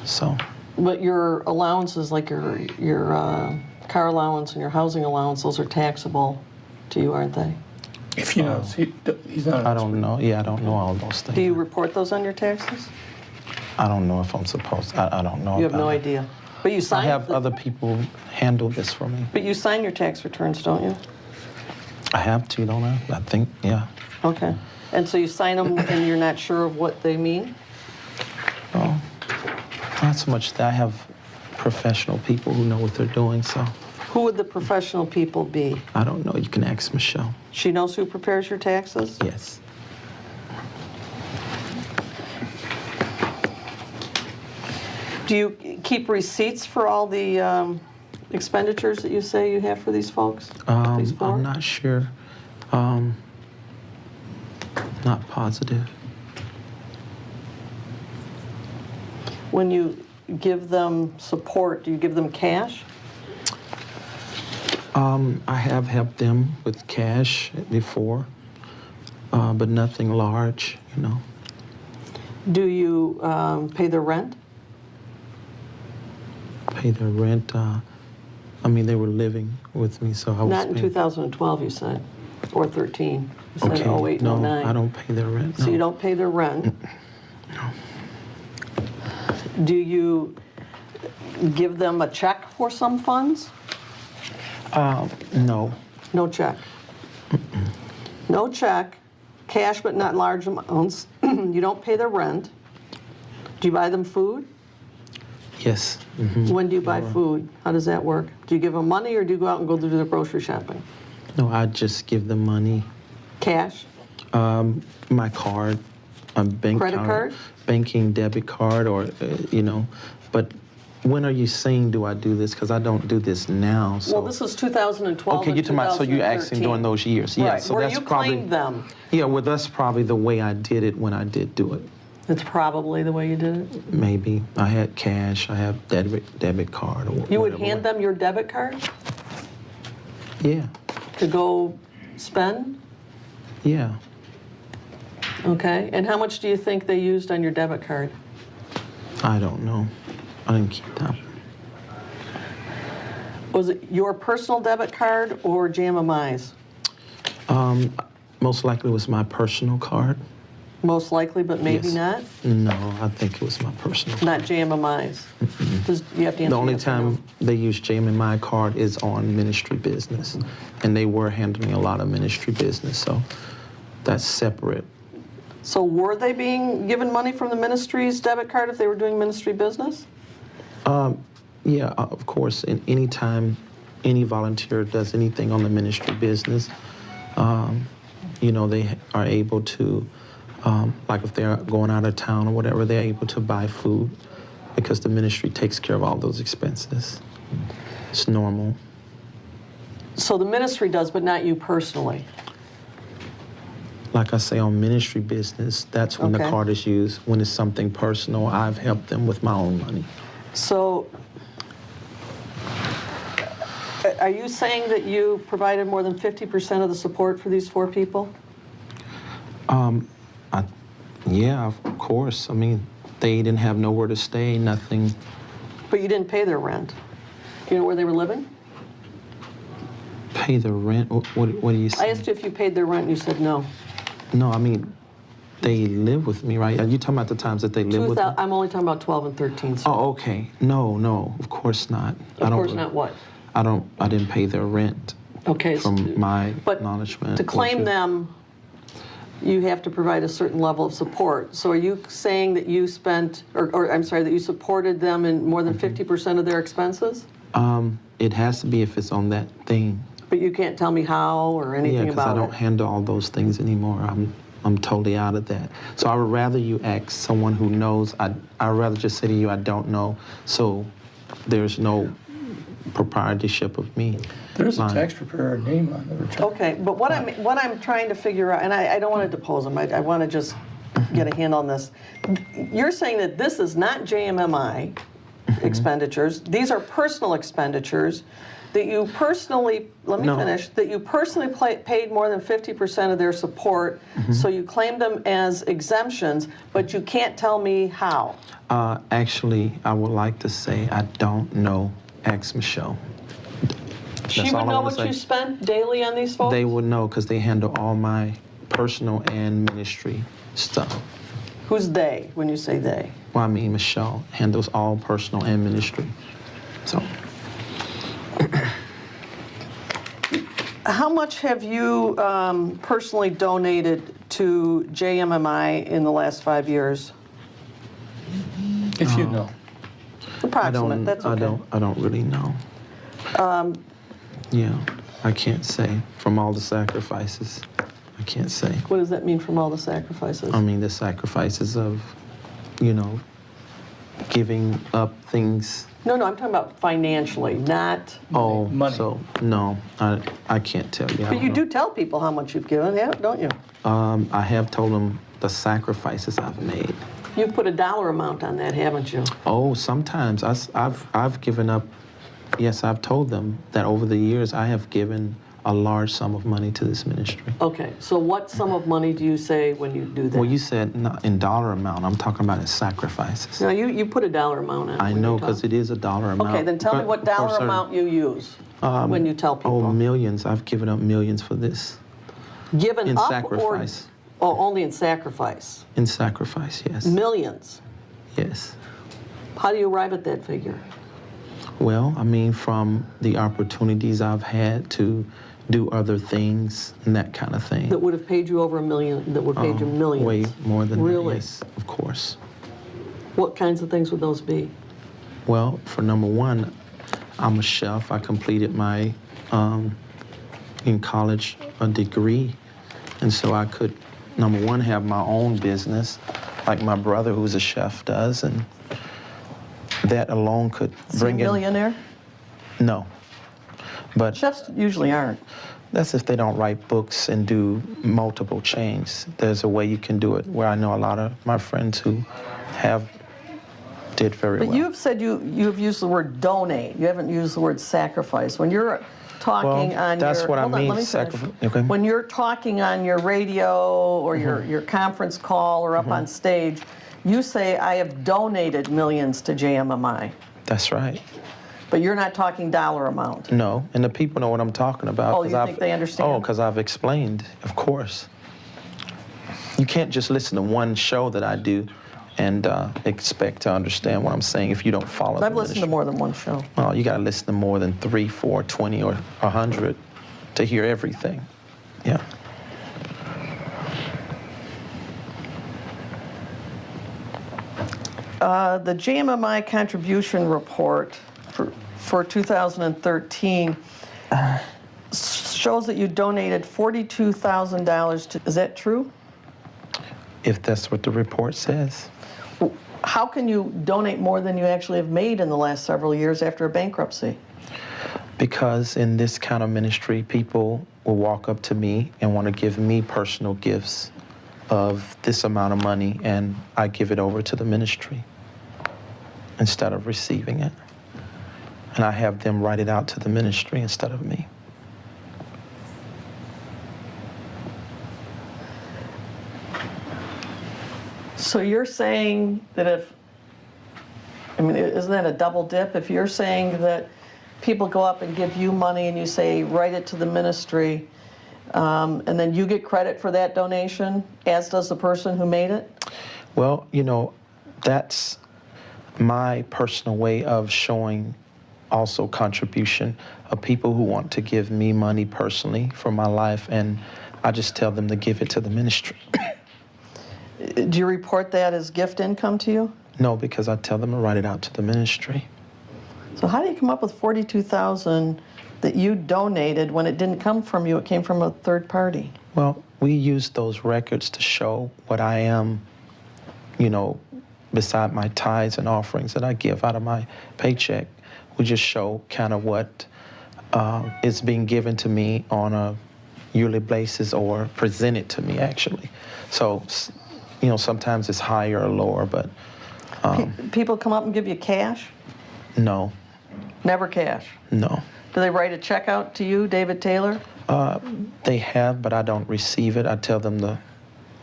So. But your allowances, like your car allowance and your housing allowance, those are taxable to you, aren't they? If he knows, he's not. I don't know. Yeah, I don't know all those things. Do you report those on your taxes? I don't know if I'm supposed to. I don't know. You have no idea. But you sign. I have other people handle this for me. But you sign your tax returns, don't you? I have to, don't I? I think, yeah. Okay. And so you sign them and you're not sure of what they mean? Well, not so much that. I have professional people who know what they're doing, so. Who would the professional people be? I don't know. You can ask Michelle. She knows who prepares your taxes? Yes. Do you keep receipts for all the expenditures that you say you have for these folks? These four? I'm not sure. Not positive. When you give them support, do you give them cash? I have helped them with cash before, but nothing large, you know. Do you pay their rent? Pay their rent. I mean, they were living with me, so I was Not in paying. 2012, you said, or 13. You said Okay, 08 and no, 09. I don't pay their rent. So no. you don't pay their rent? No. Do you give them a check for some funds? No. No check. No check, cash but not large amounts. You don't pay their rent. Do you buy them food? Yes. Mm-hmm. When do you buy food? How does that work? Do you give them money or do you go out and go do the grocery shopping? No, I just give them money. Cash? My card, a bank Credit card? Banking debit card, or you know. But when are you saying do I do this? Because I don't do this now. So. Well, this was 2012. Okay, and you're talking about, so you asking 2013. during those years. Yeah, Right, so where that's you probably, claimed them. Yeah, well, that's probably the way I did it when I did do it. That's probably the way you did it? Maybe. I had cash, I have debit card, or whatever. You would hand them your debit card Yeah, to go spend? yeah. Okay, and how much do you think they used on your debit card? I don't know. I didn't keep that. Was it your personal debit card or JMMI's? Most likely it was my personal card. Most likely, but maybe Yes. not? No, I think it was my personal. Not JMMI's? Does, you have to answer The only yes or no. time they use JMMI card is on ministry business, and they were handling a lot of ministry business, so that's separate. So were they being given money from the ministry's debit card if they were doing ministry business? Yeah, of course. And any time any volunteer does anything on the ministry business, you know, they are able to, like if they're going out of town or whatever, they're able to buy food because the ministry takes care of all those expenses. It's normal. So the ministry does, but not you personally? Like I say, on ministry business, that's when Okay. the card is used. When it's something personal, I've helped them with my own money. So are you saying that you provided more than 50% of the support for these four people? Yeah, of course. I mean, they didn't have nowhere to stay, nothing. But you didn't pay their rent. Do you know where they were living? Pay the rent? What do you say? I asked you if you paid their rent, and you said no. No, I mean, they live with me, right? Are you talking about the times that they live with me? I'm only talking about 12 and 13. So Oh, okay. No, of course not. of course not what? I didn't pay their rent. Okay. From my but acknowledgement. to claim them, you have to provide a certain level of support. So are you saying that you spent, or I'm sorry, that you supported them in more than 50% of their expenses? It has to be if it's on that thing. But you can't tell me how or anything Yeah, because about I don't it. handle all those things anymore. I'm totally out of that. So I would rather you ask someone who knows. I'd rather just say to you, I don't know. So there's no proprietorship of me. There's a tax preparer name on the return. Okay, but what I'm trying to figure out, and I don't want to depose him, I want to just get a handle on this. You're saying that this is not JMMI expenditures. These are personal expenditures that you personally, let me No. finish, that you personally paid more than 50% of their support, so you claim them as exemptions, but you can't tell me how. Actually, I would like to say I don't know. Ask Michelle. She That's would all I know wanna what you say. spent daily on these folks? They would know because they handle all my personal and ministry stuff. Who's they when you say they? Well, I mean, Michelle handles all personal and ministry. So, How much have you personally donated to JMMI in the last 5 years? If you know. Approximate, that's okay. I don't really know. Yeah, I can't say from all the sacrifices. I can't say. What does that mean from all the sacrifices? I mean, the sacrifices of, giving up things. No, I'm talking about financially, not... Oh, Money. so no, I can't tell you. I But don't you know. do tell people how much you've given, yeah, don't you? I have told them the sacrifices I've made. You've put a dollar amount on that, haven't you? Oh, sometimes I've given up. Yes, I've told them that over the years I have given a large sum of money to this ministry. Okay, so what sum of money do you say when you do that? Well, you said not in dollar amount. I'm talking about in sacrifices. No, you put a dollar amount on it. I when know you talk. because it is a dollar amount. Okay, then tell me But what of course, dollar sir, amount you use when you tell people. Oh, millions. I've given up millions for this. Given in up sacrifice. or only in sacrifice? In sacrifice, yes. Millions. Yes. How do you arrive at that figure? Well, I mean, from the opportunities I've had to do other things and that kind of thing. That would have paid you over $1 million, that would have paid you millions? Way more than Really? that, yes, of course. What kinds of things would those be? Well, for number one, I'm a chef. I completed my, in college, a degree. And so I could, number one, have my own business, like my brother who's a chef does, and that alone could bring Is he a millionaire? No. But Chefs usually aren't. that's if they don't write books and do multiple chains. There's a way you can do it where I know a lot of my friends who have did very well. But you've said you've used the word donate. You haven't used the word sacrifice. When you're talking Well, on that's your... what I hold on, mean, let me finish. okay. When you're talking on your radio or your conference call or up on stage, you say, I have donated millions to JMMI. That's right. But you're not talking dollar amount. No, and the people know what I'm talking about. Oh, 'cause you think they understand? Oh, because I've explained, of course. You can't just listen to one show that I do and expect to understand what I'm saying if you don't follow the I've listened to ministry. more than one show. Well, you got to listen to more than 3, 4, 20, or 100 to hear everything. Yeah. The JMMI contribution report for 2013 shows that you donated $42,000 to, is that true? If that's what the report says. How can you donate more than you actually have made in the last several years after a bankruptcy? Because in this kind of ministry, people will walk up to me and want to give me personal gifts of this amount of money, and I give it over to the ministry instead of receiving it. And I have them write it out to the ministry instead of me. So you're saying that if, I mean, isn't that a double dip? If you're saying that people go up and give you money and you say, write it to the ministry, and then you get credit for that donation, as does the person who made it? Well, you know, that's my personal way of showing also contribution of people who want to give me money personally for my life, and I just tell them to give it to the ministry. Do you report that as gift income to you? No, because I tell them to write it out to the ministry. So how do you come up with $42,000 that you donated when it didn't come from you, it came from a third party? Well, we use those records to show what I am, you know, beside my tithes and offerings that I give out of my paycheck. We just show kind of what is being given to me on a yearly basis or presented to me, actually. So, you know, sometimes it's higher or lower, but... People come up and give you cash? No, Never cash? No. Do they write a check out to you, David Taylor? They have, but I don't receive it. I tell them to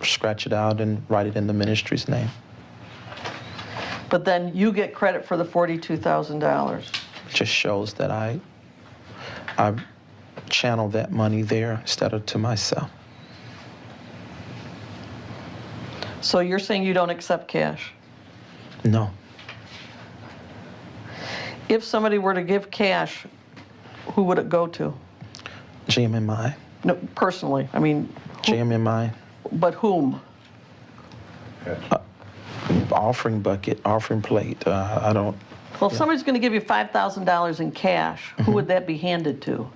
scratch it out and write it in the ministry's name. But then you get credit for the $42,000. It just shows that I channel that money there instead of to myself. So you're saying you don't accept cash? No. If somebody were to give cash, who would it go to? JMMI. No, personally, I mean. JMMI. But whom? Offering bucket, offering plate. I don't. Well, if somebody's going to give you $5,000 in cash, who would that be handed to?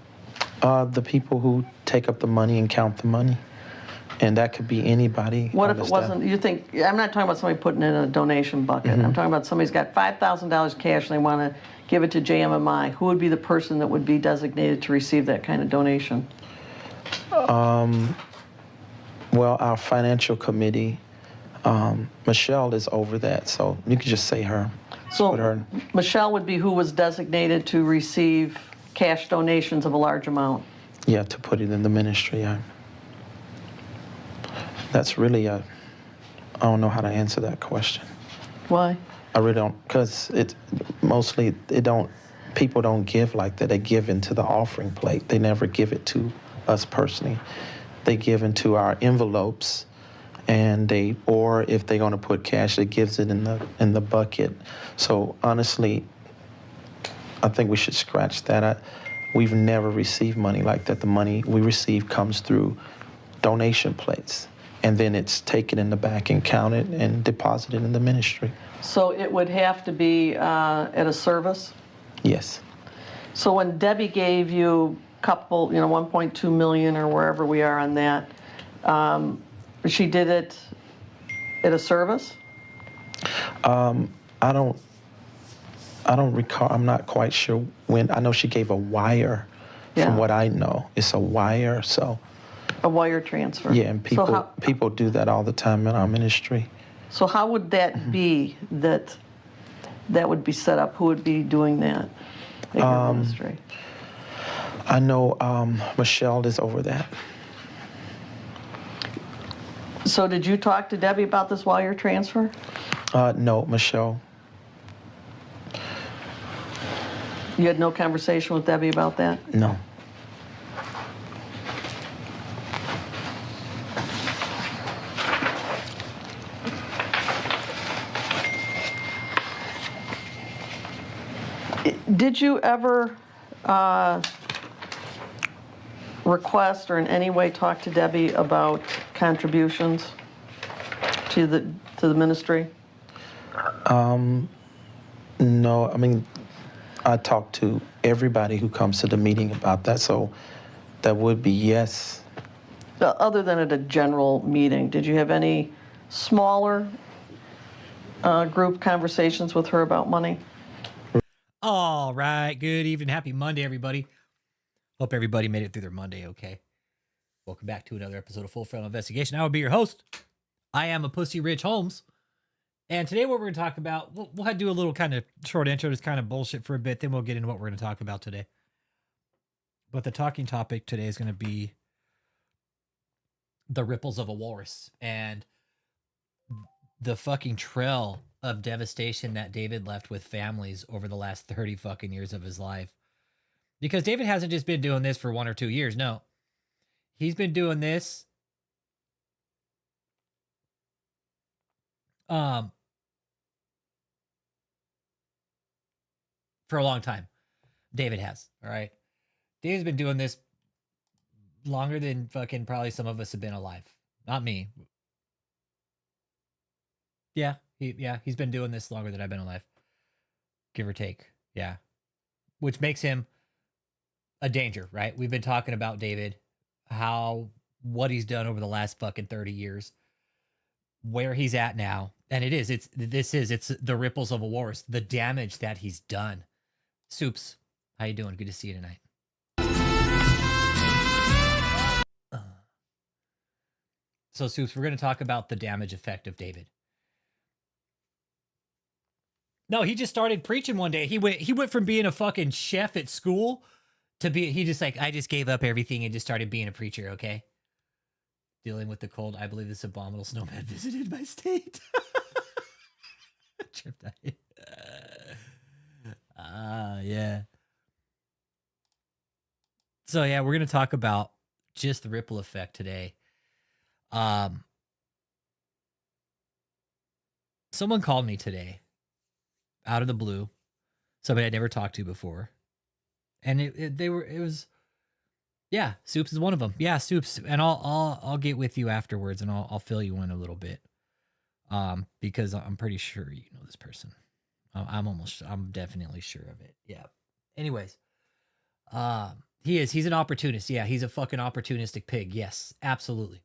The people who take up the money and count the money. And that could be anybody. What if it wasn't, you think, I'm not talking about somebody putting in a donation bucket. I'm talking about somebody's got $5,000 cash and they want to give it to JMMI. Who would be the person that would be designated to receive that kind of donation? Well, our financial committee, Michelle is over that, so you could just say her. So Put her. Michelle would be who was designated to receive cash donations of a large amount. Yeah, to put it in the ministry. That's really I don't know how to answer that question. Why? I really don't, because people don't give like that. They give into the offering plate. They never give it to us personally. They give into our envelopes, or if they're going to put cash, they gives it in the bucket. So honestly, I think we should scratch that. We've never received money like that. The money we receive comes through donation plates, and then it's taken in the back and counted and deposited in the ministry. So it would have to be at a service? Yes. So when Debbie gave you a couple, 1.2 million or wherever we are on that, she did it at a service? I don't recall. I'm not quite sure when. I know she gave a wire. Yeah. From what I know, it's a wire. So. A wire transfer. Yeah, and people do that all the time in our ministry. So how would that be that would be set up? Who would be doing that in your ministry? I know Michelle is over that. So did you talk to Debbie about this wire transfer? No, Michelle. You had no conversation with Debbie about that? No. Did you ever request or in any way talk to Debbie about contributions to the ministry? No, I mean, I talk to everybody who comes to the meeting about that, so that would be yes. Other than at a general meeting, did you have any smaller group conversations with her about money? All right, good evening. Happy Monday, everybody. Hope everybody made it through their Monday okay. Welcome back to another episode of Full Frontal Investigation. I will be your host. I am a Pussy Rich Holmes. And today what we're going to talk about, we'll have to do a little kind of short intro, just kind of bullshit for a bit, then we'll get into what we're going to talk about today. But the talking topic today is going to be the ripples of a walrus and the fucking trail of devastation that David left with families over the last 30 fucking years of his life. Because David hasn't just been doing this for 1 or 2 years. No. He's been doing this for a long time. David has. All right. David's been doing this longer than fucking probably some of us have been alive. Not me. Yeah. He's been doing this longer than I've been alive. Give or take. Yeah. Which makes him a danger, right? We've been talking about David, what he's done over the last fucking 30 years, where he's at now. And it's the ripples of a walrus, the damage that he's done. Soups, how you doing? Good to see you tonight. So Soups, we're going to talk about the damage effect of David. No, he just started preaching one day. He went from being a fucking chef at school to he just like, I just gave up everything and just started being a preacher, okay? Dealing with the cold, I believe this abominable snowman visited my state. Trip diet. Yeah. So yeah, we're gonna talk about just the ripple effect today. Someone called me today out of the blue, somebody I'd never talked to before. And it was, yeah, Soups is one of them. Yeah, Soups. And I'll get with you afterwards and I'll fill you in a little bit. Because I'm pretty sure you know this person. I'm definitely sure of it. Yeah. Anyways, he's an opportunist. Yeah, he's a fucking opportunistic pig. Yes, absolutely.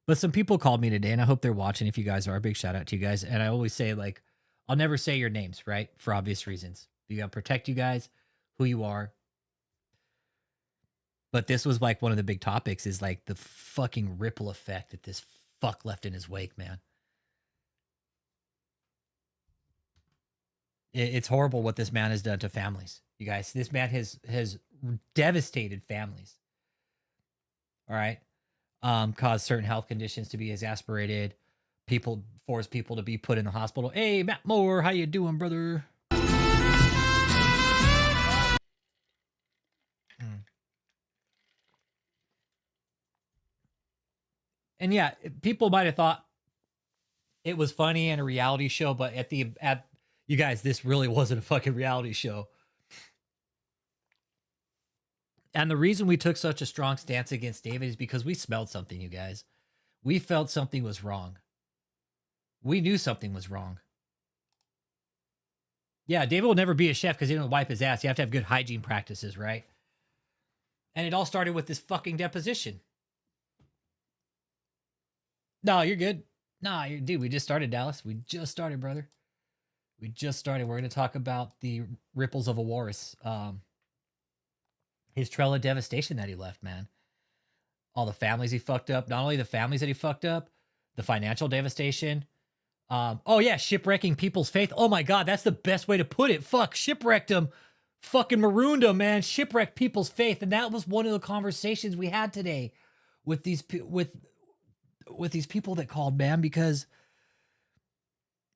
But some people called me today, and I hope they're watching. If you guys are, a big shout out to you guys. And I always say, like, I'll never say your names, right? For obvious reasons. You gotta protect you guys, who you are. But this was like one of the big topics is like the fucking ripple effect that this fuck left in his wake, man. It's horrible what this man has done to families. You guys, this man has devastated families. All right. Caused certain health conditions to be exasperated. Forced people to be put in the hospital. Hey, Matt Moore, how you doing, brother? And yeah, people might have thought it was funny and a reality show, but at you guys, this really wasn't a fucking reality show. And the reason we took such a strong stance against David is because we smelled something, you guys. We felt something was wrong. We knew something was wrong. Yeah, David will never be a chef because he didn't wipe his ass. You have to have good hygiene practices, right? And it all started with this fucking deposition. No, you're good. Nah, dude, we just started, Dallas. We just started, brother. We just started. We're going to talk about the ripples of a Walrus. His trail of devastation that he left, man. All the families he fucked up. Not only the families that he fucked up, the financial devastation. Oh yeah, shipwrecking people's faith. Oh my God, that's the best way to put it. Fuck, shipwrecked them. Fucking marooned them, man. Shipwrecked people's faith. And that was one of the conversations we had today with these people that called, man, because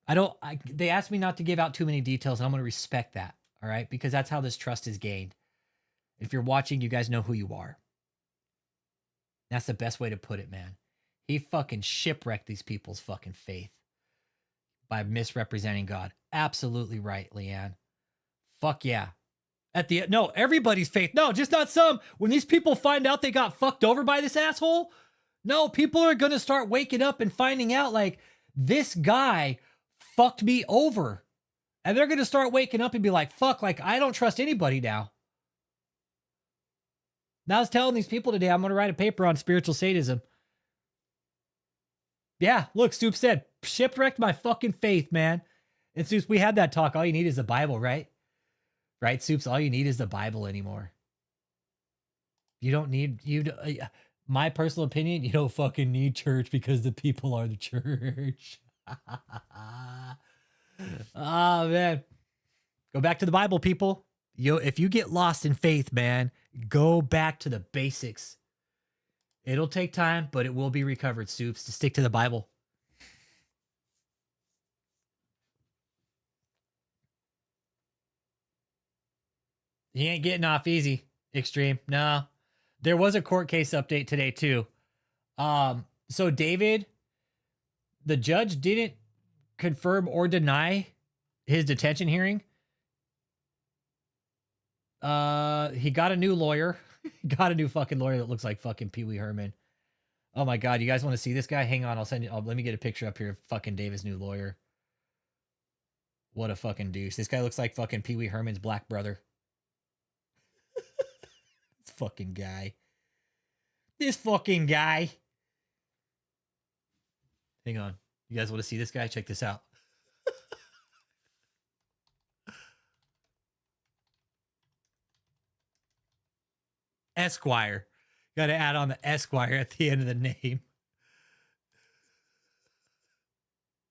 they asked me not to give out too many details, and I'm going to respect that. All right. Because that's how this trust is gained. If you're watching, you guys know who you are. That's the best way to put it, man. He fucking shipwrecked these people's fucking faith by misrepresenting God. Absolutely right, Leanne. Fuck yeah. No, everybody's faith. No, just not some. When these people find out they got fucked over by this asshole, no, people are going to start waking up and finding out like this guy fucked me over. And they're going to start waking up and be like, fuck, like I don't trust anybody now. Now I was telling these people today, I'm going to write a paper on spiritual sadism. Yeah, look, Stoops said, shipwrecked my fucking faith, man. And Stoops, we had that talk. All you need is the Bible, right? Right, Stoops? All you need is the Bible anymore. You don't need, my personal opinion, you don't fucking need church because the people are the church. Oh, man. Go back to the Bible, people. If you get lost in faith, man, go back to the basics. It'll take time, but it will be recovered, Soups. To stick to the Bible. He ain't getting off easy, Extreme. No. There was a court case update today, too. So David, the judge didn't confirm or deny his detention hearing. He got a new lawyer. Got a new fucking lawyer that looks like fucking Pee Wee Herman. Oh my God, you guys want to see this guy? Hang on, I'll send you. Let me get a picture up here of fucking David's new lawyer. What a fucking douche. This guy looks like fucking Pee Wee Herman's black brother. This fucking guy. This fucking guy. Hang on. You guys want to see this guy? Check this out. Esquire. Got to add on the Esquire at the end of the name.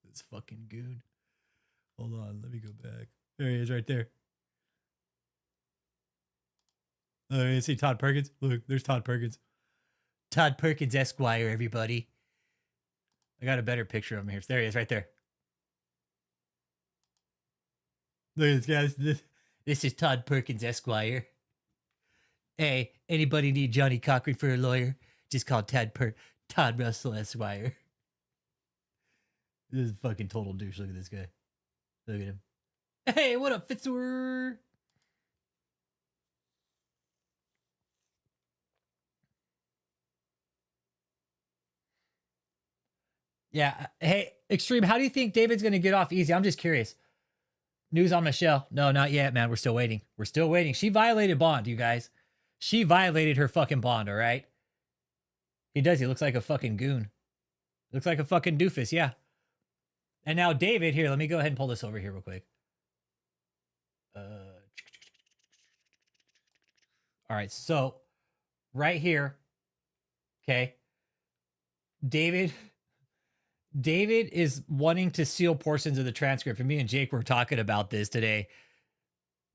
This fucking goon. Hold on, let me go back. There he is right there. Oh, you see Todd Perkins? Look, there's Todd Perkins. Todd Perkins Esquire, everybody. I got a better picture of him here. There he is right there. Look at this, guys. This is Todd Perkins Esquire. Hey, anybody need Johnny Cochran for a lawyer? Just call Todd Russell Esquire. This is a fucking total douche. Look at this guy. Look at him. Hey, what up, Fitzwer? Yeah. Hey, Extreme, how do you think David's going to get off easy? I'm just curious. News on Michelle. No, not yet, man. We're still waiting. We're still waiting. She violated bond, you guys. She violated her fucking bond, all right? He does. He looks like a fucking goon. Looks like a fucking doofus, yeah. And now David, here, let me go ahead and pull this over here real quick. All right, so right here, okay, David is wanting to seal portions of the transcript. And me and Jake were talking about this today.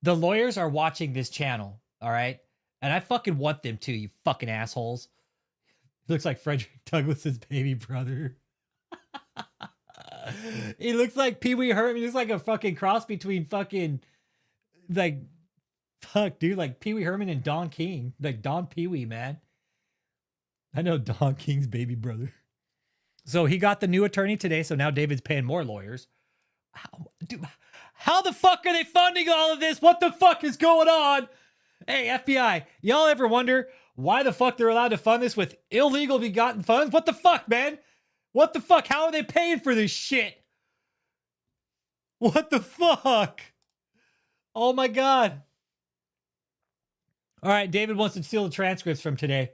The lawyers are watching this channel, all right? And I fucking want them to, you fucking assholes. Looks like Frederick Douglass's baby brother. He looks like Pee Wee Herman. He looks like a fucking cross between fucking, like, fuck, dude, like Pee Wee Herman and Don King. Like Don Pee Wee, man. I know Don King's baby brother. So he got the new attorney today, so now David's paying more lawyers. How the fuck are they funding all of this? What the fuck is going on? Hey, FBI, y'all ever wonder why the fuck they're allowed to fund this with illegal begotten funds? What the fuck, man? What the fuck? How are they paying for this shit? What the fuck? Oh my God. All right, David wants to steal the transcripts from today.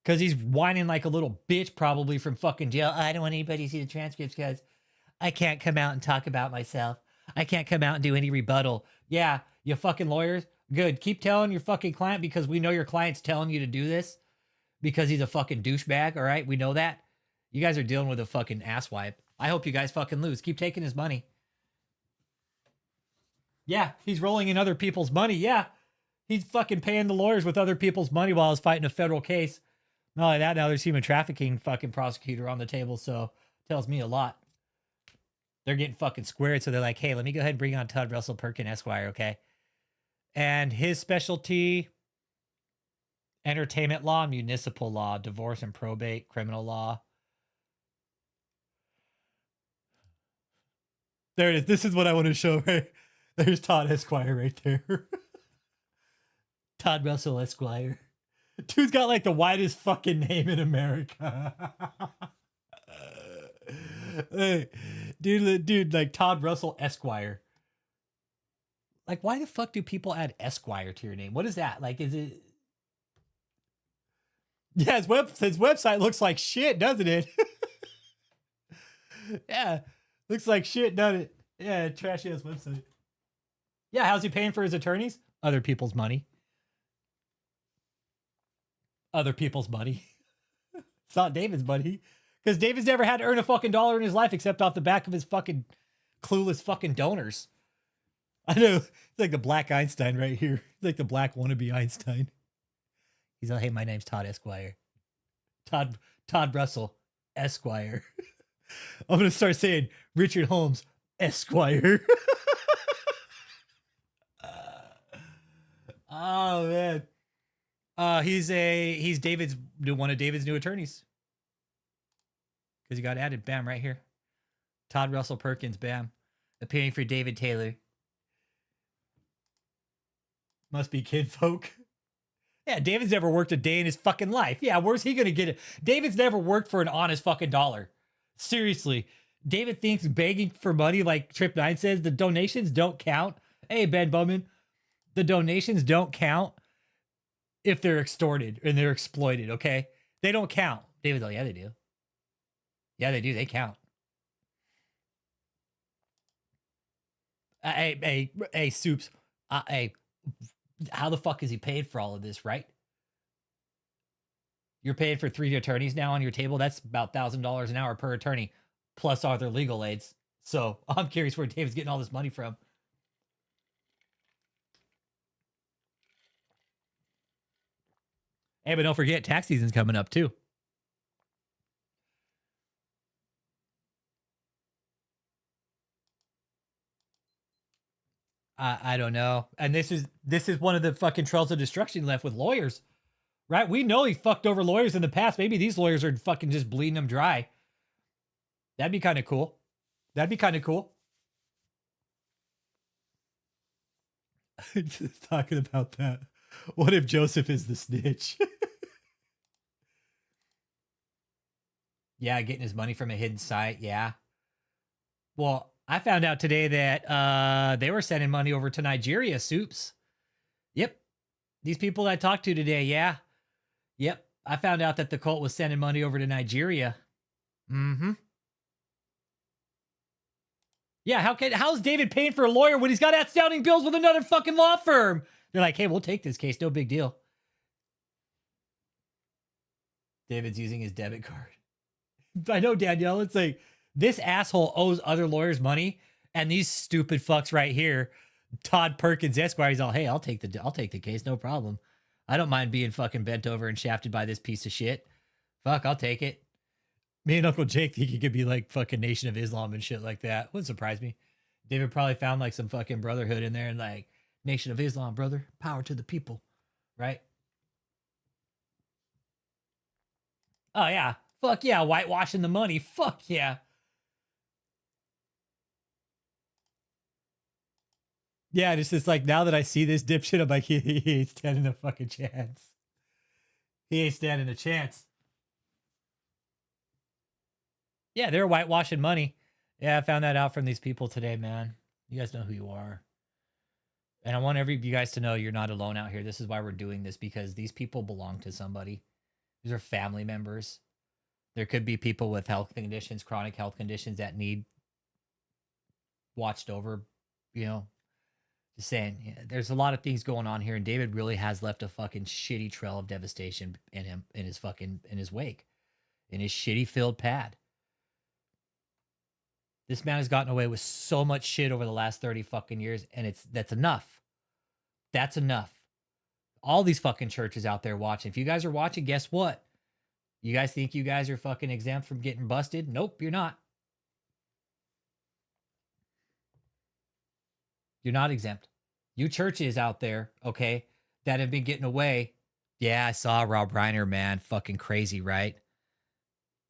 Because he's whining like a little bitch probably from fucking jail. I don't want anybody to see the transcripts because I can't come out and talk about myself. I can't come out and do any rebuttal. Yeah, you fucking lawyers. Good. Keep telling your fucking client because we know your client's telling you to do this because he's a fucking douchebag, all right? We know that. You guys are dealing with a fucking asswipe. I hope you guys fucking lose. Keep taking his money. Yeah, he's rolling in other people's money. Yeah, he's fucking paying the lawyers with other people's money while he's fighting a federal case. Not only that, now there's human trafficking fucking prosecutor on the table, so tells me a lot. They're getting fucking squared, so they're like, hey, let me go ahead and bring on Todd Russell Perkins Esquire, okay? And his specialty, entertainment law, municipal law, divorce and probate, criminal law. There it is. This is what I want to show, right? There's Todd Esquire right there. Todd Russell Esquire. Dude's got like the widest fucking name in America. Hey, dude, like Todd Russell Esquire. Like, why the fuck do people add Esquire to your name? What is that? Like, is it? Yeah, his website looks like shit, doesn't it? Yeah, looks like shit, doesn't it? Yeah, trashy ass website. Yeah, how's he paying for his attorneys? Other people's money. Other people's money. It's not David's money. Because David's never had to earn a fucking dollar in his life except off the back of his fucking clueless fucking donors. I know. It's like the black Einstein right here. It's like the black wannabe Einstein. He's like, hey, my name's Todd Esquire. Todd Russell Esquire. I'm going to start saying Richard Holmes Esquire. Oh, man. He's one of David's new attorneys. Because he got added. Bam, right here. Todd Russell Perkins, bam. Appearing for David Taylor. Must be kinfolk. Yeah, David's never worked a day in his fucking life. Yeah, where's he gonna get it? David's never worked for an honest fucking dollar. Seriously. David thinks begging for money, like Trip 9 says, the donations don't count. Hey, Ben Bowman. The donations don't count if they're extorted and they're exploited, okay? They don't count. David's like, yeah, they do. Yeah, they do. They count. Hey, Soups. Hey, how the fuck is he paid for all of this, right? You're paying for 3 attorneys now on your table. That's about $1,000 an hour per attorney, plus other legal aids. So I'm curious where David's getting all this money from. Hey, but don't forget, tax season's coming up too. I don't know. And this is one of the fucking trails of destruction left with lawyers, right? We know he fucked over lawyers in the past. Maybe these lawyers are fucking just bleeding them dry. That'd be kind of cool. That'd be kind of cool. Just talking about that. What if Joseph is the snitch? Yeah, getting his money from a hidden site. Yeah. Well, I found out today that they were sending money over to Nigeria, Soups. Yep. These people I talked to today, yeah. Yep. I found out that the cult was sending money over to Nigeria. Mm-hmm. Yeah, how's David paying for a lawyer when he's got outstanding bills with another fucking law firm? They're like, hey, we'll take this case. No big deal. David's using his debit card. I know, Danielle. It's like, this asshole owes other lawyers money, and these stupid fucks right here, Todd Perkins Esquire, he's all, hey, I'll take the case, no problem. I don't mind being fucking bent over and shafted by this piece of shit. Fuck, I'll take it. Me and Uncle Jake think he could be like fucking Nation of Islam and shit like that. Wouldn't surprise me. David probably found like some fucking brotherhood in there and like, Nation of Islam, brother. Power to the people. Right? Oh, yeah. Fuck yeah. Whitewashing the money. Fuck yeah. Yeah, it's just like, now that I see this dipshit, I'm like, he ain't standing a fucking chance. He ain't standing a chance. Yeah, they're whitewashing money. Yeah, I found that out from these people today, man. You guys know who you are. And I want you guys to know you're not alone out here. This is why we're doing this, because these people belong to somebody. These are family members. There could be people with health conditions, chronic health conditions that need watched over, you know. Just saying, yeah, there's a lot of things going on here, and David really has left a fucking shitty trail of devastation in his wake, in his shitty filled pad. This man has gotten away with so much shit over the last 30 fucking years, and that's enough. That's enough. All these fucking churches out there watching. If you guys are watching, guess what? You guys think you guys are fucking exempt from getting busted? Nope, you're not. You're not exempt. You churches out there, okay, that have been getting away. Yeah, I saw Rob Reiner, man. Fucking crazy, right?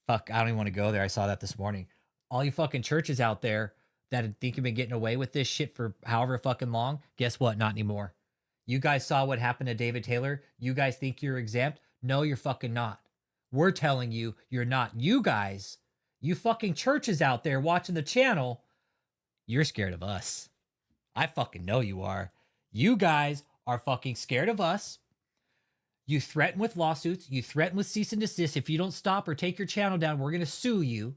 Fuck, I don't even want to go there. I saw that this morning. All you fucking churches out there that think you've been getting away with this shit for however fucking long, guess what? Not anymore. You guys saw what happened to David Taylor. You guys think you're exempt? No, you're fucking not. We're telling you, you're not. You guys, you fucking churches out there watching the channel, you're scared of us. I fucking know you are. You guys are fucking scared of us. You threaten with lawsuits. You threaten with cease and desist. If you don't stop or take your channel down, we're going to sue you.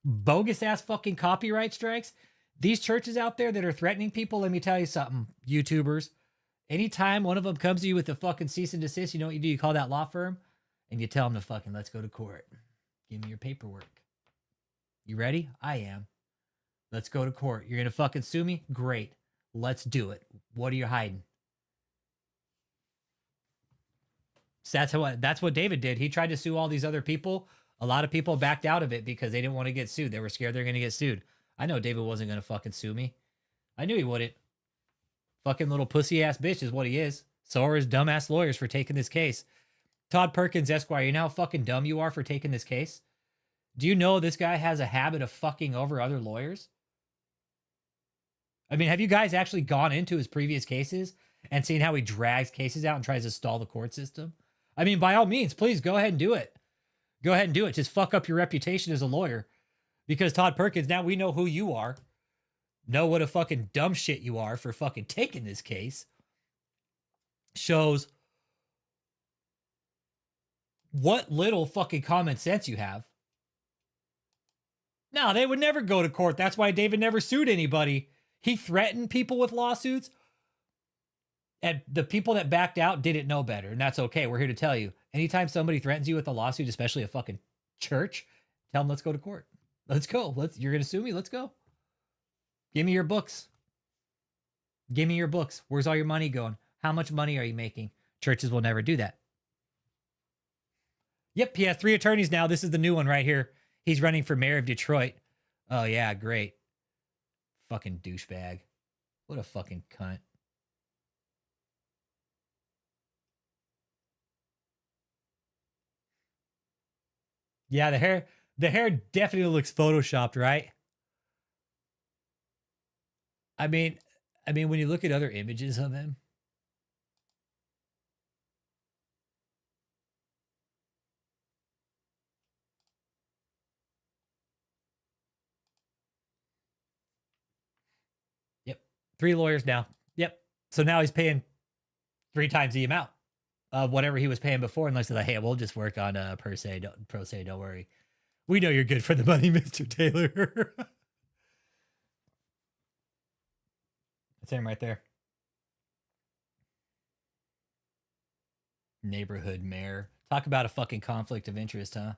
Bogus ass fucking copyright strikes. These churches out there that are threatening people, let me tell you something, YouTubers. Anytime one of them comes to you with a fucking cease and desist, you know what you do? You call that law firm and you tell them to fucking, let's go to court. Give me your paperwork. You ready? I am. Let's go to court. You're going to fucking sue me? Great. Let's do it. What are you hiding? So that's what David did. He tried to sue all these other people. A lot of people backed out of it because they didn't want to get sued. They were scared they're going to get sued. I know David wasn't going to fucking sue me. I knew he wouldn't. Fucking little pussy ass bitch is what he is. So are his dumbass lawyers for taking this case. Todd Perkins Esquire, you know how fucking dumb you are for taking this case? Do you know this guy has a habit of fucking over other lawyers? I mean, have you guys actually gone into his previous cases and seen how he drags cases out and tries to stall the court system? I mean, by all means, please go ahead and do it. Go ahead and do it. Just fuck up your reputation as a lawyer. Because Todd Perkins, now we know who you are. Know what a fucking dumb shit you are for fucking taking this case. Shows what little fucking common sense you have. No, they would never go to court. That's why David never sued anybody. He threatened people with lawsuits. And the people that backed out didn't know better. And that's okay. We're here to tell you. Anytime somebody threatens you with a lawsuit, especially a fucking church, tell them, let's go to court. Let's go. You're going to sue me? Let's go. Give me your books. Give me your books. Where's all your money going? How much money are you making? Churches will never do that. Yep, he has 3 attorneys now. This is the new one right here. He's running for mayor of Detroit. Oh, yeah, great. Fucking douchebag. What a fucking cunt. Yeah, the hair definitely looks photoshopped, right? I mean, when you look at other images of him, yep, 3 lawyers now. Yep. So now he's paying 3 times the amount of whatever he was paying before, unless they're like, hey, we'll just work on pro se, don't worry. We know you're good for the money, Mr. Taylor. That's him right there. Neighborhood mayor. Talk about a fucking conflict of interest, huh?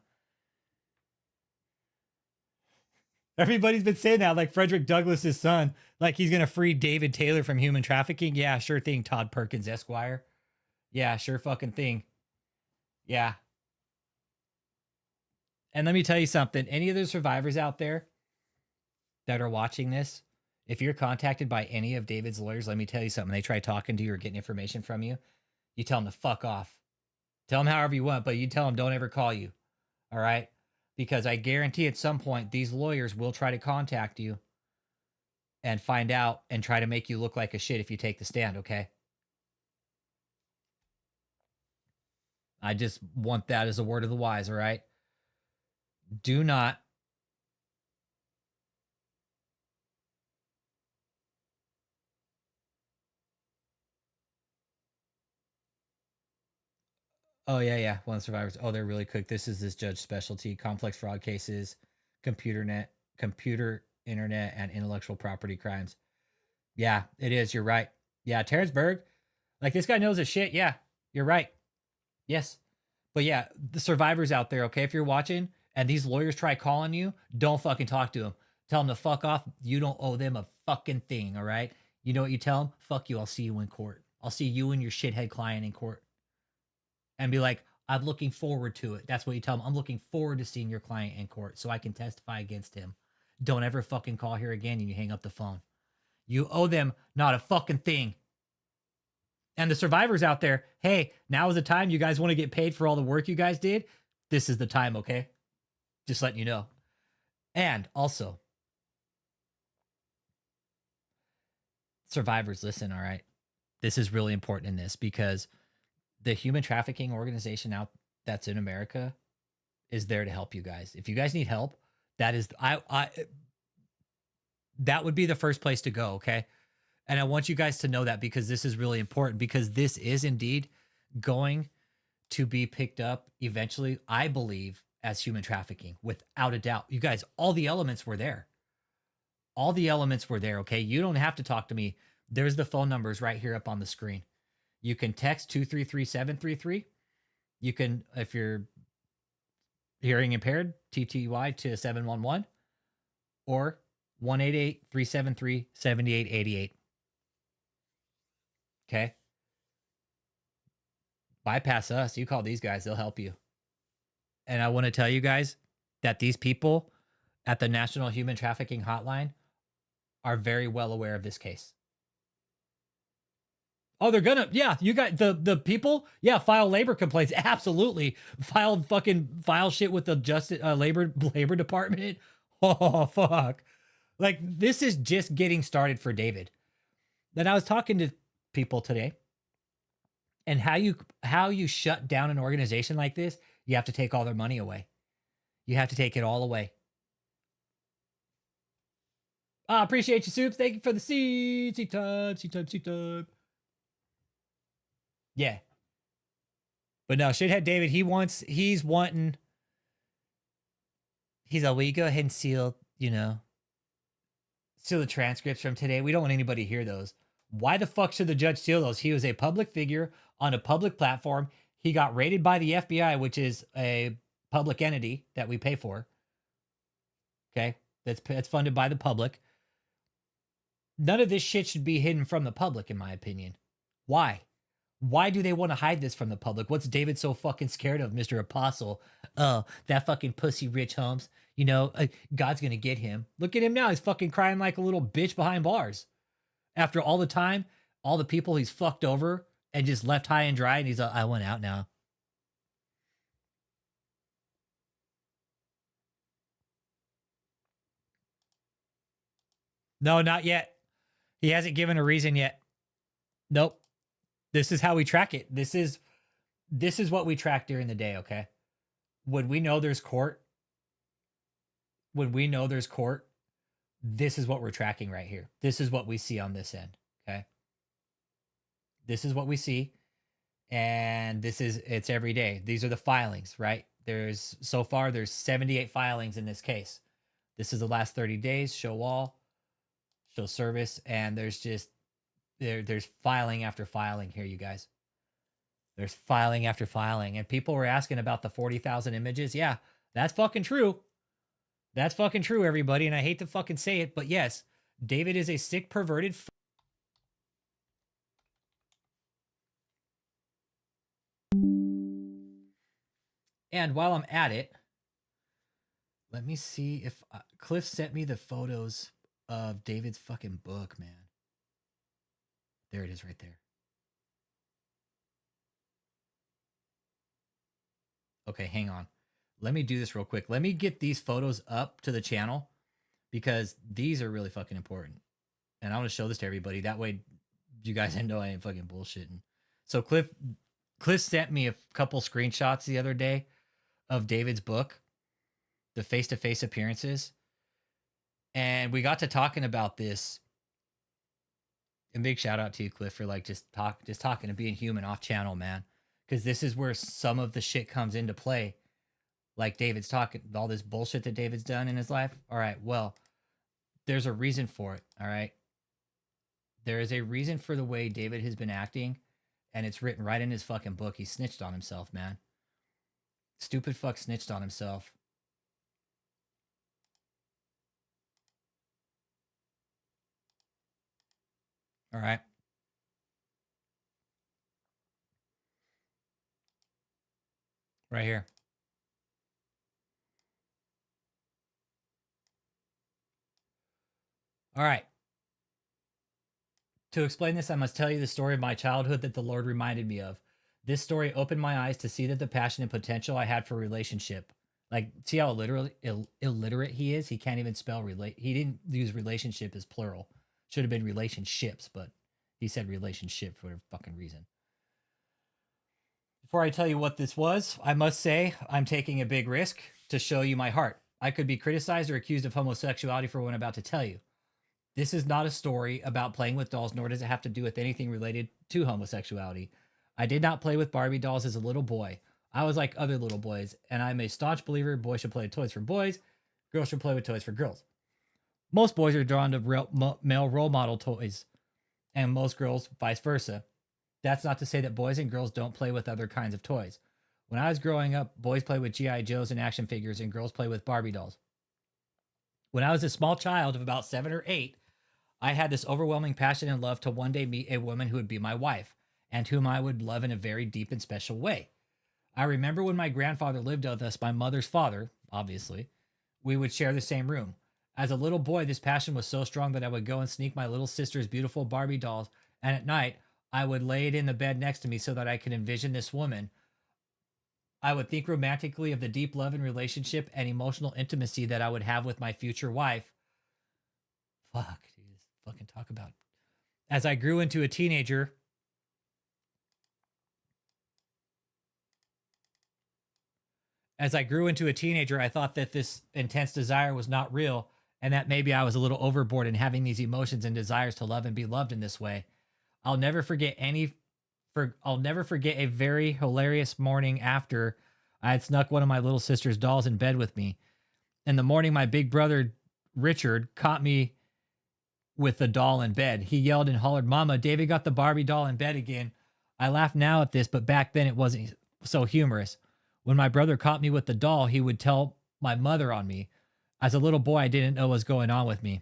Everybody's been saying that, like Frederick Douglass's son, like he's gonna free David Taylor from human trafficking. Yeah, sure thing, Todd Perkins Esquire. Yeah, sure fucking thing. Yeah. And let me tell you something. Any of the survivors out there that are watching this, if you're contacted by any of David's lawyers, let me tell you something. They try talking to you or getting information from you, you tell them to fuck off. Tell them however you want, but you tell them don't ever call you. All right? Because I guarantee at some point these lawyers will try to contact you and find out and try to make you look like a shit if you take the stand, okay? I just want that as a word of the wise, all right? Do not Oh yeah. One of the survivors. Oh, they're really quick. This judge specialty: complex fraud cases, computer, internet, and intellectual property crimes. Yeah, it is. You're right. Yeah, Terrence Berg, like this guy knows his shit. Yeah, you're right. Yes, but yeah, the survivors out there. Okay, if you're watching and these lawyers try calling you, don't fucking talk to them. Tell them to fuck off. You don't owe them a fucking thing. All right. You know what you tell them? Fuck you. I'll see you in court. I'll see you and your shithead client in court. And be like, I'm looking forward to it. That's what you tell them. I'm looking forward to seeing your client in court so I can testify against him. Don't ever fucking call here again and you hang up the phone. You owe them not a fucking thing. And the survivors out there, hey, now is the time you guys want to get paid for all the work you guys did. This is the time, okay? Just letting you know. And also, survivors, listen, all right? This is really important in this because the human trafficking organization out that's in America is there to help you guys. If you guys need help, that is that would be the first place to go, okay? And I want you guys to know that because this is really important because this is indeed going to be picked up eventually, I believe, as human trafficking without a doubt. You guys, all the elements were there. All the elements were there, okay? You don't have to talk to me. There's the phone numbers right here up on the screen. You can text 233-733. You can, if you're hearing impaired, TTY to 711 or 1-888-373-7888. Okay? Bypass us. You call these guys, they'll help you. And I want to tell you guys that these people at the National Human Trafficking Hotline are very well aware of this case. Oh, they're gonna, yeah, you got the people, yeah, file labor complaints. Absolutely. File shit with the justice labor department. Oh, fuck. Like, this is just getting started for David. Then I was talking to people today, and how you shut down an organization like this, you have to take all their money away. You have to take it all away. I appreciate you, Soups. Thank you for the seed. Seed time. Yeah. But no, shithead David, he's wanting, he's like, will you go ahead and seal the transcripts from today? We don't want anybody to hear those. Why the fuck should the judge seal those? He was a public figure on a public platform. He got raided by the FBI, which is a public entity that we pay for. Okay? That's funded by the public. none of this shit should be hidden from the public, in my opinion. Why? Why do they want to hide this from the public? What's David so fucking scared of, Mr. Apostle? Oh, that fucking pussy Rich Holmes. You know, God's going to get him. Look at him now. He's fucking crying like a little bitch behind bars. After all the time, all the people he's fucked over and just left high and dry, and he's like, I want out now. No, not yet. He hasn't given a reason yet. Nope. This is how we track it. This is what we track during the day, okay? When we know there's court, this is what we're tracking right here. This is what we see on this end, okay? This is what we see. And it's every day. These are the filings, right? So far there's 78 filings in this case. This is the last 30 days, show all, show service, and there's filing after filing here, you guys. There's filing after filing. And people were asking about the 40,000 images. Yeah, that's fucking true. That's fucking true, everybody. And I hate to fucking say it, but yes, David is a sick, perverted. And while I'm at it, let me see if Cliff sent me the photos of David's fucking book, man. There it is right there. Okay, hang on. Let me do this real quick. Let me get these photos up to the channel because these are really fucking important. And I want to show this to everybody. That way you guys know I ain't fucking bullshitting. So Cliff sent me a couple screenshots the other day of David's book, the face-to-face appearances. And we got to talking about this. And big shout out to you, Cliff, for like just talking and being human off channel, man. Because this is where some of the shit comes into play. Like David's talking, all this bullshit that David's done in his life. All right, well, there's a reason for it, all right? There is a reason for the way David has been acting, and it's written right in his fucking book. He snitched on himself, man. Stupid fuck snitched on himself. All right. Right here. All right. To explain this, I must tell you the story of my childhood that the Lord reminded me of. This story opened my eyes to see that the passion and potential I had for relationship. Like, see how illiterate he is? He can't even spell relate. He didn't use relationship as plural. Should have been relationships, but he said relationship for whatever fucking reason. Before I tell you what this was, I must say I'm taking a big risk to show you my heart. I could be criticized or accused of homosexuality for what I'm about to tell you. This is not a story about playing with dolls, nor does it have to do with anything related to homosexuality. I did not play with Barbie dolls as a little boy. I was like other little boys, and I'm a staunch believer boys should play with toys for boys, girls should play with toys for girls. Most boys are drawn to male role model toys, and most girls vice versa. That's not to say that boys and girls don't play with other kinds of toys. When I was growing up, boys play with G.I. Joes and action figures, and girls play with Barbie dolls. When I was a small child of about 7 or 8, I had this overwhelming passion and love to one day meet a woman who would be my wife, and whom I would love in a very deep and special way. I remember when my grandfather lived with us, my mother's father, obviously, we would share the same room. As a little boy, this passion was so strong that I would go and sneak my little sister's beautiful Barbie dolls, and at night, I would lay it in the bed next to me so that I could envision this woman. I would think romantically of the deep love and relationship and emotional intimacy that I would have with my future wife. Fuck, dude, fucking talk about it. As I grew into a teenager, I thought that this intense desire was not real, and that maybe I was a little overboard in having these emotions and desires to love and be loved in this way. I'll never forget a very hilarious morning after I had snuck one of my little sister's dolls in bed with me. In the morning, my big brother, Richard, caught me with the doll in bed. He yelled and hollered, "Mama, David got the Barbie doll in bed again." I laugh now at this, but back then it wasn't so humorous. When my brother caught me with the doll, he would tell my mother on me. As a little boy, I didn't know what was going on with me.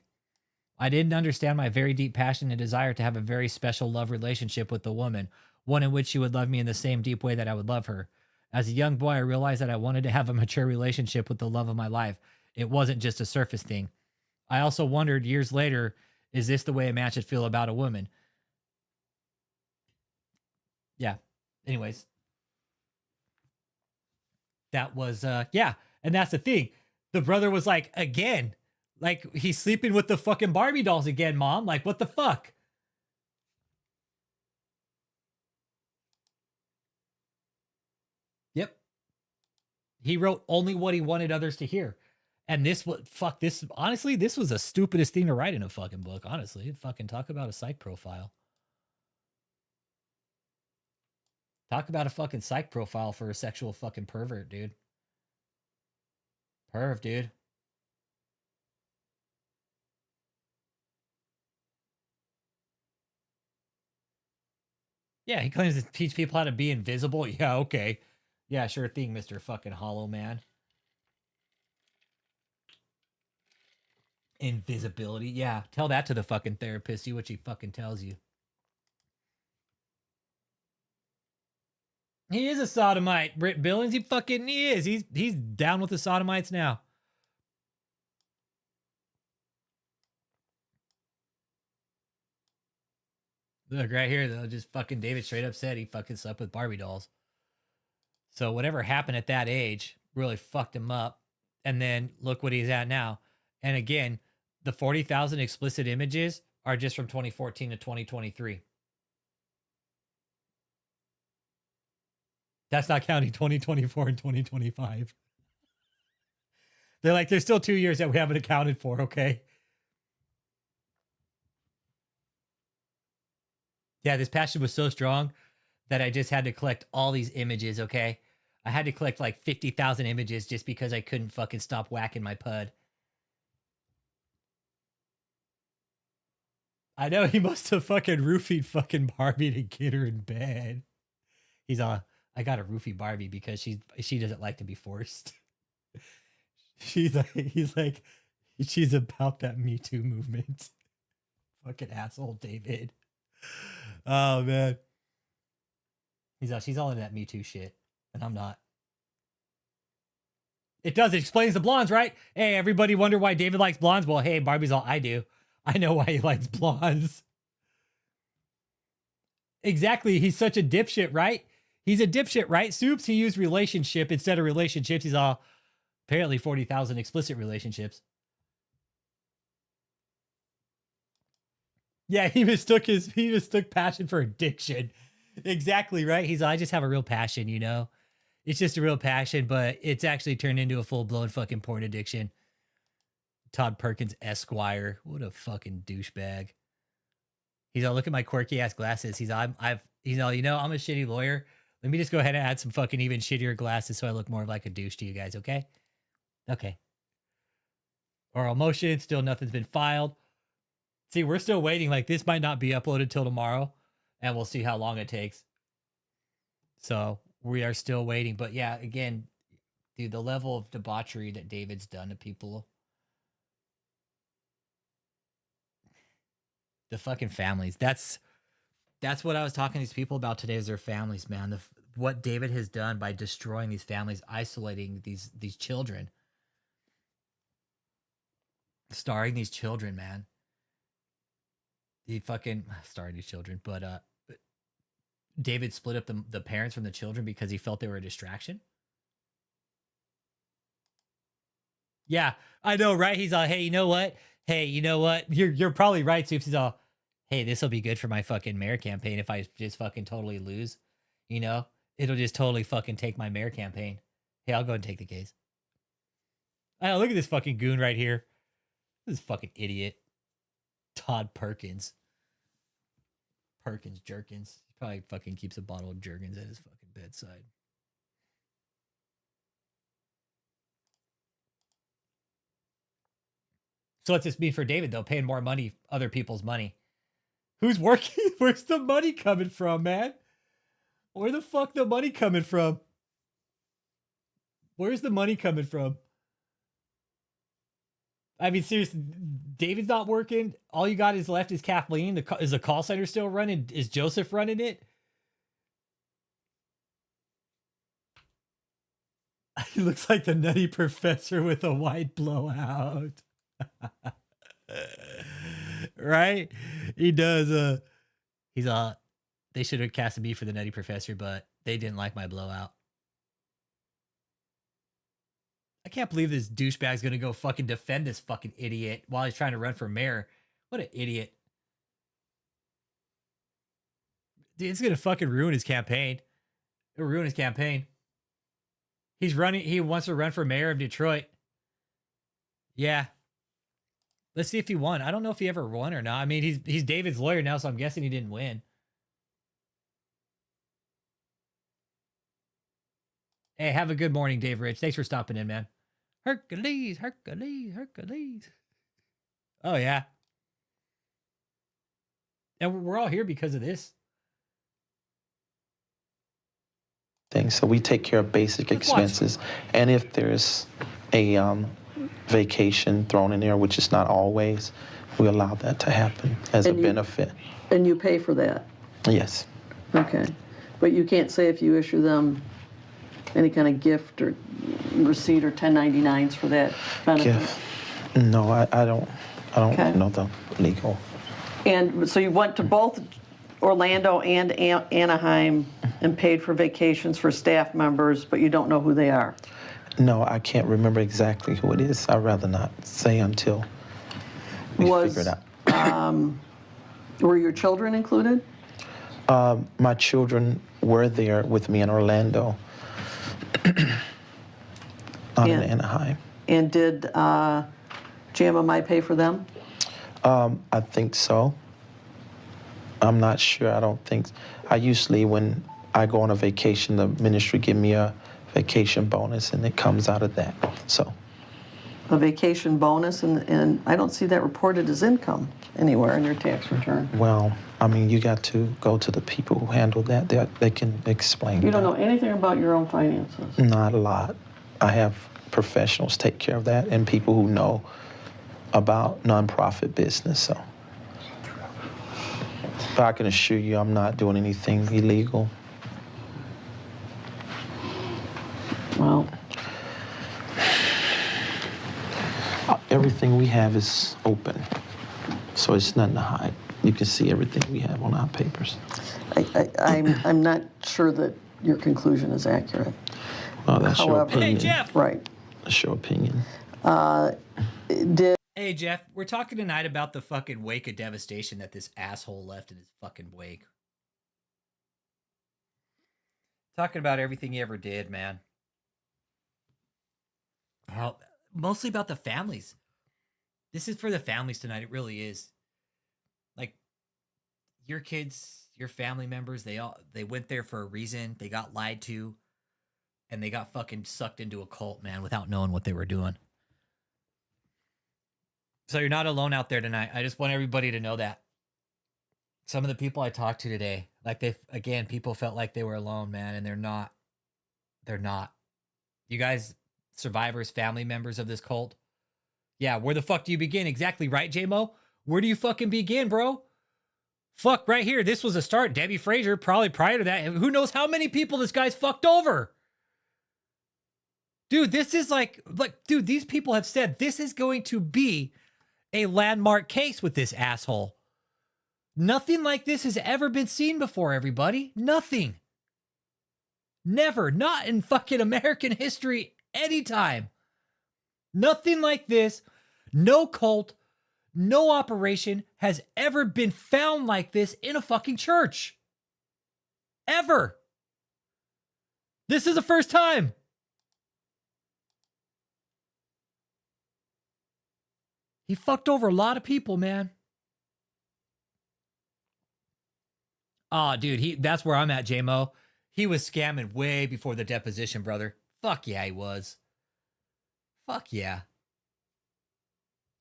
I didn't understand my very deep passion and desire to have a very special love relationship with the woman, one in which she would love me in the same deep way that I would love her. As a young boy, I realized that I wanted to have a mature relationship with the love of my life. It wasn't just a surface thing. I also wondered years later, is this the way a man should feel about a woman? Yeah. Anyways, that was yeah. And that's the thing. The brother was like, again, like he's sleeping with the fucking Barbie dolls again, mom. Like, what the fuck? Yep. He wrote only what he wanted others to hear. And this was fuck this. Honestly, this was the stupidest thing to write in a fucking book. Honestly, fucking talk about a psych profile. Talk about a fucking psych profile for a sexual fucking pervert, dude. Perv, dude. Yeah, he claims to teach people how to be invisible. Yeah, okay. Yeah, sure thing, Mr. fucking Hollow Man. Invisibility. Yeah, tell that to the fucking therapist. See what she fucking tells you. He is a sodomite, Britt Billings. He is. He's down with the sodomites now. Look right here, though. Just fucking David straight up said he fucking slept with Barbie dolls. So whatever happened at that age really fucked him up. And then look what he's at now. And again, the 40,000 explicit images are just from 2014 to 2023. That's not counting 2024 and 2025. They're like, there's still 2 years that we haven't accounted for, okay? Yeah, this passion was so strong that I just had to collect all these images, okay? I had to collect like 50,000 images just because I couldn't fucking stop whacking my pud. I know he must have fucking roofied fucking Barbie to get her in bed. He's all, I got to roofie Barbie because she doesn't like to be forced. He's like, she's about that Me Too movement. Fucking asshole, David. Oh man. She's all into that Me Too shit, and I'm not. It does. It explains the blondes, right? Hey, everybody wonder why David likes blondes. Well, hey, Barbie's all, I do. I know why he likes blondes. Exactly. He's such a dipshit, right? He's a dipshit, right? Soups, he used relationship instead of relationships. He's all, apparently 40,000 explicit relationships. Yeah, he mistook passion for addiction. Exactly, right? He's all, I just have a real passion, you know? It's just a real passion, but it's actually turned into a full-blown fucking porn addiction. Todd Perkins Esquire. What a fucking douchebag. He's all, look at my quirky ass glasses. He's all, he's all, you know, I'm a shitty lawyer. Let me just go ahead and add some fucking even shittier glasses so I look more like a douche to you guys, okay? Okay. Oral motion, still nothing's been filed. See, we're still waiting. Like, this might not be uploaded till tomorrow, and we'll see how long it takes. So we are still waiting. But yeah, again, dude, the level of debauchery that David's done to people. The fucking families. That's what I was talking to these people about today, is their families, man. What David has done by destroying these families, isolating these children. Starring these children, man. He fucking starring these children, but David split up the parents from the children because he felt they were a distraction. Yeah, I know, right? He's all, hey, you know what? Hey, you know what? You're probably right, Soups. He's all, hey, this will be good for my fucking mayor campaign if I just fucking totally lose. You know? It'll just totally fucking take my mayor campaign. Hey, I'll go and take the case. Oh, look at this fucking goon right here. This fucking idiot. Todd Perkins. Perkins Jerkins. He probably fucking keeps a bottle of Jergens at his fucking bedside. So what's this mean for David, though? Paying more money, other people's money. Who's working? Where's the money coming from, man? Where the fuck the money coming from? Where's the money coming from? I mean, seriously, David's not working. All you got is left is Kathleen. Is the call center still running? Is Joseph running it? He looks like the Nutty Professor with a white blowout. Right? He does. They should have casted me for the Nutty Professor, but they didn't like my blowout. I can't believe this douchebag's gonna go fucking defend this fucking idiot while he's trying to run for mayor. What an idiot. Dude, it's gonna fucking ruin his campaign. It'll ruin his campaign. He's running, he wants to run for mayor of Detroit. Yeah. Let's see if he won. I don't know if he ever won or not. I mean, he's David's lawyer now, so I'm guessing he didn't win. Hey, have a good morning, Dave Rich. Thanks for stopping in, man. Hercules, Hercules, Hercules. Oh, yeah. And we're all here because of this. Thing. So we take care of basic expenses. And if there's a vacation thrown in there, which is not always, we allow that to happen as a benefit. And you pay for that? Yes. Okay. But you can't say if you issue them any kind of gift or receipt or 1099s for that benefit? Gift. No, I don't Okay. know the legal. And so you went to both Orlando and Anaheim and paid for vacations for staff members, but you don't know who they are? No, I can't remember exactly who it is. I'd rather not say until we figure it out. Were your children included? My children were there with me in Orlando, not in Anaheim. And did JMMI pay for them? I think so. I'm not sure. I don't think. I usually, when I go on a vacation, the ministry give me a vacation bonus, and it comes out of that. So. A vacation bonus, and I don't see that reported as income anywhere in your tax return. Well, I mean, you got to go to the people who handle that. They can explain. You don't know anything about your own finances? Not a lot. I have professionals take care of that, and people who know about nonprofit business. So. But I can assure you I'm not doing anything illegal. Well, everything we have is open, so it's nothing to hide. You can see everything we have on our papers. I'm not sure that your conclusion is accurate. Well, that's your opinion. Hey, Jeff. Right. That's your opinion. Hey, Jeff, we're talking tonight about the fucking wake of devastation that this asshole left in his fucking wake. Talking about everything he ever did, man. Well, mostly about the families. This is for the families tonight. It really is. Like, your kids, your family members, they went there for a reason. They got lied to, and they got fucking sucked into a cult, man, without knowing what they were doing. So you're not alone out there tonight. I just want everybody to know that. Some of the people I talked to today, like people felt like they were alone, man, and they're not. They're not. You guys, survivors, family members of this cult, yeah, where the fuck do you begin? Exactly right, J-Mo? Where do you fucking begin, bro? Fuck, right here. This was a start. Debbie Frazier, probably prior to that. Who knows how many people this guy's fucked over? Dude, this is dude, these people have said this is going to be a landmark case with this asshole. Nothing like this has ever been seen before, everybody. Nothing. Never. Not in fucking American history anytime. Nothing like this. No cult, no operation has ever been found like this in a fucking church. Ever. This is the first time. He fucked over a lot of people, man. Oh, dude, that's where I'm at, J-Mo. He was scamming way before the deposition, brother. Fuck yeah, he was. Fuck yeah.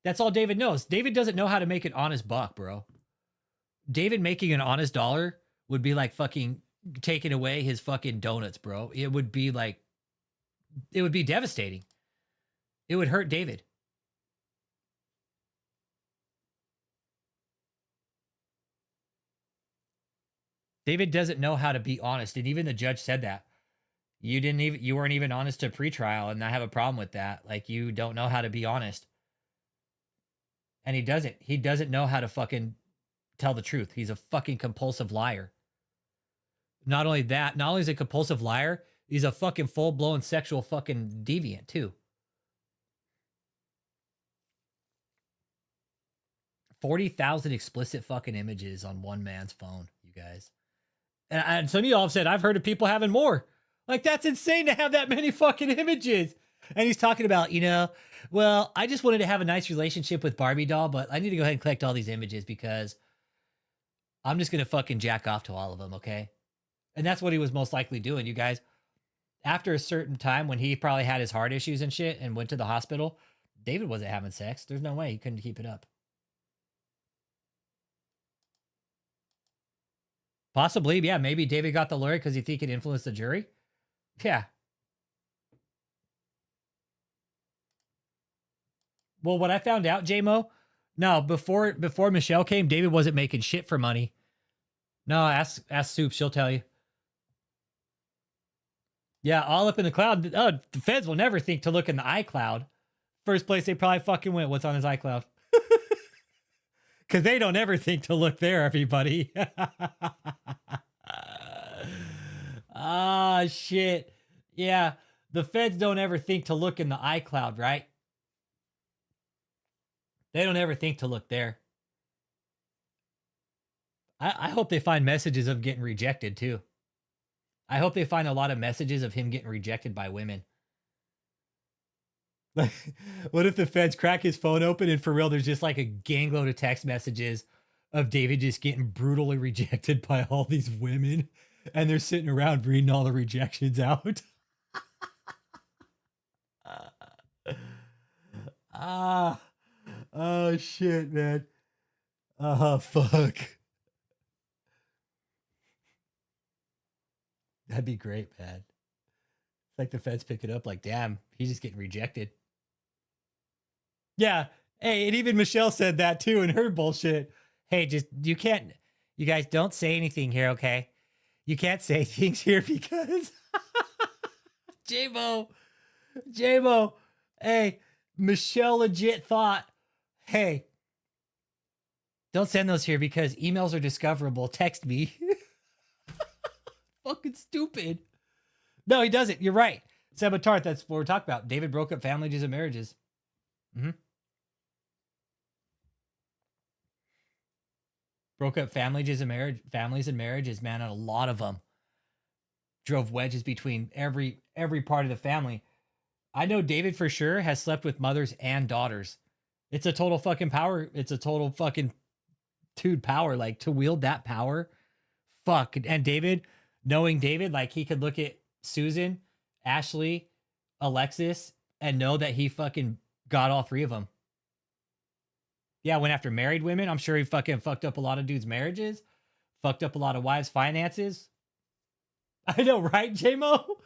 That's all David knows. David doesn't know how to make an honest buck, bro. David making an honest dollar would be like fucking taking away his fucking donuts, bro. It would be devastating. It would hurt David. David doesn't know how to be honest. And even the judge said that. You weren't even honest to pretrial, and I have a problem with that. Like, you don't know how to be honest. And he doesn't know how to fucking tell the truth. He's a fucking compulsive liar. Not only that, not only is he a compulsive liar, he's a fucking full-blown sexual fucking deviant too. 40,000 explicit fucking images on one man's phone, you guys. And some of y'all have said, I've heard of people having more. Like, that's insane to have that many fucking images. And he's talking about, well, I just wanted to have a nice relationship with Barbie doll, but I need to go ahead and collect all these images because I'm just going to fucking jack off to all of them, okay? And that's what he was most likely doing, you guys. After a certain time when he probably had his heart issues and shit and went to the hospital, David wasn't having sex. There's no way he couldn't keep it up. Possibly, yeah. Maybe David got the lawyer because he could influence the jury. Yeah. Well, what I found out, JMO, no, before Michelle came, David wasn't making shit for money. No, ask Soup, she'll tell you. Yeah, all up in the cloud. Oh, the feds will never think to look in the iCloud. First place they probably fucking went, what's on his iCloud? Because they don't ever think to look there, everybody. Ah, shit. Yeah, the feds don't ever think to look in the iCloud, right? They don't ever think to look there. I hope they find messages of getting rejected, too. I hope they find a lot of messages of him getting rejected by women. Like, what if the feds crack his phone open and for real, there's just like a gangload of text messages of David just getting brutally rejected by all these women, and they're sitting around reading all the rejections out. Oh shit, man. Oh fuck. That'd be great, man. It's like the feds pick it up like, damn, he's just getting rejected. Yeah. Hey, and even Michelle said that too in her bullshit. Hey, you guys don't say anything here, okay? You can't say things here because J-Mo, hey, Michelle legit thought, hey, don't send those here because emails are discoverable. Text me. Fucking stupid. No, he doesn't. You're right. Saboteur, that's what we're talking about. David broke up families and marriages. Mm-hmm. Broke up families and marriages, man, and a lot of them. Drove wedges between every part of the family. I know David for sure has slept with mothers and daughters. It's a total fucking power. It's a total fucking power. Like, to wield that power. Fuck. And David, knowing David, like, he could look at Susan, Ashley, Alexis, and know that he fucking got all three of them. Yeah, went after married women. I'm sure he fucking fucked up a lot of dudes' marriages. Fucked up a lot of wives' finances. I know, right, J-Mo?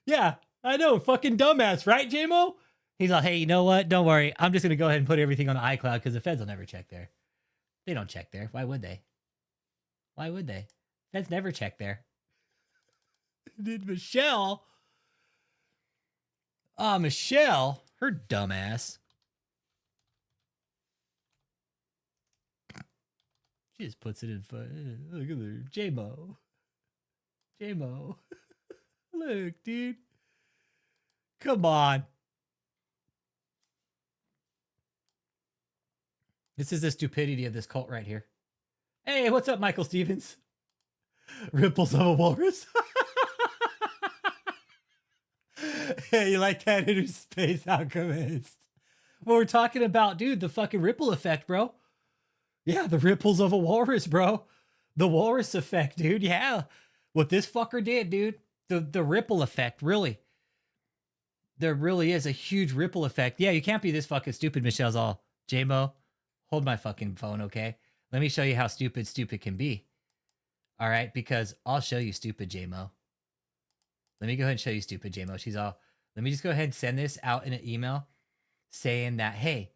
Yeah, I know. Fucking dumbass, right, J-Mo? He's like, hey, you know what? Don't worry. I'm just going to go ahead and put everything on the iCloud because the feds will never check there. They don't check there. Why would they? Why would they? Feds never check there. Did Michelle? Michelle, her dumbass. She just puts it in fun. Look at her. J-Mo. Look, dude. Come on. This is the stupidity of this cult right here. Hey, what's up, Michael Stevens? Ripples of a walrus. Hey, you like that inner space alchemist? Well, we're talking about, dude, the fucking ripple effect, bro. Yeah, the ripples of a walrus, bro. The walrus effect, dude. Yeah. What this fucker did, dude. The ripple effect, really. There really is a huge ripple effect. Yeah, you can't be this fucking stupid, Michelle's all. J-Mo, hold my fucking phone, okay? Let me show you how stupid can be. All right? Because I'll show you stupid, J-Mo. Let me go ahead and show you stupid, J-Mo. She's all, let me just go ahead and send this out in an email saying that, hey,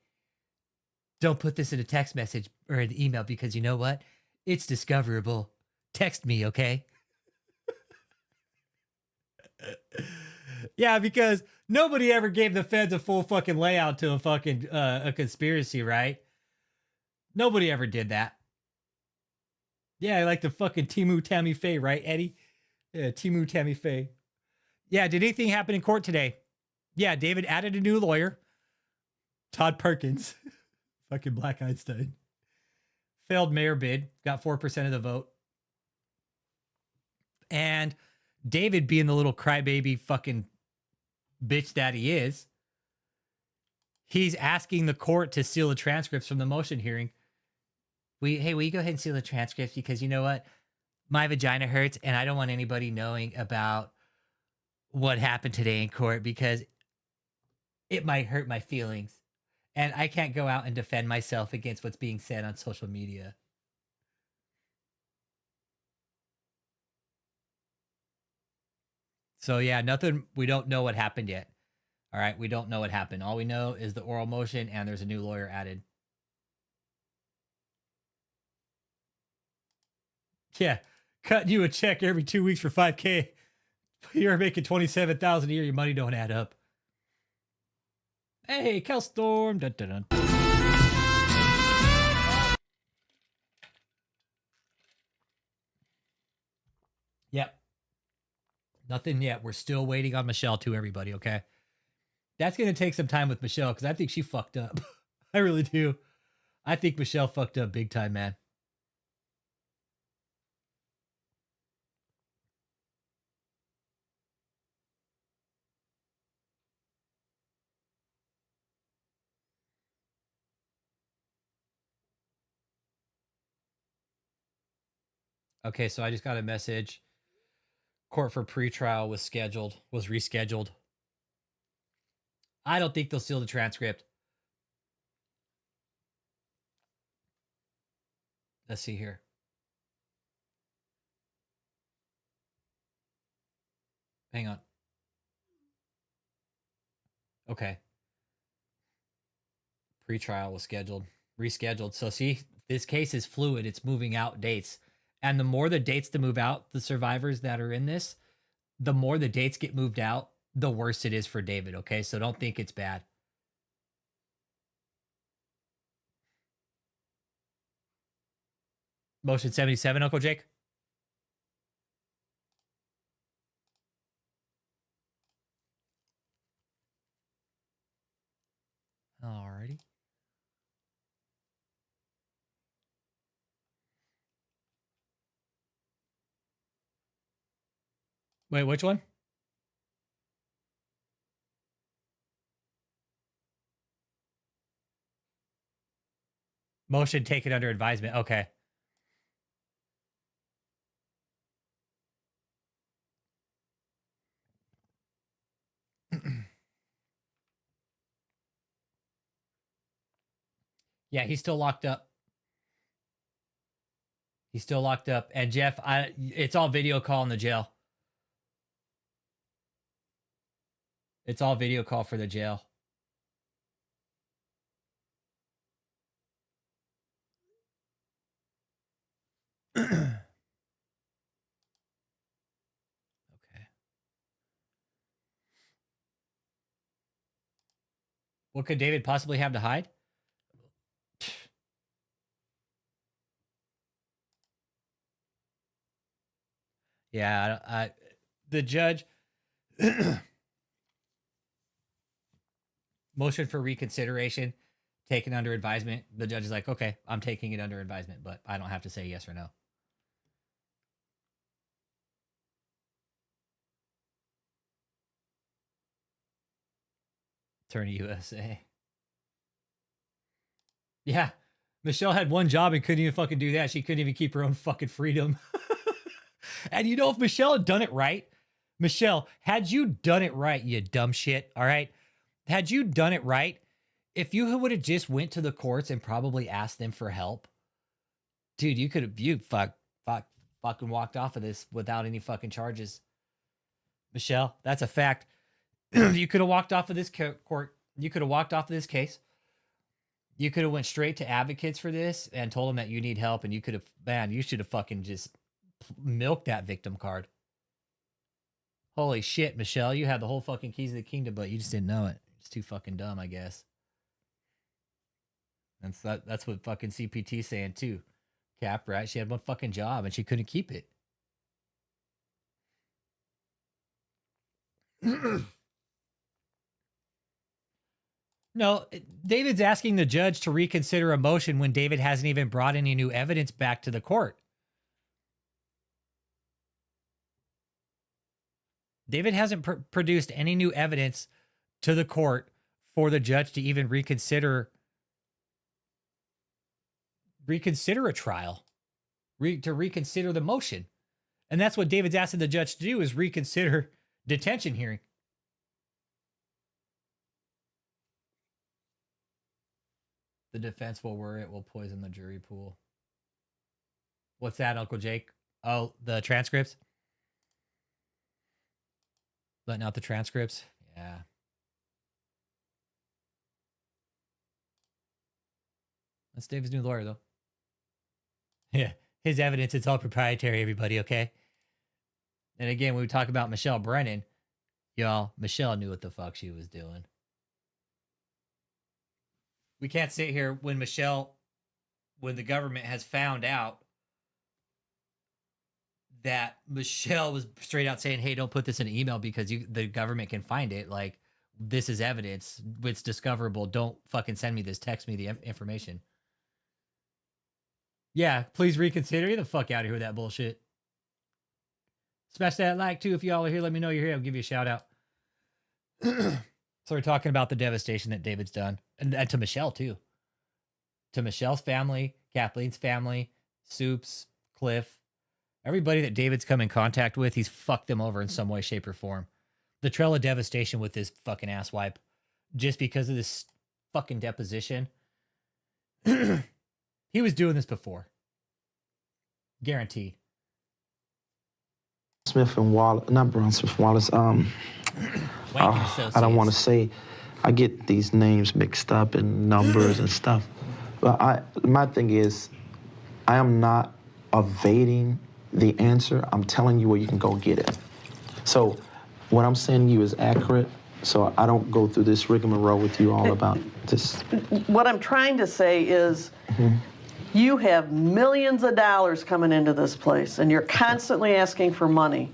don't put this in a text message or an email because you know what? It's discoverable. Text me, okay? Yeah, because nobody ever gave the feds a full fucking layout to a fucking a conspiracy, right? Nobody ever did that. Yeah, like the fucking Timu Tammy Faye, right, Eddie? Yeah, Timu Tammy Faye. Yeah, did anything happen in court today? Yeah, David added a new lawyer. Todd Perkins. Fucking Black Einstein. Failed mayor bid. Got 4% of the vote. And David, being the little crybaby fucking bitch that he is, he's asking the court to seal the transcripts from the motion hearing. Hey, will you go ahead and seal the transcripts? Because you know what? My vagina hurts and I don't want anybody knowing about what happened today in court because it might hurt my feelings. And I can't go out and defend myself against what's being said on social media. So yeah, nothing, we don't know what happened yet. All right, we don't know what happened. All we know is the oral motion and there's a new lawyer added. Yeah, cutting you a check every 2 weeks for $5K. You're making $27,000 a year. Your money don't add up. Hey, Kelstorm. Dun, dun, dun. Yep. Nothing yet. We're still waiting on Michelle too, everybody, okay? That's going to take some time with Michelle because I think she fucked up. I really do. I think Michelle fucked up big time, man. Okay, so I just got a message. Court for pretrial was rescheduled. I don't think they'll seal the transcript. Let's see here. Hang on. Okay. Pretrial was rescheduled. So see, this case is fluid. It's moving out dates. And the more the dates to move out, the survivors that are in this, the more the dates get moved out, the worse it is for David, okay? So don't think it's bad. Motion 77, Uncle Jake? Alrighty. Wait, which one? Motion taken under advisement. Okay. Yeah, he's still locked up. He's still locked up. And Jeff, it's all video call in the jail. It's all video call for the jail. Okay. What could David possibly have to hide? Yeah, the judge motion for reconsideration taken under advisement. The judge is like, okay, I'm taking it under advisement, but I don't have to say yes or no. Attorney USA. Yeah. Michelle had one job and couldn't even fucking do that. She couldn't even keep her own fucking freedom. And you know, if Michelle had done it right, Michelle, had you done it right, you dumb shit, all right? Had you done it right, if you would have just went to the courts and probably asked them for help, dude, you could have, fucking walked off of this without any fucking charges. Michelle, that's a fact. You could have walked off of this court. You could have walked off of this case. You could have went straight to advocates for this and told them that you need help. And you could have, man, you should have fucking just milk that victim card. Holy shit, Michelle, you had the whole fucking keys of the kingdom, but you just didn't know it. It's too fucking dumb, I guess. And so that's what fucking CPT's saying too. Cap, right? She had one fucking job and she couldn't keep it. No, David's asking the judge to reconsider a motion when David hasn't even brought any new evidence back to the court. David hasn't produced any new evidence to the court for the judge to even reconsider a trial, to reconsider the motion. And that's what David's asking the judge to do, is reconsider detention hearing. The defense will worry it will poison the jury pool. What's that, Uncle Jake? Oh, the transcripts? Letting out the transcripts? Yeah. That's David's new lawyer, though. Yeah. His evidence, it's all proprietary, everybody, okay? And again, when we talk about Michelle Brennan, y'all, Michelle knew what the fuck she was doing. We can't sit here when the government has found out that Michelle was straight out saying, hey, don't put this in an email because the government can find it. Like, this is evidence. It's discoverable. Don't fucking send me this. Text me the information. Yeah, please reconsider. Get the fuck out of here with that bullshit. Smash that like, too. If y'all are here, let me know you're here. I'll give you a shout out. So we're talking about the devastation that David's done. And to Michelle, too. To Michelle's family, Kathleen's family, Soup's, Cliff. Everybody that David's come in contact with, he's fucked them over in some way, shape, or form. The trail of devastation with this fucking asswipe. Just because of this fucking deposition. He was doing this before. Guaranteed. Smith and Wallace, not Brown Smith Wallace. I don't want to say, I get these names mixed up and numbers and stuff. But my thing is, I am not evading the answer. I'm telling you where you can go get it. So what I'm saying to you is accurate. So I don't go through this rigmarole with you all about this. What I'm trying to say is, you have millions of dollars coming into this place, and you're constantly asking for money.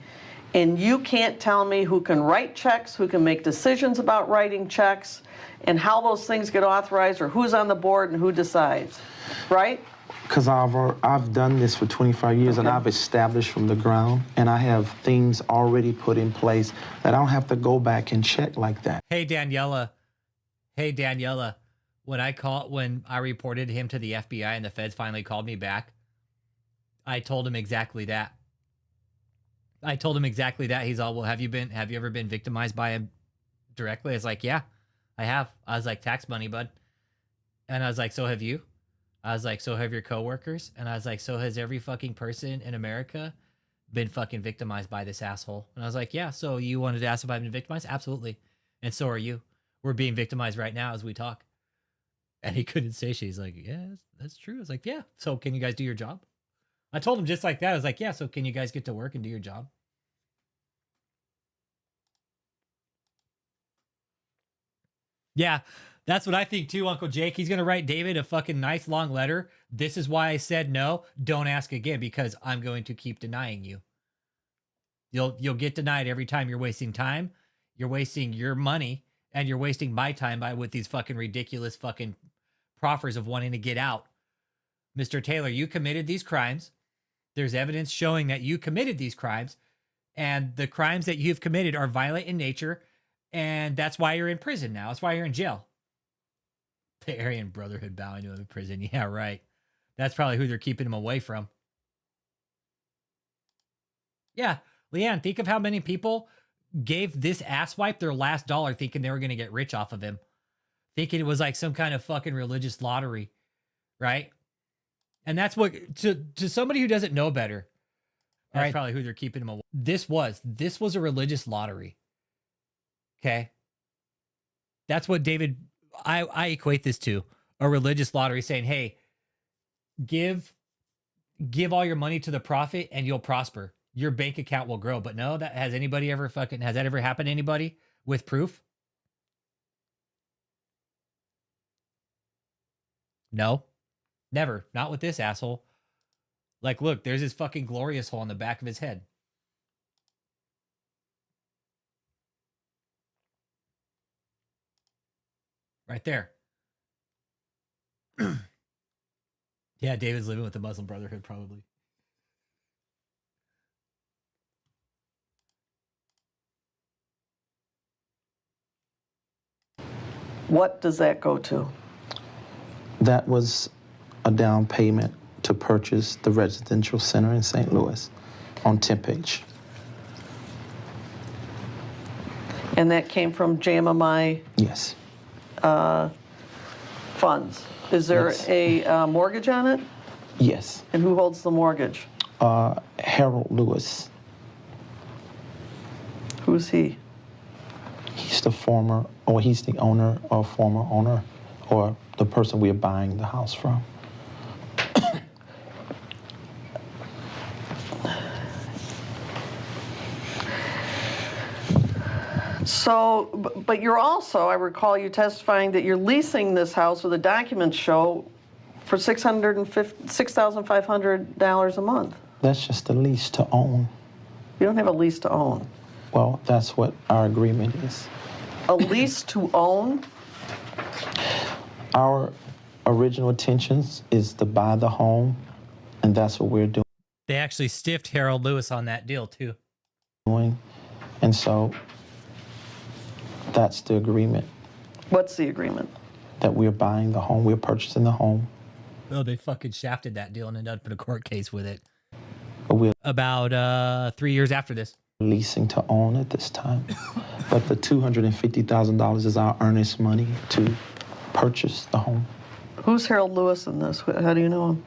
And you can't tell me who can write checks, who can make decisions about writing checks, and how those things get authorized, or who's on the board and who decides, right? Because I've done this for 25 years, and I've established from the ground, and I have things already put in place that I don't have to go back and check like that. Hey, Daniela. When I reported him to the FBI and the feds finally called me back, I told him exactly that. He's all, well, have you ever been victimized by him directly? I was like, yeah, I have. I was like, tax money, bud. And I was like, so have you? I was like, so have your coworkers? And I was like, so has every fucking person in America been fucking victimized by this asshole? And I was like, yeah, so you wanted to ask if I've been victimized? Absolutely. And so are you. We're being victimized right now as we talk. And he couldn't say shit. He's like, yeah, that's true. I was like, yeah. So can you guys do your job? I told him just like that. I was like, yeah, so can you guys get to work and do your job? Yeah, that's what I think too, Uncle Jake. He's going to write David a fucking nice long letter. This is why I said no. Don't ask again, because I'm going to keep denying you. You'll get denied every time. You're wasting time. You're wasting your money. And you're wasting my time with these fucking ridiculous fucking proffers of wanting to get out. Mr. Taylor, you committed these crimes. There's evidence showing that you committed these crimes. And the crimes that you've committed are violent in nature. And that's why you're in prison now. That's why you're in jail. The Aryan Brotherhood bowing to him in prison. Yeah, right. That's probably who they're keeping him away from. Yeah. Leanne, think of how many people gave this asswipe their last dollar thinking they were going to get rich off of him. Thinking it was like some kind of fucking religious lottery. Right? And that's what, to somebody who doesn't know better, that's probably who they're keeping him away. This was a religious lottery. Okay? That's what David, I equate this to. A religious lottery saying, hey, give give all your money to the profit and you'll prosper. Your bank account will grow. But no, has that ever happened to anybody with proof? No, never. Not with this asshole. Like, look, there's his fucking glorious hole on the back of his head. Right there. Yeah, David's living with the Muslim Brotherhood, probably. What does that go to? That was a down payment to purchase the residential center in St. Louis on 10-page. And that came from JMMI Yes. funds. Is there Yes. a mortgage on it? Yes. And who holds the mortgage? Harold Lewis. Who's he? He's the owner or former owner, or the person we're buying the house from. So, but you're also, I recall you testifying that you're leasing this house, or the documents show, for $6,500 a month. That's just a lease to own. You don't have a lease to own. Well, that's what our agreement is. A lease to own? Our original intentions is to buy the home, and that's what we're doing. They actually stiffed Harold Lewis on that deal, too. And so that's the agreement. What's the agreement? That we're buying the home, we're purchasing the home. Oh, they fucking shafted that deal and ended up in a court case with it. But we're About 3 years after this. leasing to own at this time. But the $250,000 is our earnest money to purchase the home. Who's Harold Lewis in this? How do you know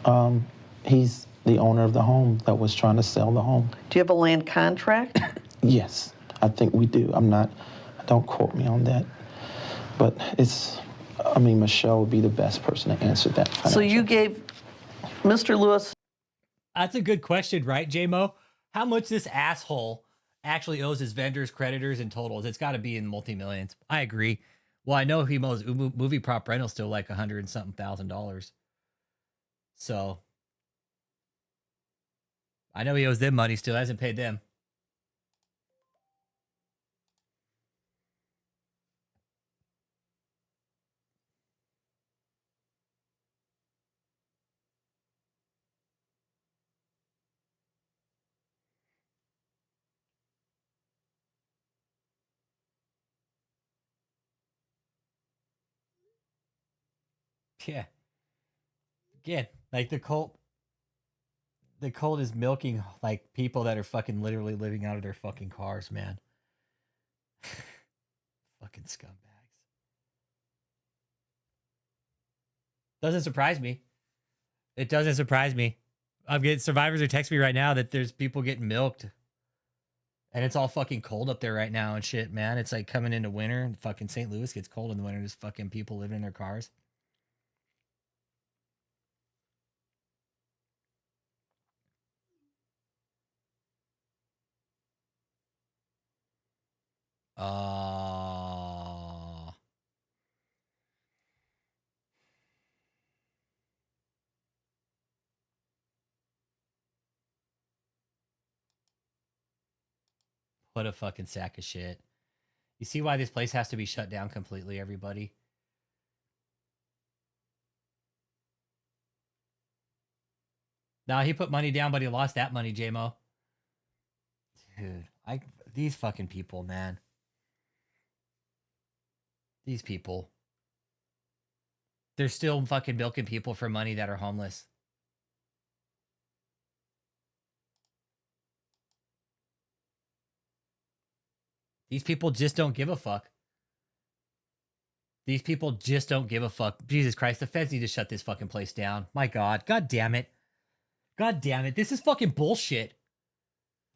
him? He's the owner of the home that was trying to sell the home. Do you have a land contract? Yes, I think we do. Don't quote me on that. But Michelle would be the best person to answer that. So you gave Mr. Lewis... That's a good question, right, J-Mo? How much this asshole actually owes his vendors, creditors, and totals? It's got to be in multi-millions. I agree. Well, I know he owes movie prop rental still like $100 and something thousand. So I know he owes them money still. Hasn't paid them. Yeah. Again, like the cult is milking like people that are fucking literally living out of their fucking cars, man. Fucking scumbags. Doesn't surprise me. It doesn't surprise me. I'm getting survivors are texting me right now that there's people getting milked. And it's all fucking cold up there right now and shit, man. It's like coming into winter and fucking St. Louis gets cold in the winter. There's fucking people living in their cars. What a fucking sack of shit. You see why this place has to be shut down completely, everybody? Now he put money down, but he lost that money, JMO. Dude, these fucking people, man. These people. They're still fucking milking people for money that are homeless. These people just don't give a fuck. These people just don't give a fuck. Jesus Christ, the feds need to shut this fucking place down. My God. God damn it. God damn it. This is fucking bullshit.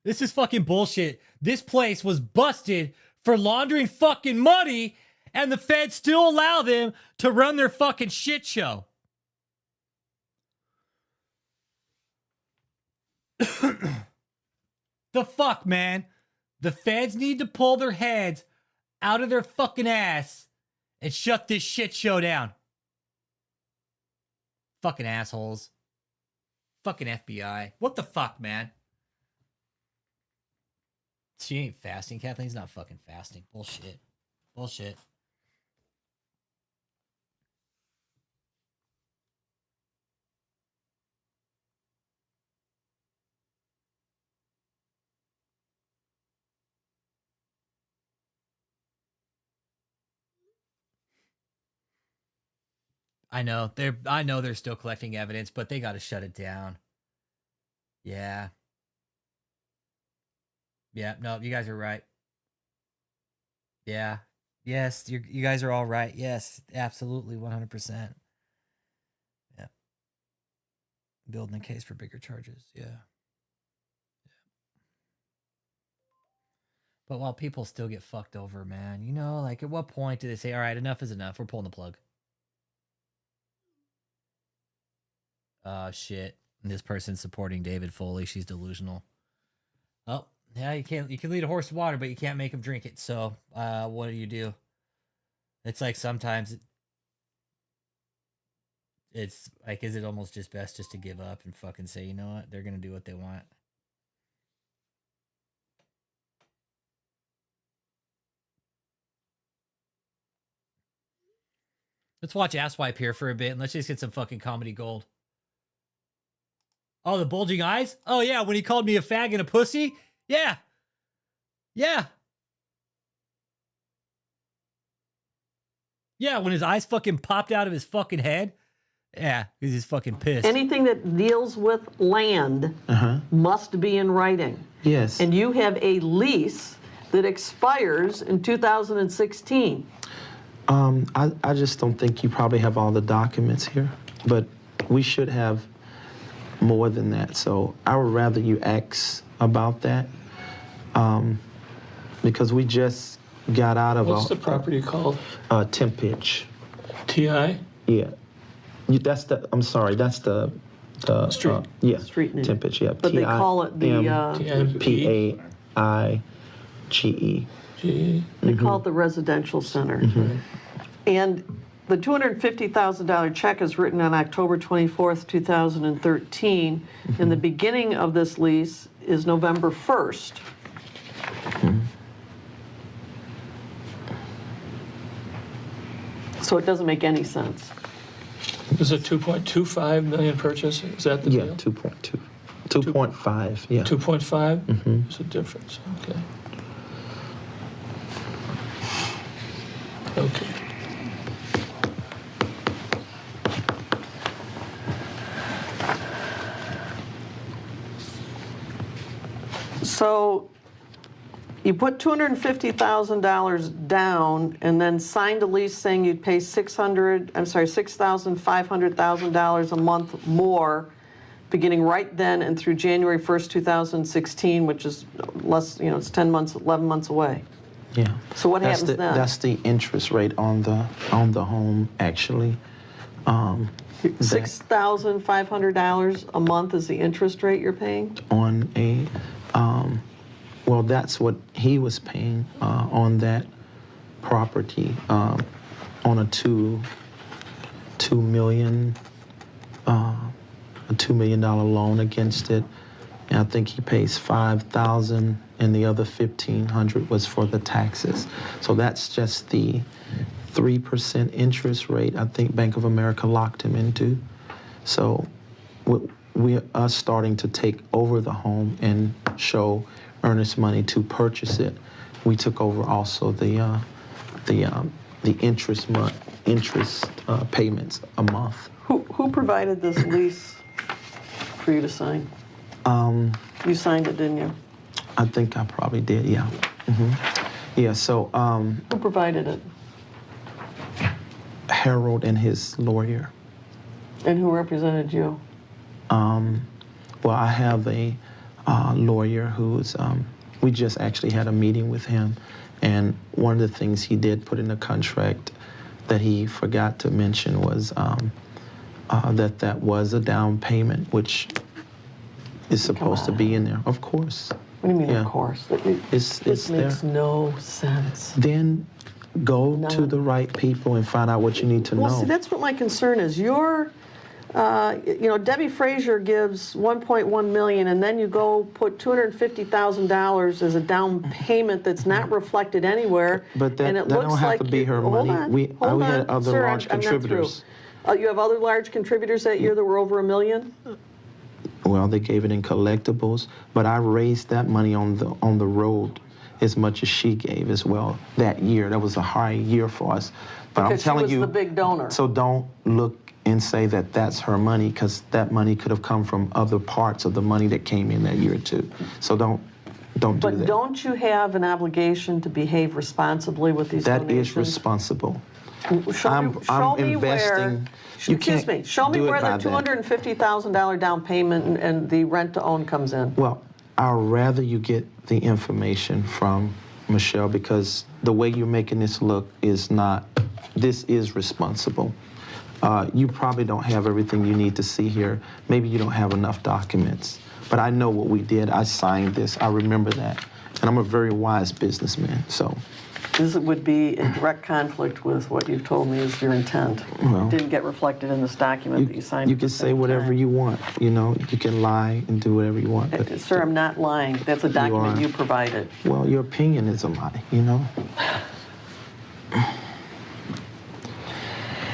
This is fucking bullshit. This place was busted for laundering fucking money, and the feds still allow them to run their fucking shit show. The fuck, man? The feds need to pull their heads out of their fucking ass and shut this shit show down. Fucking assholes. Fucking FBI. What the fuck, man? She ain't fasting. Kathleen's not fucking fasting. Bullshit. Bullshit. I know they're still collecting evidence, but they got to shut it down. Yeah. Yeah, no, you guys are right. Yeah. Yes, you guys are all right. Yes, absolutely 100%. Yeah. Building the case for bigger charges. Yeah. But while people still get fucked over, man, you know, like at what point do they say, all right, enough is enough. We're pulling the plug. Shit. This person's supporting David Foley. She's delusional. Oh, yeah, you can lead a horse to water, but you can't make him drink it. So, what do? It's like sometimes it's like, is it almost just best just to give up and fucking say, you know what? They're going to do what they want. Let's watch Asswipe here for a bit and let's just get some fucking comedy gold. Oh, the bulging eyes? Oh, yeah, when he called me a fag and a pussy? Yeah. Yeah. Yeah, when his eyes fucking popped out of his fucking head. Yeah, because he's fucking pissed. Anything that deals with land must be in writing. Yes. And you have a lease that expires in 2016. I just don't think you probably have all the documents here, but we should have more than that. So I would rather you ask about that because we just got out of What's the property called? Tempage. TI? Yeah. That's the, I'm sorry, that's the Street. Yeah. Street name. Tempage, yeah. But they call it the, Paige. they call it the residential center. And the $250,000 check is written on October 24th, 2013, and the beginning of this lease is November 1st. So it doesn't make any sense. Is it 2.25 million purchase? Is that the deal? Yeah, 2.2. 2.5, yeah. 2.5? There's a difference, okay. Okay. So you put $250,000 down and then signed a lease saying you'd pay $6,500,000 a month more beginning right then and through January 1st, 2016, which is less, it's 10 months, 11 months away. Yeah. So what happens then? That's the interest rate on the home, actually. $6,500 a month is the interest rate you're paying? On a, well, that's what he was paying on that property, on a $2 million loan against it. And I think he pays $5,000 and the other $1,500 was for the taxes. So that's just the 3% interest rate I think Bank of America locked him into. So we are starting to take over the home and show earnest money to purchase it. We took over also the interest payments a month. Who provided this lease for you to sign? You signed it, didn't you? I think I probably did, yeah. Yeah, so... Who provided it? Harold and his lawyer. And who represented you? Well, I have a lawyer who's... we just actually had a meeting with him, and one of the things he did put in the contract that he forgot to mention was that was a down payment, which It's supposed to be in there, of course. What do you mean, Yeah. of course? It's This there. makes no sense. Then go to None. the right people and find out what you need to Well, know. see, that's what my concern is. Debbie Frazier gives 1.1 million, and then you go put $250,000 as a down payment that's not reflected anywhere. But that and it don't looks have like to be her hold money. on, We hold had on. other Sir, large I'm not through. contributors. You have other large contributors that year that were over $1 million? Well, they gave it in collectibles, but I raised that money on the road as much as she gave as well that year. That was a high year for us. But Because I'm telling she was the big donor. So don't look and say that that's her money, because that money could have come from other parts of the money that came in that year too. So don't do But that. don't you have an obligation to behave responsibly with these That donations? is responsible. Show I'm me where. investing. You Excuse can't me. Show me do it where the by that. $250,000 down payment and the rent to own comes in. Well, I'd rather you get the information from Michelle, because the way you're making this look is not, this is responsible. You probably don't have everything you need to see here. Maybe you don't have enough documents. But I know what we did. I signed this. I remember that. And I'm a very wise businessman, so. This would be in direct conflict with what you've told me is your intent. Well, It didn't get reflected in this document that you signed. You at can the say same whatever time. you want, you know. You can lie and do whatever you want. But Sir, I'm not lying. That's a document are. you provided. Well, your opinion is a lie, you know.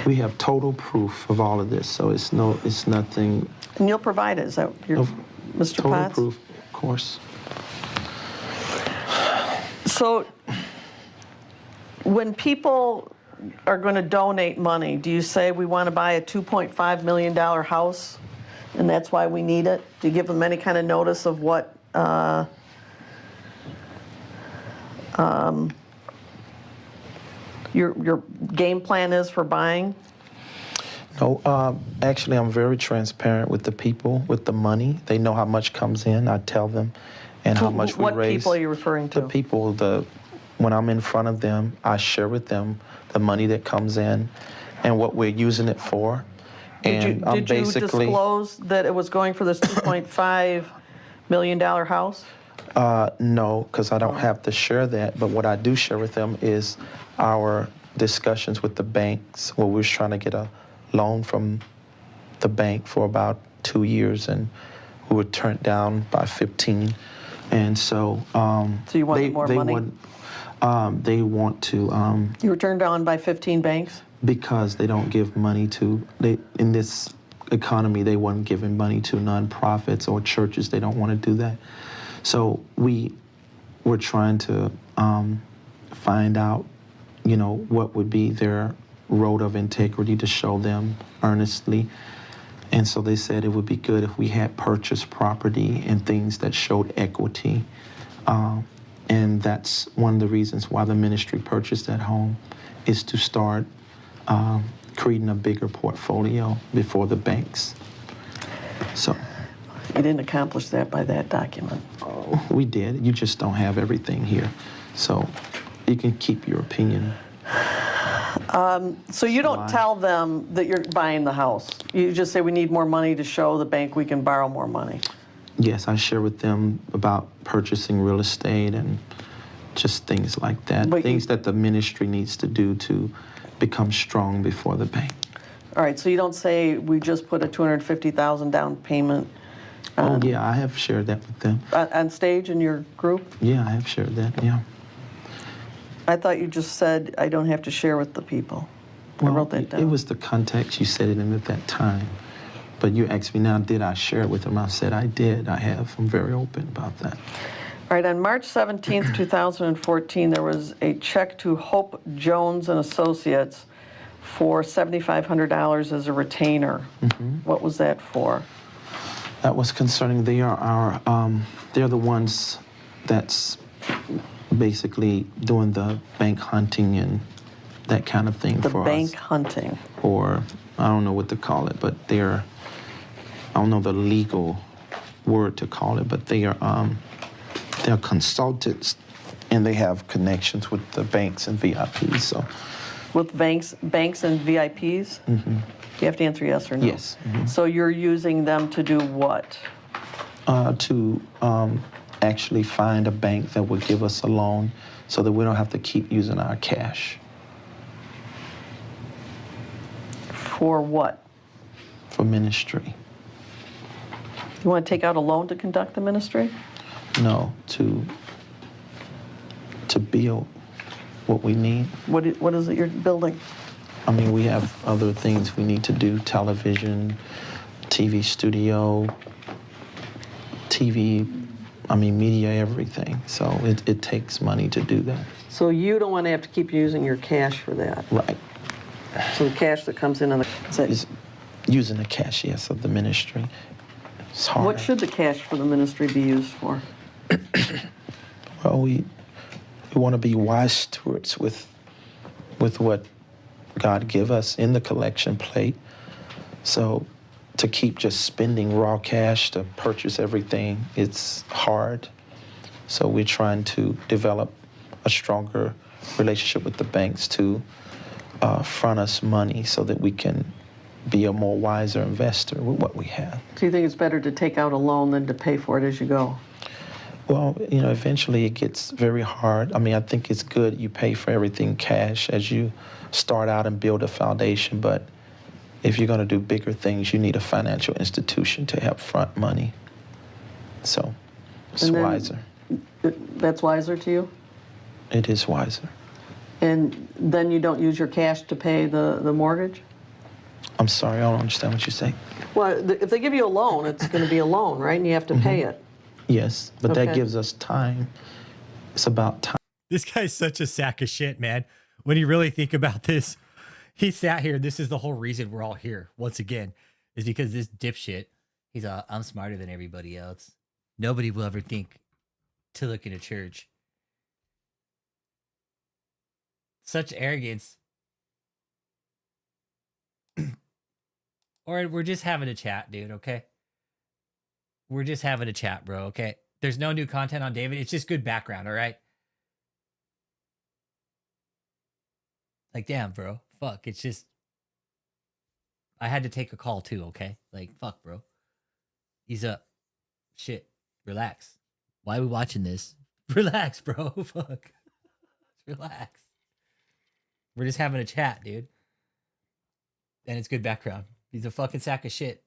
We have total proof of all of this, so it's nothing. And you'll provide it. Is that your, Of Mr. Total Potts? proof, of course. So when people are going to donate money, do you say we want to buy a $2.5 million house and that's why we need it? Do you give them any kind of notice of what your game plan is for buying? No, actually, I'm very transparent with the people, with the money. They know how much comes in. I tell them, and how much we What raise. people are you referring to? The people, when I'm in front of them, I share with them the money that comes in and what we're using it for. And I'm Did you basically, disclose that it was going for this $2.5 million house? no, because I don't have to share that. But what I do share with them is our discussions with the banks, where we're trying to get a loan from the bank for about 2 years, and we were turned down by 15. And so, So you wanted more money? They want to, You were turned down by 15 banks? because they don't give money to, in this economy, they weren't giving money to nonprofits or churches. They don't want to do that. So we were trying to find out, you know, what would be their road of integrity to show them earnestly. And so they said it would be good if we had purchased property and things that showed equity. And that's one of the reasons why the ministry purchased that home, is to start creating a bigger portfolio before the banks. So You didn't accomplish that by that document. we did. You just don't have everything here. So you can keep your opinion. So you don't tell them that you're buying the house. You just say we need more money to show the bank we can borrow more money. Yes, I share with them about purchasing real estate and just things like that. But Things that the ministry needs to do to become strong before the bank. All right, so you don't say we just put a $250,000 down payment Oh, yeah, I have shared that with them. on stage in your group? Yeah, I have shared that, yeah. I thought you just said I don't have to share with the people. I wrote that down. It was the context you said it in at that time. But you asked me now, did I share it with them? I said I did. I have. I'm very open about that. All right, on March 17th, 2014, there was a check to Hope Jones and Associates for $7,500 as a retainer. What was that for? That was concerning, they are they're the ones that's basically doing the bank hunting and that kind of thing The for bank us. hunting. Or I don't know what to call it, but they're, I don't know the legal word to call it, but they're consultants, and they have connections with the banks and VIPs. So With banks and VIPs? You have to answer yes or no. Yes. So you're using them to do what? To actually find a bank that would give us a loan so that we don't have to keep using our cash. For what? For ministry. You want to take out a loan to conduct the ministry? No, to build what we need. What is it you're building? I mean, we have other things we need to do, television, TV studio, media, everything. So it takes money to do that. So you don't want to have to keep using your cash for that? Right. So the cash that comes in on the... Is using the cash, yes, of the ministry. It's hard. What should the cash for the ministry be used for? Well, we want to be wise stewards with what God give us in the collection plate. So to keep just spending raw cash to purchase everything, it's hard. So we're trying to develop a stronger relationship with the banks to front us money so that we can be a more wiser investor with what we have. So you think it's better to take out a loan than to pay for it as you go? Well, eventually it gets very hard. I mean, I think it's good you pay for everything cash as you start out and build a foundation, but if you're going to do bigger things, you need a financial institution to help front money. So it's wiser. That's wiser to you? It is wiser. And then you don't use your cash to pay the mortgage? I'm sorry, I don't understand what you're saying. Well, if they give you a loan, it's going to be a loan, right? And you have to pay it. Yes, but Okay. that gives us time. It's about time. This guy's such a sack of shit, man. When you really think about this, he sat here. This is the whole reason we're all here. Once again, is because this dipshit, he's I'm smarter than everybody else. Nobody will ever think to look at a church. Such arrogance. Or we're just having a chat, dude, okay? We're just having a chat, bro, okay? There's no new content on David. It's just good background, all right? Like, damn, bro. Fuck, it's just... I had to take a call, too, okay? Like, fuck, bro. Ease up. Shit. Relax. Why are we watching this? Relax, bro. Fuck. Relax. We're just having a chat, dude. And it's good background. He's a fucking sack of shit.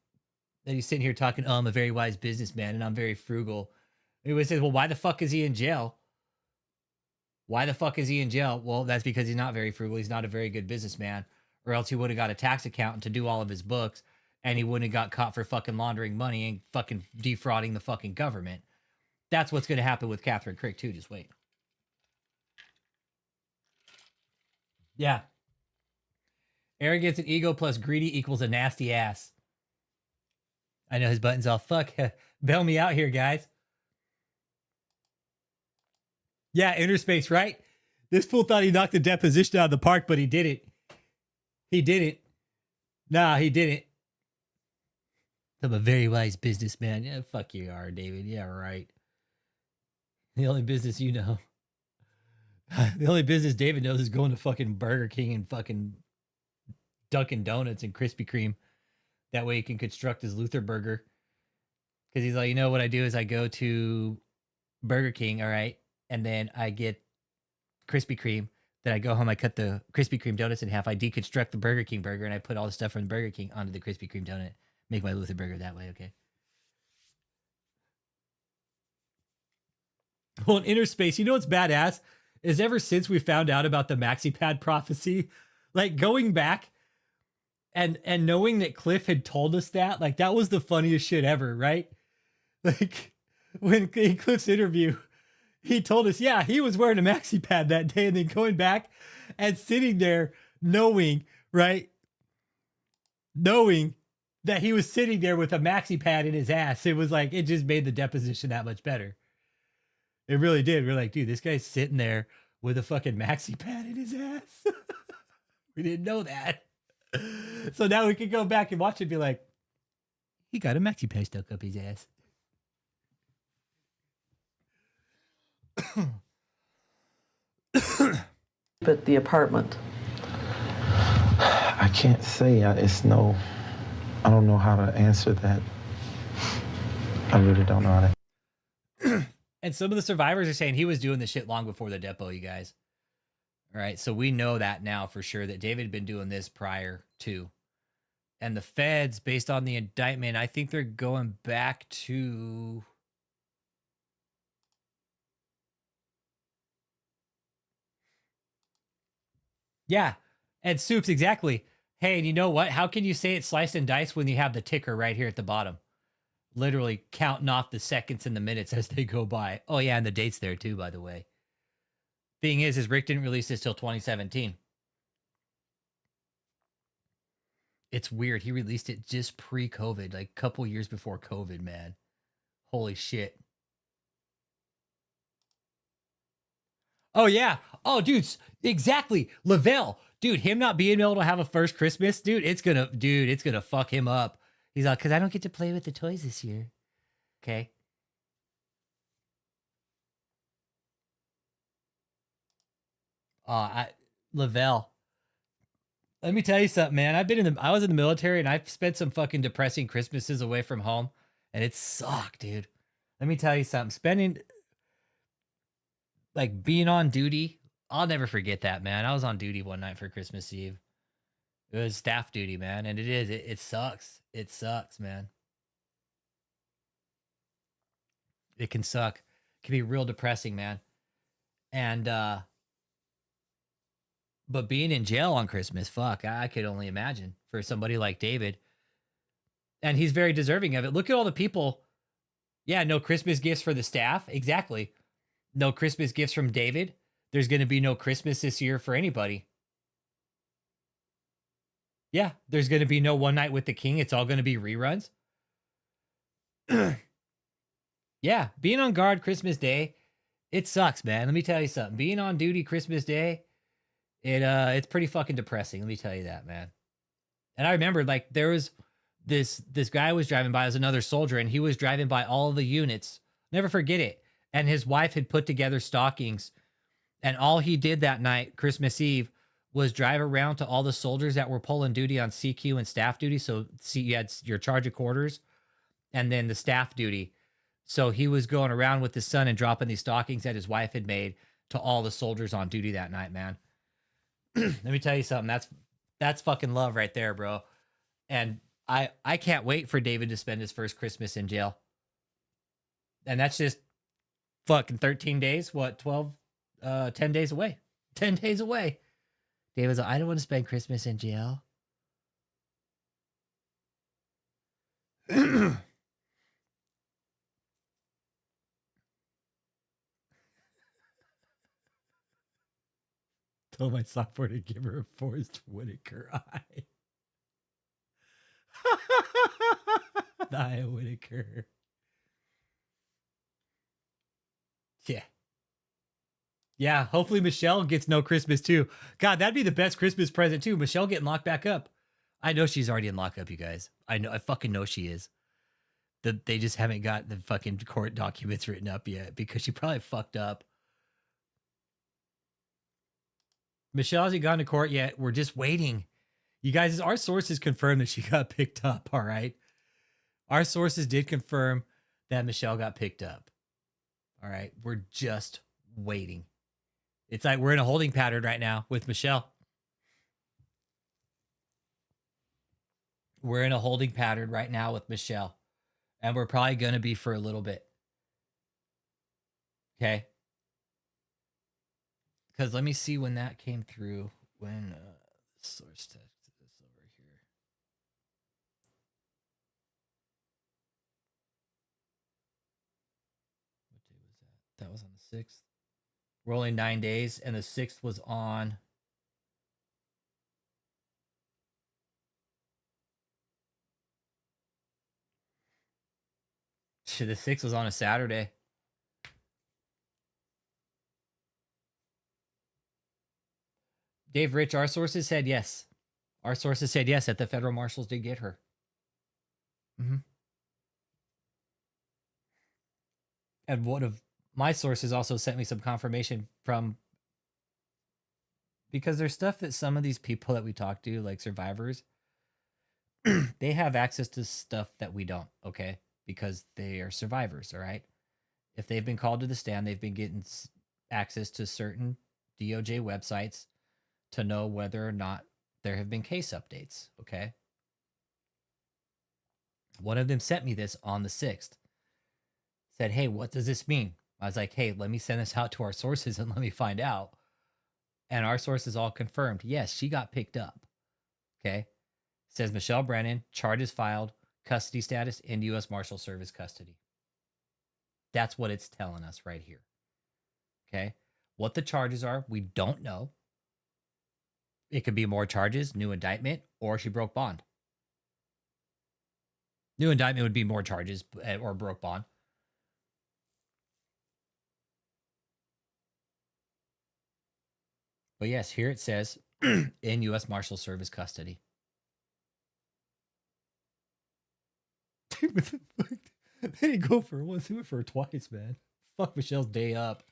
Then he's sitting here talking, I'm a very wise businessman and I'm very frugal. And he says, well, why the fuck is he in jail? Why the fuck is he in jail? Well, that's because he's not very frugal. He's not a very good businessman. Or else he would have got a tax accountant to do all of his books and he wouldn't have got caught for fucking laundering money and fucking defrauding the fucking government. That's what's going to happen with Catherine Crick too. Just wait. Yeah. Arrogance and ego plus greedy equals a nasty ass. I know his button's all fuck. Bail me out here, guys. Yeah, inner space, right? This fool thought he knocked the deposition out of the park, but he didn't. He didn't. Nah, he didn't. I'm a very wise businessman. Yeah, fuck you are, David. Yeah, right. The only business you know. The only business David knows is going to fucking Burger King and fucking Dunkin' Donuts and Krispy Kreme. That way he can construct his Luther burger. Because he's like, you know what I do is I go to Burger King, all right? And then I get Krispy Kreme. Then I go home, I cut the Krispy Kreme donuts in half. I deconstruct the Burger King burger and I put all the stuff from the Burger King onto the Krispy Kreme donut. Make my Luther burger that way, okay? Well, in inner space, you know what's badass? Is ever since we found out about the MaxiPad prophecy, like going back and knowing that Cliff had told us that, like that was the funniest shit ever, right? Like when in Cliff's interview, he told us, yeah, he was wearing a MaxiPad that day, and then going back and sitting there knowing, right? Knowing that he was sitting there with a MaxiPad in his ass. It was like, it just made the deposition that much better. It really did. We're like, dude, this guy's sitting there with a fucking MaxiPad in his ass. We didn't know that. So now we can go back and watch it and be like, he got a MaxiPad stuck up his ass. At the apartment. I can't say. I don't know how to answer that. I really don't know how to. And some of the survivors are saying he was doing this shit long before the depot, you guys. All right, so we know that now for sure that David had been doing this prior to. And the feds, based on the indictment, I think they're going back to... Yeah, and Soups, exactly. Hey, and you know what? How can you say it's sliced and diced when you have the ticker right here at the bottom? Literally counting off the seconds and the minutes as they go by. Oh, yeah, and the date's there too, by the way. Thing is Rick didn't release this till 2017. It's weird. He released it just pre-COVID, like a couple years before COVID, man. Holy shit. Oh, yeah. Oh, dudes, exactly. Lavelle. Dude, him not being able to have a first Christmas, it's gonna fuck him up. He's like, because I don't get to play with the toys this year. Okay. Lavelle. Let me tell you something, man. I was in the military and I've spent some fucking depressing Christmases away from home, and it sucked, dude. Let me tell you something. Being on duty, I'll never forget that, man. I was on duty one night for Christmas Eve. It was staff duty, man, and it sucks. It sucks, man. It can suck. It can be real depressing, man. And but being in jail on Christmas, fuck, I could only imagine for somebody like David. And he's very deserving of it. Look at all the people. Yeah, no Christmas gifts for the staff. Exactly. No Christmas gifts from David. There's going to be no Christmas this year for anybody. Yeah, there's going to be no One Night with the King. It's all going to be reruns. Yeah, being on guard Christmas Day, it sucks, man. Let me tell you something. Being on duty Christmas Day, it's pretty fucking depressing. Let me tell you that, man. And I remember, there was this guy was driving by as another soldier, and he was driving by all the units. Never forget it. And his wife had put together stockings, and all he did that night, Christmas Eve, was drive around to all the soldiers that were pulling duty on CQ and staff duty. So you had your charge of quarters and then the staff duty. So he was going around with his son and dropping these stockings that his wife had made to all the soldiers on duty that night, man. Let me tell you something. That's fucking love right there, bro. And I can't wait for David to spend his first Christmas in jail. And that's just fucking 13 days. What, 12, 10 days away. 10 days away. David's like, I don't want to spend Christmas in jail. Told my software to give her a Forrest Whitaker eye. The eye of Whitaker. Yeah. Yeah, hopefully Michelle gets no Christmas too. God, that'd be the best Christmas present too. Michelle getting locked back up. I know she's already in lockup, you guys. I fucking know she is. They just haven't got the fucking court documents written up yet because she probably fucked up. Michelle hasn't gone to court yet. We're just waiting. You guys, our sources confirmed that she got picked up, all right? Our sources did confirm that Michelle got picked up. All right? We're just waiting. It's like we're in a holding pattern right now with Michelle. We're in a holding pattern right now with Michelle. And we're probably going to be for a little bit. Okay? Because let me see when that came through. When source text this over here. What day was that? That was on the 6th. We're only 9 days, and the 6th was on. The 6th was on a Saturday. Dave Rich, our sources said yes. Our sources said yes, that the federal marshals did get her. Mm-hmm. And one of my sources also sent me some confirmation from, because there's stuff that some of these people that we talk to, like survivors, they have access to stuff that we don't, okay? because they are survivors, all right? If they've been called to the stand, they've been getting access to certain DOJ websites to know whether or not there have been case updates, okay? One of them sent me this on the 6th. Said, hey, what does this mean? I was like, hey, let me send this out to our sources and let me find out. And our sources all confirmed, yes, she got picked up. Okay. Says Michelle Brennan, charges filed, custody status in U.S. Marshal Service custody. That's what it's telling us right here. Okay. What the charges are, we don't know. It could be more charges, new indictment, or she broke bond. New indictment would be more charges or broke bond. But yes, here it says in U.S. Marshal Service custody. Dude, what the fuck? They didn't go for it once, they went for it twice, man. Fuck Michelle's day up.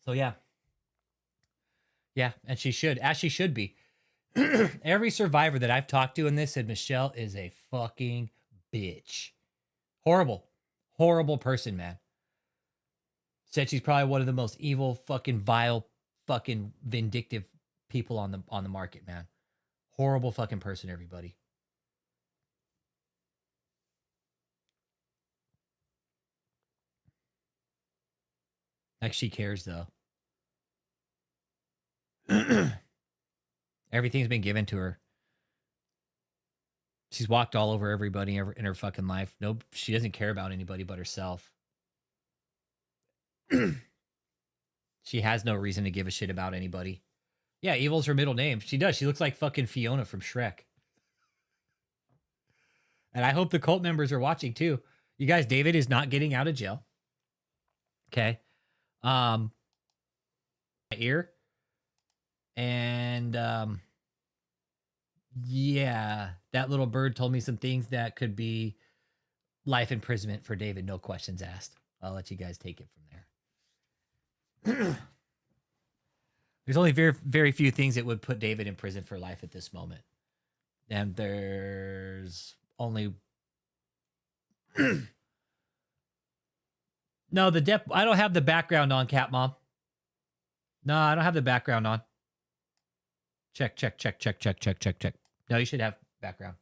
So yeah. Yeah, and she should, as she should be. Every survivor that I've talked to in this said Michelle is a fucking bitch. Horrible. Horrible person, man. Said she's probably one of the most evil, fucking vile, fucking vindictive people on the market, man. Horrible fucking person, everybody. Like she cares though. Everything's been given to her. She's walked all over everybody in her fucking life. Nope, she doesn't care about anybody but herself. She has no reason to give a shit about anybody. Yeah, evil's her middle name. She does. She looks like fucking Fiona from Shrek. And I hope the cult members are watching too. You guys, David is not getting out of jail. Okay. My ear. And yeah, that little bird told me some things that could be life imprisonment for David. No questions asked. I'll let you guys take it from there. There's only very, very few things that would put David in prison for life at this moment. And there's only... No, I don't have the background on, Cat Mom. No, I don't have the background on. Check. No, you should have background.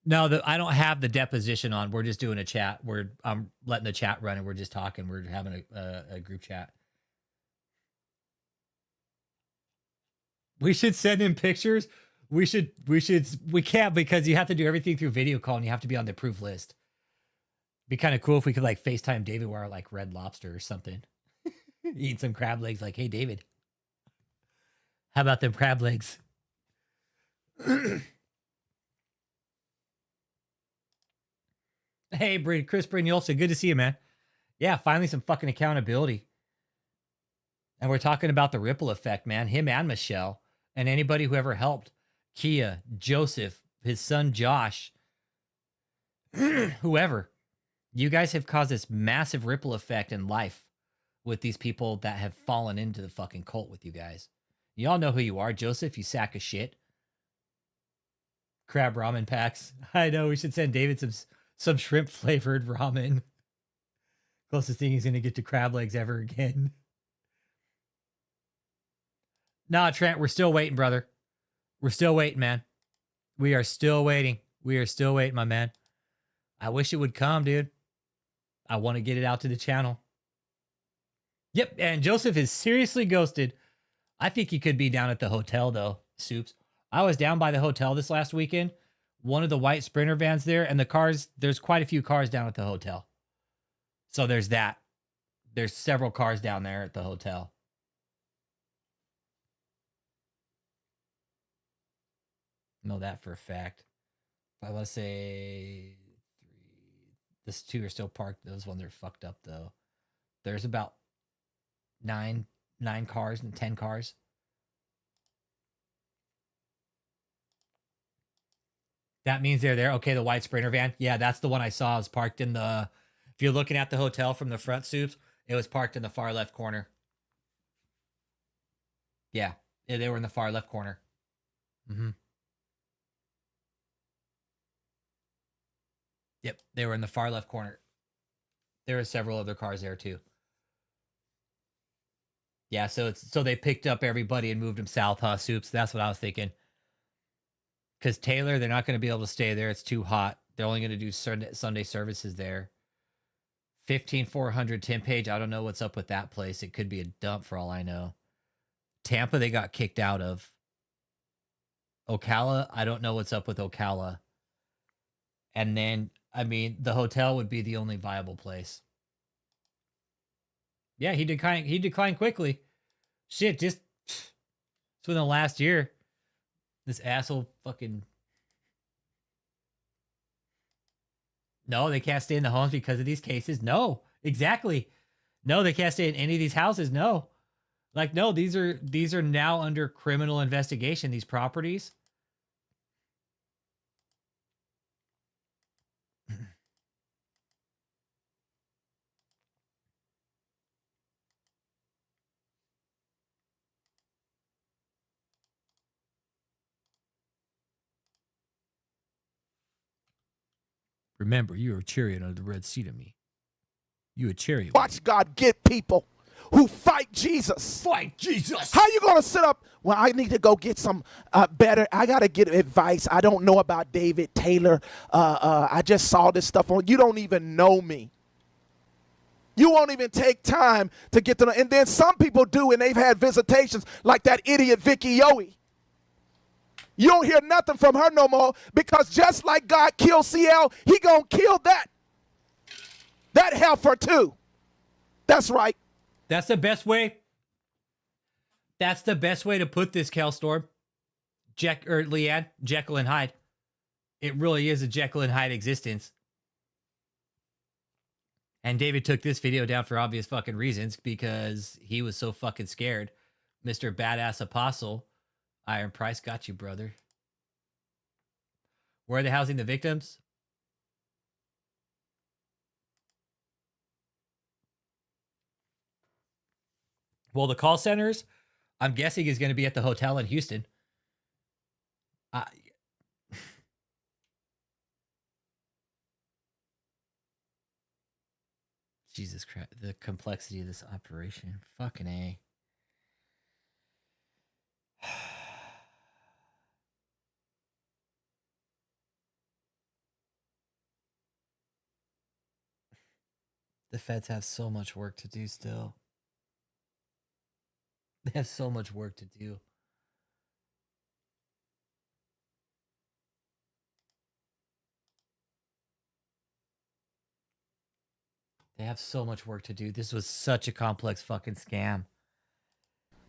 No, I don't have the deposition on. We're just doing a chat. I'm letting the chat run and we're just talking. We're having a group chat. We should send in pictures. We can't because you have to do everything through video call and you have to be on the approved list. Be kind of cool if we could like FaceTime David while like Red Lobster or something. Eat some crab legs. Like, hey, David, how about them crab legs? Hey, Chris Brignosa, good to see you, man. Yeah, finally some fucking accountability. And we're talking about the ripple effect, man. Him and Michelle and anybody who ever helped. Kia, Joseph, his son Josh, whoever. You guys have caused this massive ripple effect in life with these people that have fallen into the fucking cult with you guys. Y'all know who you are, Joseph, you sack of shit. Crab ramen packs. I know, we should send David some shrimp flavored ramen. Closest thing he's going to get to crab legs ever again. Nah, Trent, we're still waiting, brother. We're still waiting, man. We are still waiting. We are still waiting, my man. I wish it would come, dude. I want to get it out to the channel. Yep, and Joseph is seriously ghosted. I think he could be down at the hotel, though, Soups. I was down by the hotel this last weekend. One of the white Sprinter vans there, and the cars, there's quite a few cars down at the hotel. So there's that. There's several cars down there at the hotel. Know that for a fact. But let's say 3. This 2 are still parked. Those ones are fucked up though. There's about 9 cars and 10 cars. That means they're there. Okay, the white Sprinter van. Yeah, that's the one I saw. It was parked in the... If you're looking at the hotel from the front, Soups, it was parked in the far left corner. Yeah. Yeah, they were in the far left corner. Mm-hmm. Yep, they were in the far left corner. There were several other cars there too. Yeah, so they picked up everybody and moved them south, huh, Soups? That's what I was thinking. Because Taylor, they're not going to be able to stay there. It's too hot. They're only going to do Sunday services there. 15400 Tim Page. I don't know what's up with that place. It could be a dump for all I know. Tampa, they got kicked out of. Ocala, I don't know what's up with Ocala. And then, I mean, the hotel would be the only viable place. Yeah, he declined quickly. Shit, just within the last year. This asshole fucking... No, they can't stay in the homes because of these cases. No, exactly. No, they can't stay in any of these houses. No. Like, no, these are now under criminal investigation, these properties. Remember, you were cheering under the red seat of me. You a cherry. Watch God get people who fight Jesus. Fight Jesus. How you going to sit up? Well, I need to go get some better. I got to get advice. I don't know about David Taylor. I just saw this stuff on. You don't even know me. You won't even take time to get to know. And then some people do, and they've had visitations like that idiot Vicky Yowie. You don't hear nothing from her no more because just like God killed CL, he going to kill that heifer too. That's right. That's the best way. That's the best way to put this, Kelstorm. Leanne, Jekyll and Hyde. It really is a Jekyll and Hyde existence. And David took this video down for obvious fucking reasons because he was so fucking scared. Mr. Badass Apostle, Iron Price got you, brother. Where are they housing the victims? Well, the call centers, I'm guessing, is going to be at the hotel in Houston. Jesus Christ, the complexity of this operation. Fucking A. The feds have so much work to do still. They have so much work to do. They have so much work to do. This was such a complex fucking scam.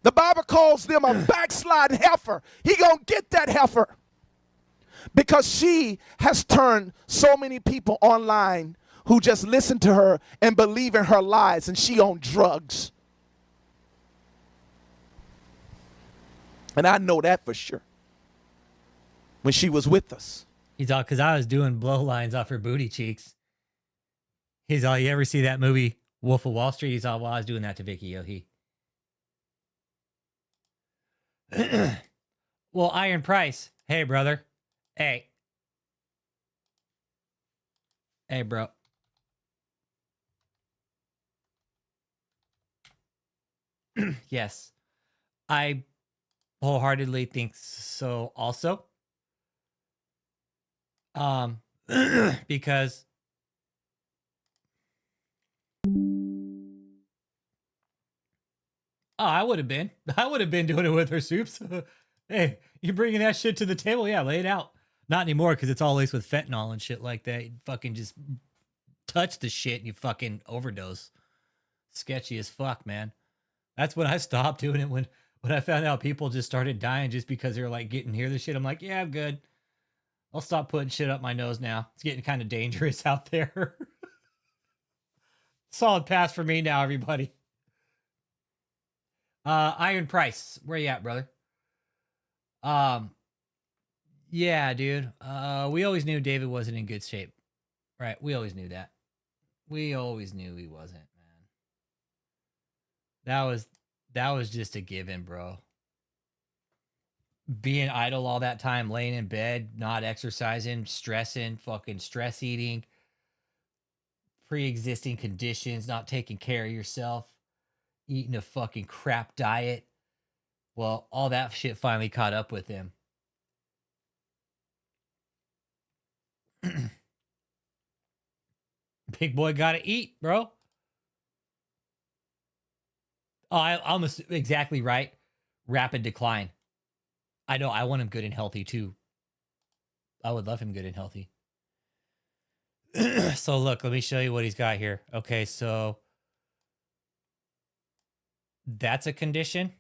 The Bible calls them a backsliding heifer. He gonna get that heifer because she has turned so many people online who just listen to her and believe in her lies, and she on drugs. And I know that for sure. When she was with us. He's all, because I was doing blow lines off her booty cheeks. He's all, you ever see that movie, Wolf of Wall Street? He's all, well, I was doing that to Vicky Yohe. Well, Iron Price. Hey, brother. Hey. Hey, bro. Yes. I wholeheartedly think so also. Because I would have been doing it with her, Soups. Hey, you bringing that shit to the table? Yeah, lay it out. Not anymore because it's all laced with fentanyl and shit like that. You fucking just touch the shit and you fucking overdose. Sketchy as fuck, man. That's when I stopped doing it. When I found out people just started dying just because they were like getting near the shit. I'm like, yeah, I'm good. I'll stop putting shit up my nose now. It's getting kind of dangerous out there. Solid pass for me now, everybody. Iron Price, where you at, brother? Yeah, dude. We always knew David wasn't in good shape. Right, we always knew that. We always knew he wasn't, man. That was just a given, bro. being idle all that time, laying in bed, not exercising, stressing, fucking stress eating, pre-existing conditions, not taking care of yourself, eating a fucking crap diet. Well, all that shit finally caught up with him. Big boy gotta eat, bro. Oh, I almost exactly right. Rapid decline. I know. I want him good and healthy too. I would love him good and healthy. So look, let me show you what he's got here. Okay, so that's a condition.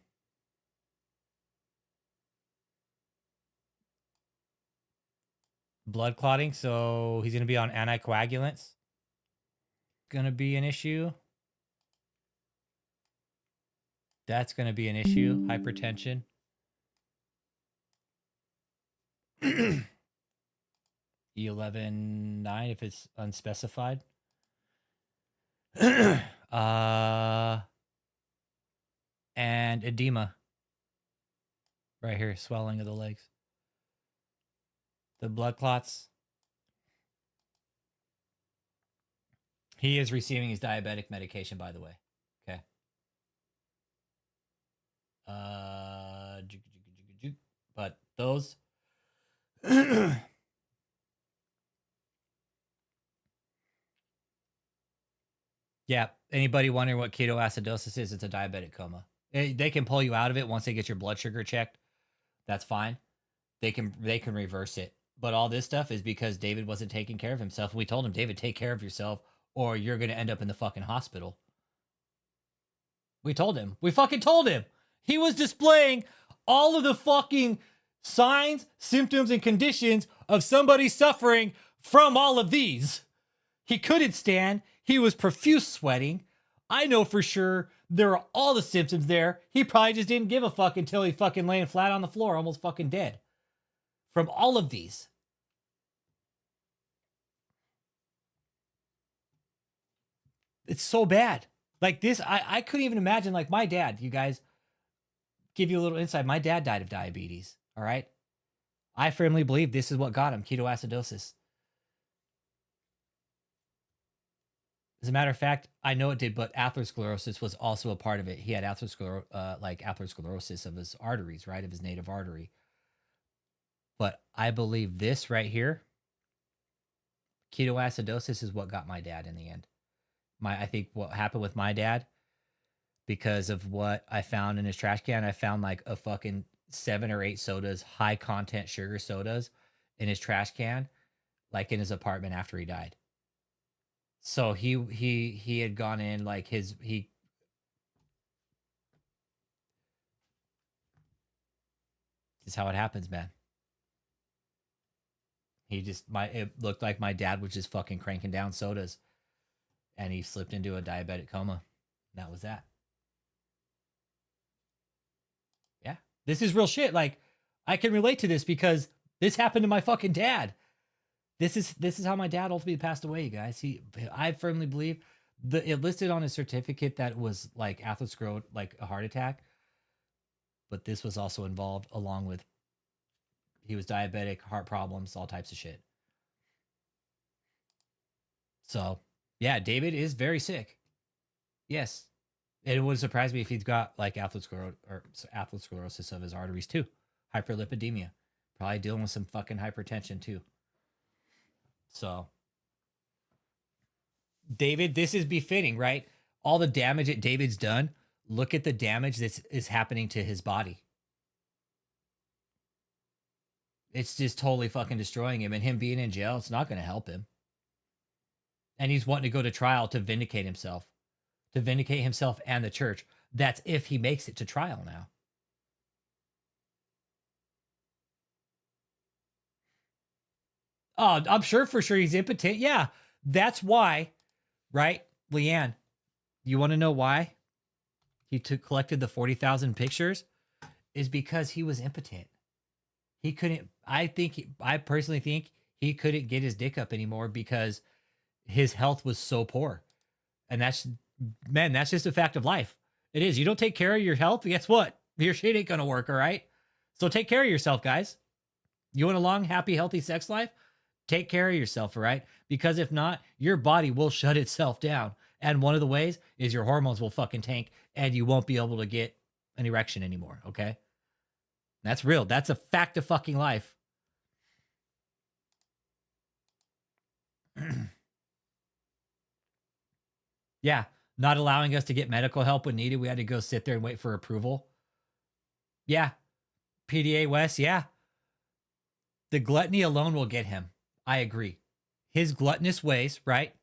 Blood clotting, so he's going to be on anticoagulants. Going to be an issue. That's going to be an issue. Hypertension. E11-9 if it's unspecified. And edema. Right here, swelling of the legs. The blood clots. He is receiving his diabetic medication, by the way. Okay. But those. Yeah. Anybody wondering what ketoacidosis is? It's a diabetic coma. They can pull you out of it once they get your blood sugar checked. That's fine. They can reverse it. But all this stuff is because David wasn't taking care of himself. We told him, David, take care of yourself, or you're going to end up in the fucking hospital. We told him. We fucking told him. He was displaying all of the fucking signs, symptoms, and conditions of somebody suffering from all of these. He couldn't stand. He was profuse sweating. I know for sure there are all the symptoms there. He probably just didn't give a fuck until he fucking laying flat on the floor, almost fucking dead. From all of these. It's so bad. Like this, I couldn't even imagine, like my dad, you guys, give you a little insight. My dad died of diabetes, all right? I firmly believe this is what got him, ketoacidosis. As a matter of fact, I know it did, but atherosclerosis was also a part of it. He had atherosclerosis of his arteries, right? Of his native artery. But I believe this right here, ketoacidosis is what got my dad in the end. I think what happened with my dad, because of what I found in his trash can, I found like a fucking 7 or 8 sodas, high content sugar sodas in his trash can, like in his apartment after he died. So he had gone in like this is how it happens, man. It looked like my dad was just fucking cranking down sodas, and he slipped into a diabetic coma. And that was that. Yeah. This is real shit. Like, I can relate to this because this happened to my fucking dad. This is how my dad ultimately passed away, you guys. I firmly believe it listed on his certificate that it was like atherosclerosis, like a heart attack. But this was also involved along with he was diabetic, heart problems, all types of shit. So, yeah, David is very sick. Yes. It would surprise me if he's got like atherosclerosis of his arteries too. Hyperlipidemia. Probably dealing with some fucking hypertension too. So, David, this is befitting, right? All the damage that David's done, look at the damage that is happening to his body. It's just totally fucking destroying him, and him being in jail, it's not going to help him. And he's wanting to go to trial to vindicate himself and the church. That's if he makes it to trial now. Oh, I'm sure for sure he's impotent. Yeah, that's why, right? Leanne, you want to know why he collected the 40,000 pictures? Is because he was impotent. He couldn't, I personally think he couldn't get his dick up anymore because his health was so poor. And that's just a fact of life. It is. You don't take care of your health, guess what? Your shit ain't going to work, all right? So take care of yourself, guys. You want a long, happy, healthy sex life? Take care of yourself, all right? Because if not, your body will shut itself down. And one of the ways is your hormones will fucking tank and you won't be able to get an erection anymore, okay? That's real. That's a fact of fucking life. Yeah, not allowing us to get medical help when needed. We had to go sit there and wait for approval. Yeah. PDA West, yeah. The gluttony alone will get him. I agree. His gluttonous ways, right?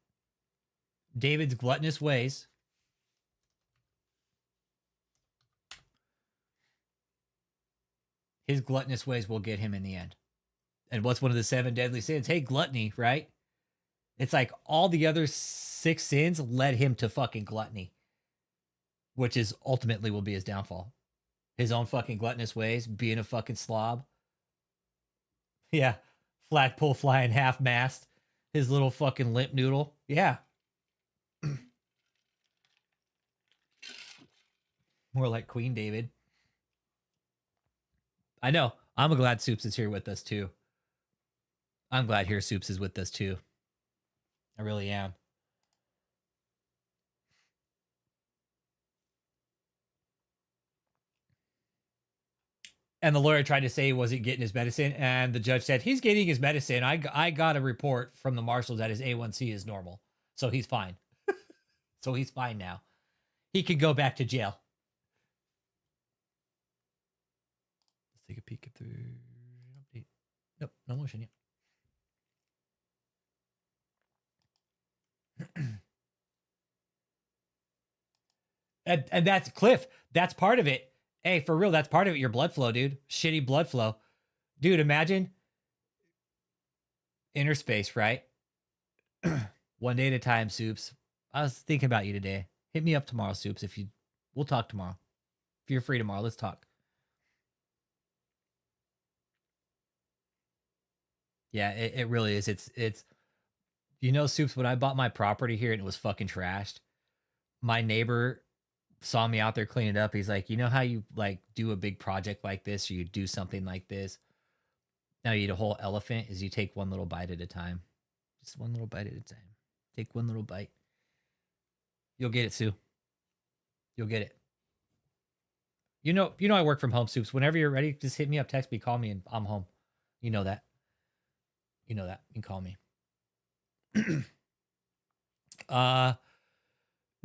David's gluttonous ways. His gluttonous ways will get him in the end. And what's one of the 7 deadly sins? Hey, gluttony, right? It's like all the other 6 sins led him to fucking gluttony, which is ultimately will be his downfall. His own fucking gluttonous ways, being a fucking slob. Yeah. Flagpole flying half mast. His little fucking limp noodle. Yeah. More like Queen David. I know. I'm glad Soups is here with us too. I'm glad here Soups is with us too. I really am. And the lawyer tried to say he wasn't getting his medicine, and the judge said he's getting his medicine. I got a report from the marshals that his A1C is normal, so he's fine. So he's fine now. He can go back to jail. Let's take a peek at the update. Nope, no motion yet. And that's Cliff. That's part of it. Hey, for real, that's part of it. Your blood flow, dude. Shitty blood flow. Dude, imagine inner space, right? One day at a time, Soups. I was thinking about you today. Hit me up tomorrow, Soups. We'll talk tomorrow. If you're free tomorrow, let's talk. Yeah, it really is. It's Soups, when I bought my property here and it was fucking trashed, my neighbor saw me out there cleaning it up. He's like, you know how you like do a big project like this, or you do something like this? Now you eat a whole elephant is you take one little bite at a time. Just one little bite at a time. Take one little bite. You'll get it, Sue. You'll get it. You know I work from home, Soups. Whenever you're ready, just hit me up, text me, call me, and I'm home. You know that. You know that. You can call me.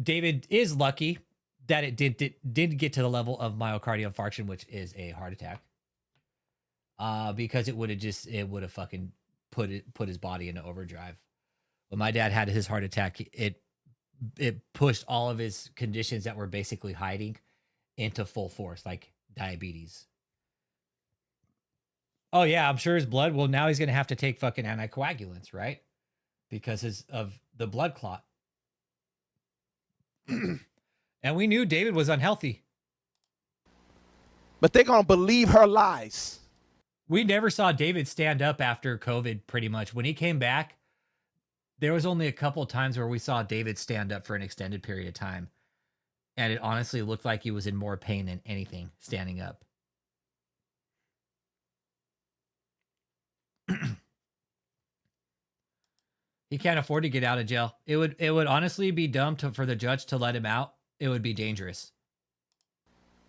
David is lucky that it did get to the level of myocardial infarction, which is a heart attack. Because it would have fucking put his body into overdrive. When my dad had his heart attack, it pushed all of his conditions that were basically hiding into full force, like diabetes. Oh yeah, I'm sure his blood. Well, now he's gonna have to take fucking anticoagulants, right? Because of the blood clot. And we knew David was unhealthy. But they're going to believe her lies. We never saw David stand up after COVID, pretty much. When he came back, there was only a couple of times where we saw David stand up for an extended period of time. And it honestly looked like he was in more pain than anything standing up. He can't afford to get out of jail. It would honestly be dumb for the judge to let him out. It would be dangerous.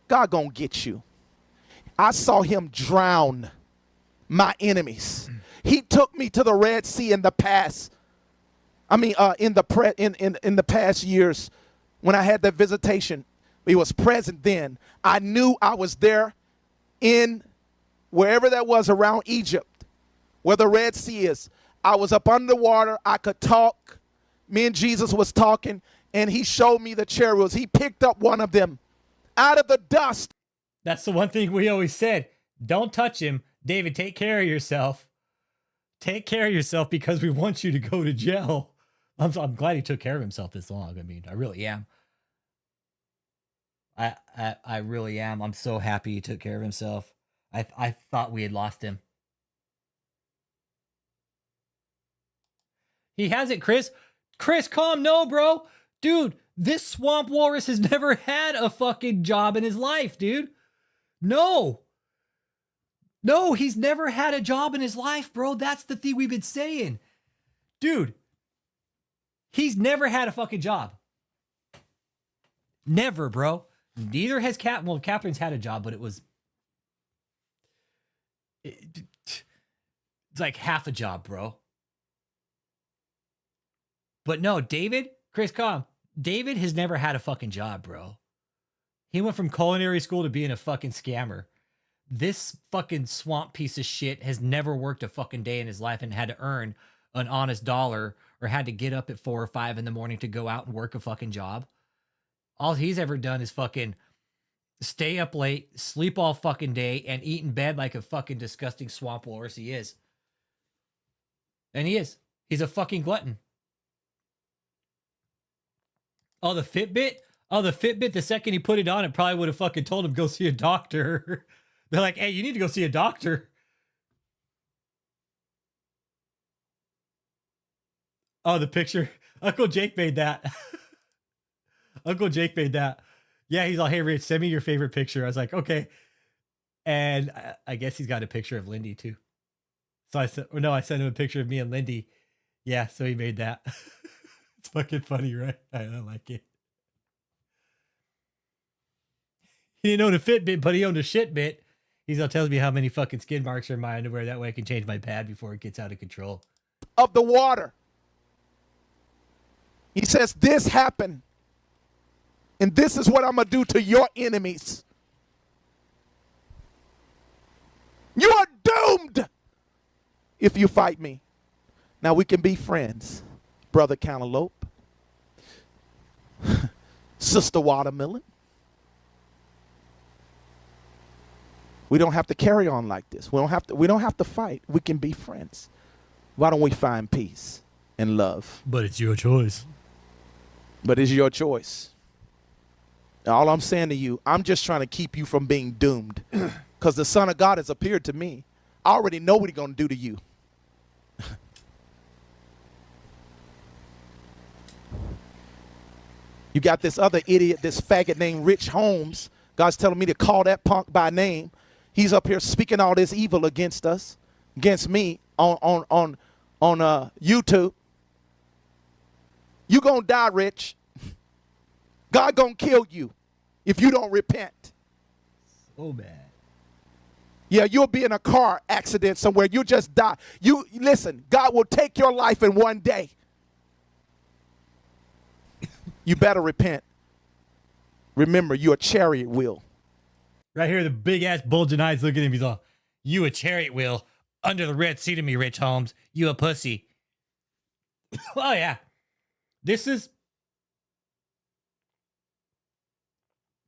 God gonna get you. I saw him drown my enemies. He took me to the Red Sea in the past. I mean, in the past years, when I had that visitation, he was present then. I knew I was there in wherever that was around Egypt, where the Red Sea is. I was up underwater. I could talk. Me and Jesus was talking, and he showed me the chariots. He picked up one of them out of the dust. That's the one thing we always said. Don't touch him. David, take care of yourself. Take care of yourself because we want you to go to jail. I'm glad he took care of himself this long. I mean, I really am. I really am. I'm so happy he took care of himself. I thought we had lost him. He hasn't, Chris. Chris, calm. No, bro. Dude, this swamp walrus has never had a fucking job in his life, dude. No. No, he's never had a job in his life, bro. That's the thing we've been saying. Dude, he's never had a fucking job. Never, bro. Neither has Catherine's had a job, but it's like half a job, bro. But no, Chris Comm, David has never had a fucking job, bro. He went from culinary school to being a fucking scammer. This fucking swamp piece of shit has never worked a fucking day in his life and had to earn an honest dollar or had to get up at 4 or 5 in the morning to go out and work a fucking job. All he's ever done is fucking stay up late, sleep all fucking day, and eat in bed like a fucking disgusting swamp walrus he is. And he is. He's a fucking glutton. Oh, the Fitbit? Oh, the Fitbit, the second he put it on, it probably would have fucking told him, go see a doctor. They're like, hey, you need to go see a doctor. Oh, the picture. Uncle Jake made that. Uncle Jake made that. Yeah, he's all, hey, Rich, send me your favorite picture. I was like, okay. And I guess he's got a picture of Lindy, too. So I sent him a picture of me and Lindy. Yeah, so he made that. It's fucking funny, right? I like it. He didn't own a Fitbit, but he owned a shitbit. He's all tells me how many fucking skid marks are in my underwear. That way I can change my pad before it gets out of control. Of the water. He says, this happened. And this is what I'm going to do to your enemies. You are doomed if you fight me. Now we can be friends. Brother Cantaloupe. Sister Watermelon. We don't have to carry on like this. We don't have to fight. We can be friends. Why don't we find peace and love? But it's your choice. But it's your choice. All I'm saying to you, I'm just trying to keep you from being doomed. Because the Son of God has appeared to me. I already know what he's going to do to you. You got this other idiot, this faggot named Rich Holmes. God's telling me to call that punk by name. He's up here speaking all this evil against us, against me on YouTube. You gonna die, Rich. God gonna kill you if you don't repent. So bad. Yeah, you'll be in a car accident somewhere. You just die. You listen. God will take your life in one day. You better repent. Remember, you're a chariot wheel. Right here, the big ass bulging eyes looking at him. He's all, you a chariot wheel under the red seat of me, Rich Holmes. You a pussy. Oh, yeah. This is.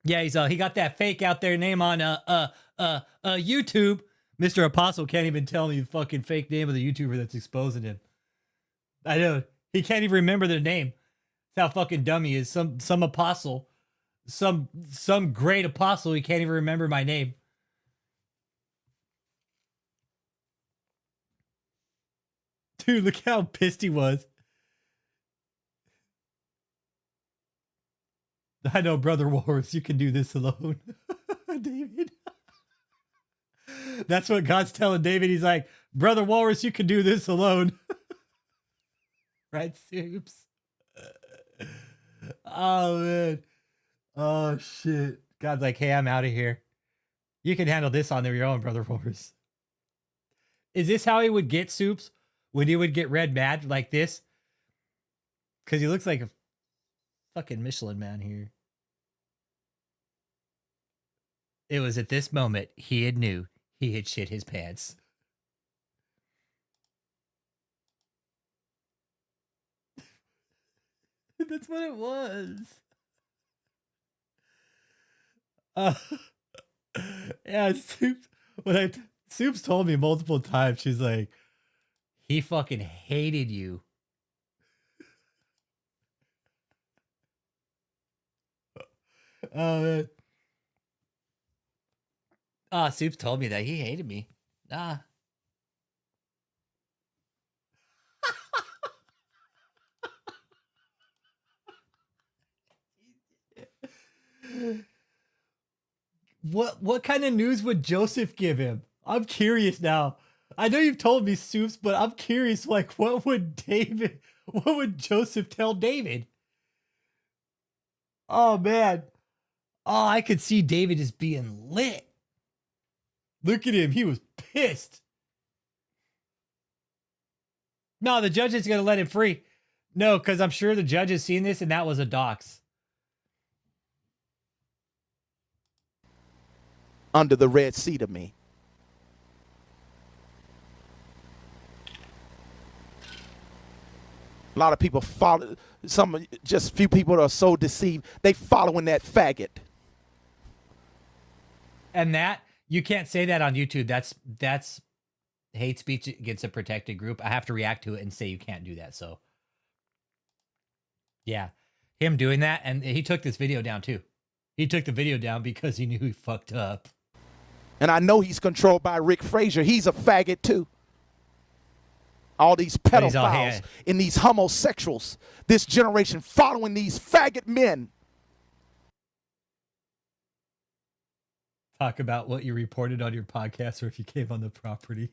Yeah, he got that fake out there name on YouTube. Mr. Apostle can't even tell me the fucking fake name of the YouTuber that's exposing him. I know. He can't even remember their name. That's how fucking dumb he is. Some apostle. Some great apostle. He can't even remember my name. Dude, look how pissed he was. I know, Brother Walrus, you can do this alone. David. That's what God's telling David. He's like, Brother Walrus, you can do this alone. Right, Soups? Oh, man. Oh, shit. God's like, hey, I'm out of here. You can handle this on your own, Brother Walrus. Is this how he would get Soups? When he would get red mad like this? Because he looks like a fucking Michelin man here. It was at this moment he had knew he had shit his pants. That's what it was. Yeah, Soups told me multiple times, she's like, he fucking hated you. Man. Soups told me that he hated me. What kind of news would Joseph give him? I'm curious now. I know you've told me, Soups, but I'm curious, like, what would Joseph tell David? Oh, man. Oh, I could see David just being lit. Look at him. He was pissed. No, the judge is going to let him free. No, because I'm sure the judge has seen this, and that was a dox. Under the red sea to me. A lot of people follow, just few people are so deceived. They following that faggot. And that, you can't say that on YouTube. That's hate speech against a protected group. I have to react to it and say you can't do that. So, yeah, him doing that. And he took this video down too. He took the video down because he knew he fucked up. And I know he's controlled by Rick Frazier. He's a faggot too. All these pedophiles and these homosexuals, this generation following these faggot men. Talk about what you reported on your podcast or if you came on the property.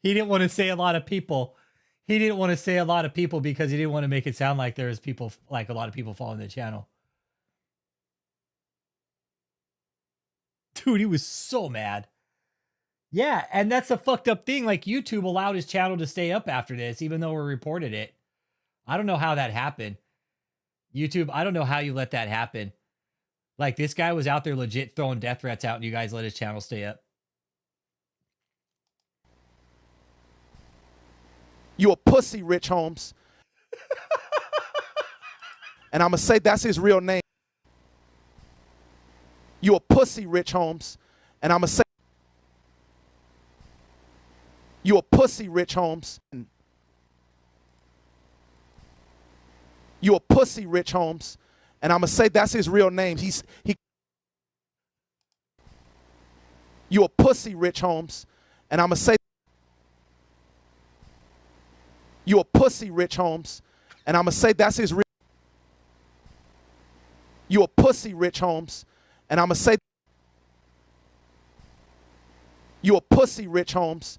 He didn't want to say a lot of people. He didn't want to say a lot of people because he didn't want to make it sound like there's people, like a lot of people following the channel. Dude, he was so mad. Yeah, and that's a fucked up thing. Like, YouTube allowed his channel to stay up after this, even though we reported it. I don't know how that happened. YouTube, I don't know how you let that happen. Like, this guy was out there legit throwing death threats out, and you guys let his channel stay up. You a pussy, Rich Holmes. And I'm going to say that's his real name. You a pussy, Rich Holmes. And I'm going to say you a pussy, Rich Holmes. You a pussy, Rich Holmes. And I'm going to say that's his real name. You a pussy, Rich Holmes. And I'm going to say you a pussy, Rich Holmes. And I'm going to say that's his real. You a pussy, Rich Holmes. And I'm going to say you a pussy, Rich Holmes.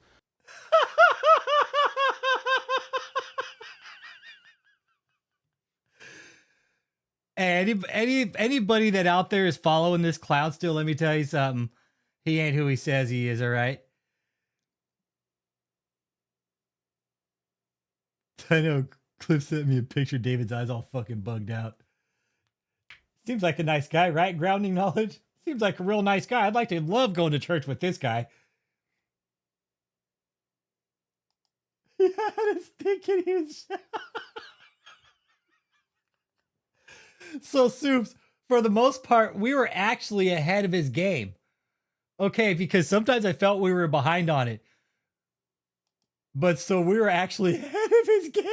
Anybody that out there is following this clown still, let me tell you something. He ain't who he says he is, all right? I know Cliff sent me a picture. David's eyes all fucking bugged out. Seems like a nice guy, right? Grounding knowledge. Seems like a real nice guy. I'd like to love going to church with this guy. Yeah, I was thinking he was... So, Soups, for the most part, we were actually ahead of his game. Okay, because sometimes I felt we were behind on it. But so we were actually ahead of his game.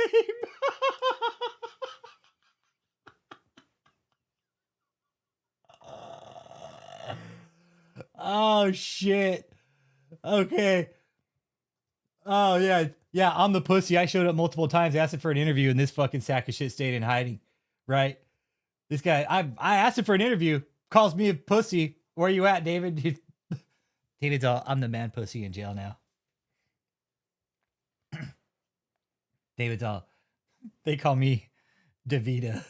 Oh, shit. Okay. Oh, yeah. Yeah, I'm the pussy. I showed up multiple times asking for an interview, and this fucking sack of shit stayed in hiding. Right? This guy, I asked him for an interview, calls me a pussy. Where you at, David? David's all, I'm the man pussy in jail now. David's all, they call me DeVita.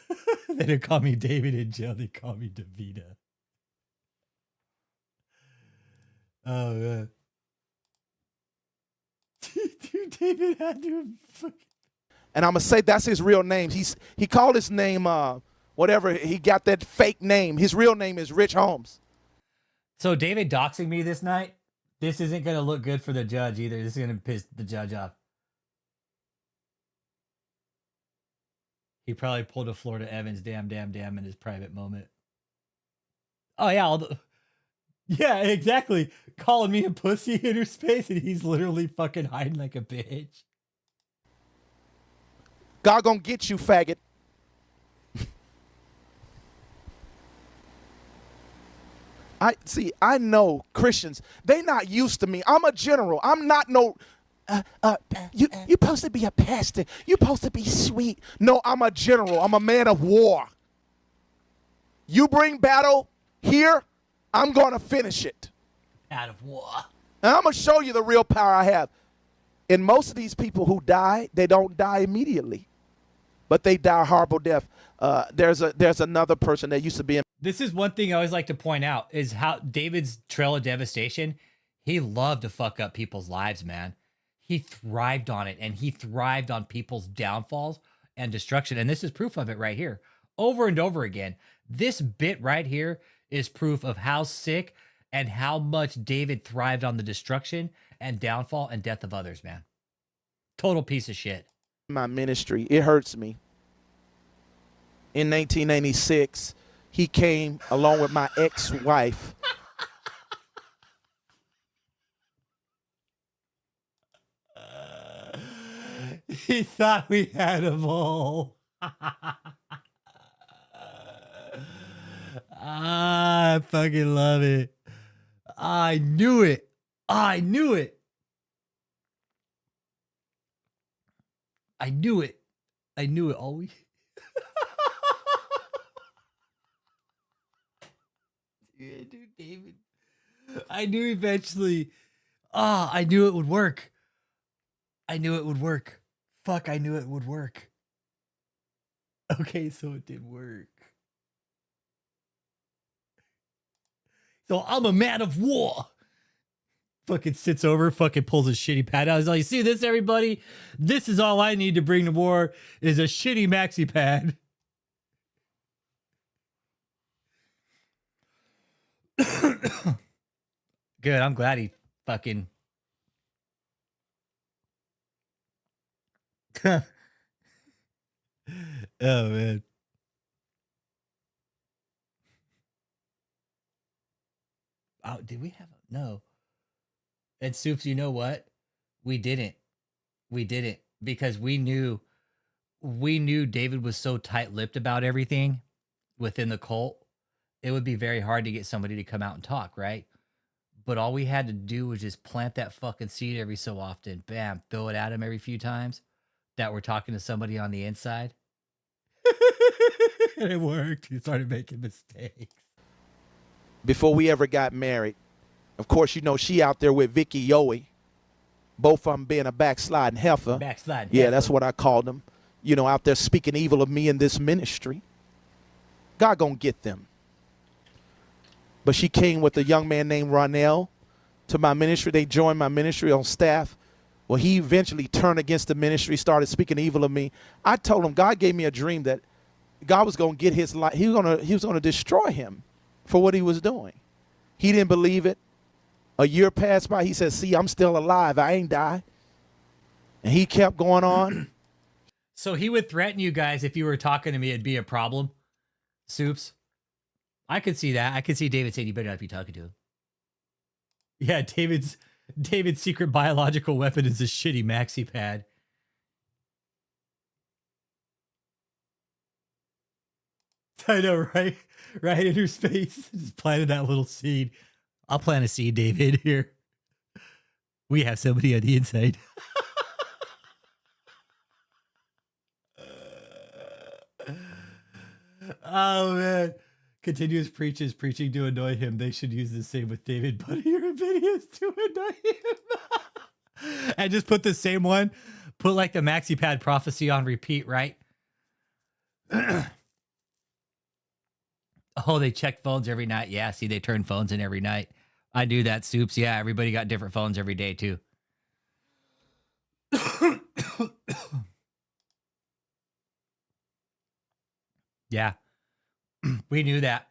They don't call me David in jail. They call me DeVita. Oh, man. Dude, David had to fucking... And I'm going to say that's his real name. He called his name, whatever. He got that fake name. His real name is Rich Holmes. So David doxing me this night, this isn't going to look good for the judge either. This is going to piss the judge off. He probably pulled a Florida Evans damn in his private moment. Oh, yeah. Yeah, exactly. Calling me a pussy in her space, and he's literally fucking hiding like a bitch. God gonna get you, faggot. I know Christians, they not used to me. I'm a general. I'm not no, you supposed to be a pastor. You supposed to be sweet. No, I'm a general. I'm a man of war. You bring battle here, I'm going to finish it. Out of war. And I'm going to show you the real power I have. And most of these people who die, they don't die immediately, but they die a horrible death. There's another person that used to be in. This is one thing I always like to point out is how David's Trail of Devastation, he loved to fuck up people's lives, man. He thrived on it, and he thrived on people's downfalls and destruction. And this is proof of it right here. Over and over again. This bit right here is proof of how sick and how much David thrived on the destruction and downfall and death of others, man. Total piece of shit. My ministry, it hurts me. In 1996, he came along with my ex-wife. He thought we had them all. I fucking love it. I knew it. I knew it. I knew it. I knew it always. Dude, David. I knew eventually. I knew it would work. I knew it would work. Fuck, I knew it would work. Okay, so it did work. So I'm a man of war. Fucking sits over, fucking pulls his shitty pad out. He's like, you see this, everybody? This is all I need to bring to war is a shitty maxi pad. Good, I'm glad he fucking... Oh, man. Oh, did we have... No. And Soups, you know what? We didn't. We didn't. Because we knew David was so tight-lipped about everything within the cult. It would be very hard to get somebody to come out and talk, right? But all we had to do was just plant that fucking seed every so often. Bam. Throw it at him every few times that we're talking to somebody on the inside. And it worked. He started making mistakes. Before we ever got married, of course, you know, she out there with Vicky Yowie. Both of them being a backsliding heifer. Backsliding Yeah, heifer. that's what I called them. You know, out there speaking evil of me in this ministry. God gonna get them. But she came with a young man named Ronell to my ministry. They joined my ministry on staff. Well, he eventually turned against the ministry, started speaking evil of me. I told him God gave me a dream that God was going to get his life. He was going to destroy him for what he was doing. He didn't believe it. A year passed by. He said, see, I'm still alive. I ain't died. And he kept going on. So he would threaten you guys if you were talking to me, it'd be a problem. Soups. I could see that. I could see David saying, you better not be talking to him. Yeah, David's secret biological weapon is a shitty maxi pad. I know, right? Right in her space. Just planted that little seed. I'll plant a seed, David, here. We have somebody on the inside. Oh, man. Continuous preaching to annoy him. They should use the same with David, but your videos to annoy him. And just put the same one. Put like the maxi pad prophecy on repeat, right? Oh, they check phones every night. Yeah, see, they turn phones in every night. I do that, Soups. Yeah, everybody got different phones every day, too. Yeah. We knew that.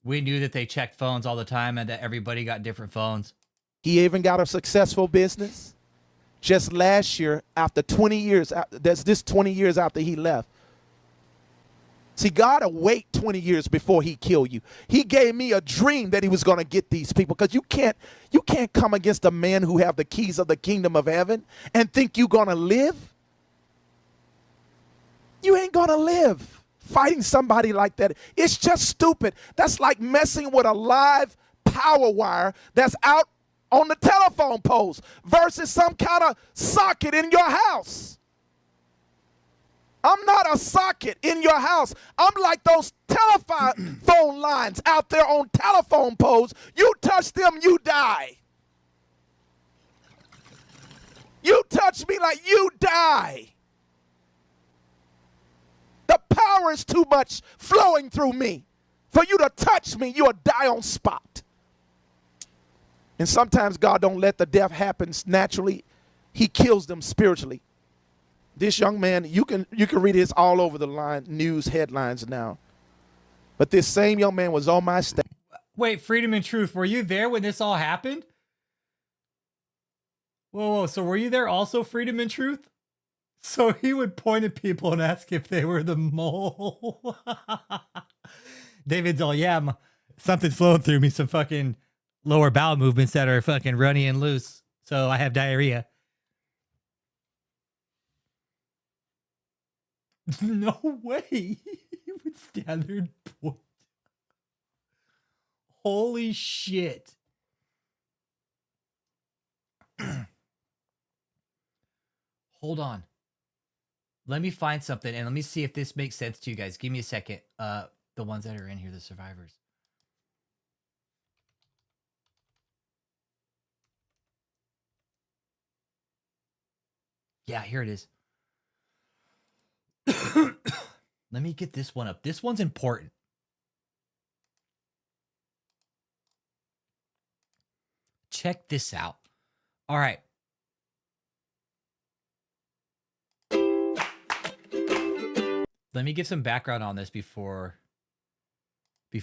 We knew that they checked phones all the time and that everybody got different phones. He even got a successful business. Just last year, after 20 years, that's this 20 years after he left. See, God will wait 20 years before he kill you. He gave me a dream that he was going to get these people, because you can't come against a man who have the keys of the kingdom of heaven and think you're going to live. You ain't going to live fighting somebody like that. It's just stupid. That's like messing with a live power wire that's out on the telephone poles versus some kind of socket in your house. I'm not a socket in your house. I'm like those telephone lines out there on telephone poles. You touch them, you die. You touch me like you die. The power is too much flowing through me. For you to touch me, you'll die on spot. And sometimes God don't let the death happen naturally. He kills them spiritually. This young man, you can read this all over the line, news headlines now. But this same young man was on my stage. Wait, Freedom and Truth, were you there when this all happened? Whoa, so were you there also, Freedom and Truth? So he would point at people and ask if they were the mole. David's all, yeah, something's flowing through me, some fucking lower bowel movements that are fucking runny and loose. So I have diarrhea. No way. He would stand there and point. Holy shit. Hold on. Let me find something and let me see if this makes sense to you guys. Give me a second. The ones that are in here, the survivors. Yeah, here it is. Let me get this one up. This one's important. Check this out. All right. Let me give some background on this before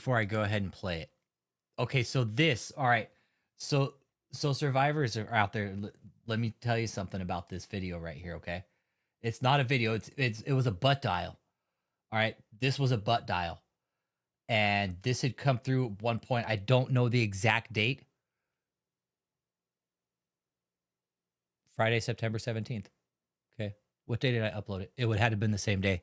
I go ahead and play it. Okay, so this, all right. So survivors are out there. Let me tell you something about this video right here, okay? It's not a video. It was a butt dial. All right, this was a butt dial. And this had come through at one point. I don't know the exact date. Friday, September 17th. Okay. What day did I upload it? It would have been the same day.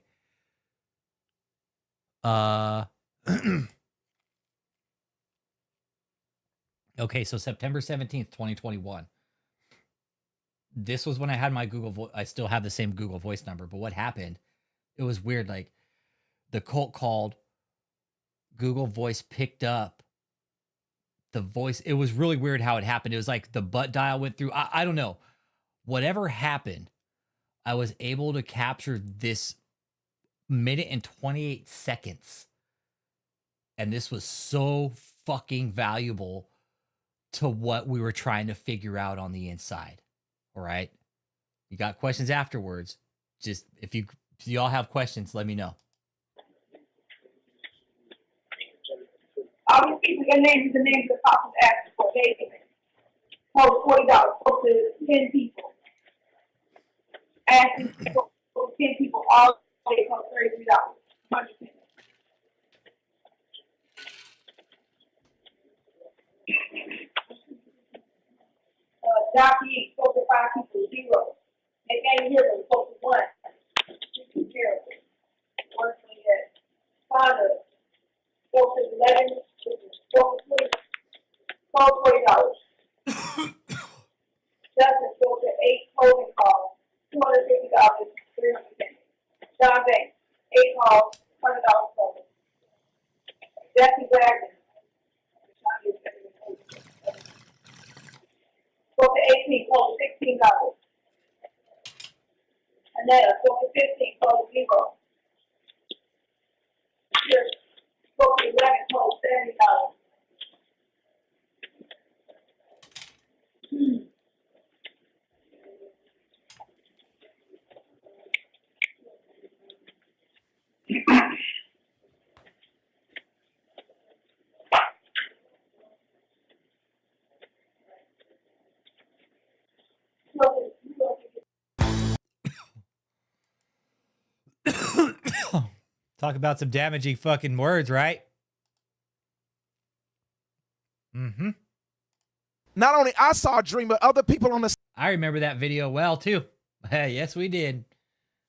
Okay, so September 17th, 2021. This was when I had my Google Voice. I still have the same Google Voice number, but what happened? It was weird. Like, the cult called, Google Voice picked up the voice. It was really weird how it happened. It was like the butt dial went through. I don't know. Whatever happened, I was able to capture this minute and 28 seconds. And this was so fucking valuable to what we were trying to figure out on the inside. All right. You got questions afterwards. Just if y'all have questions, let me know. All these people, your name is the names the cops asked for. They post $40, post to 10 people. Asking for 10 people, all day cost $33. 100%. Jockey spoke to 5 people, 0. They came here and spoke to 1. 2 terrible. 1 Father spoke to 11. Spoke to 20. Sold $40. Justice spoke to 8 clothing calls. $250, 300. John Banks, 8 calls, $100 clothing. Jesse Wagner. Spoke to 18, sold $16. Annetta spoke to 15, sold 0. Spoke to 11, sold $70. Talk about some damaging fucking words, right? Mm-hmm. Not only I saw a dream, but other people on the. I remember that video well, too. Yes, we did.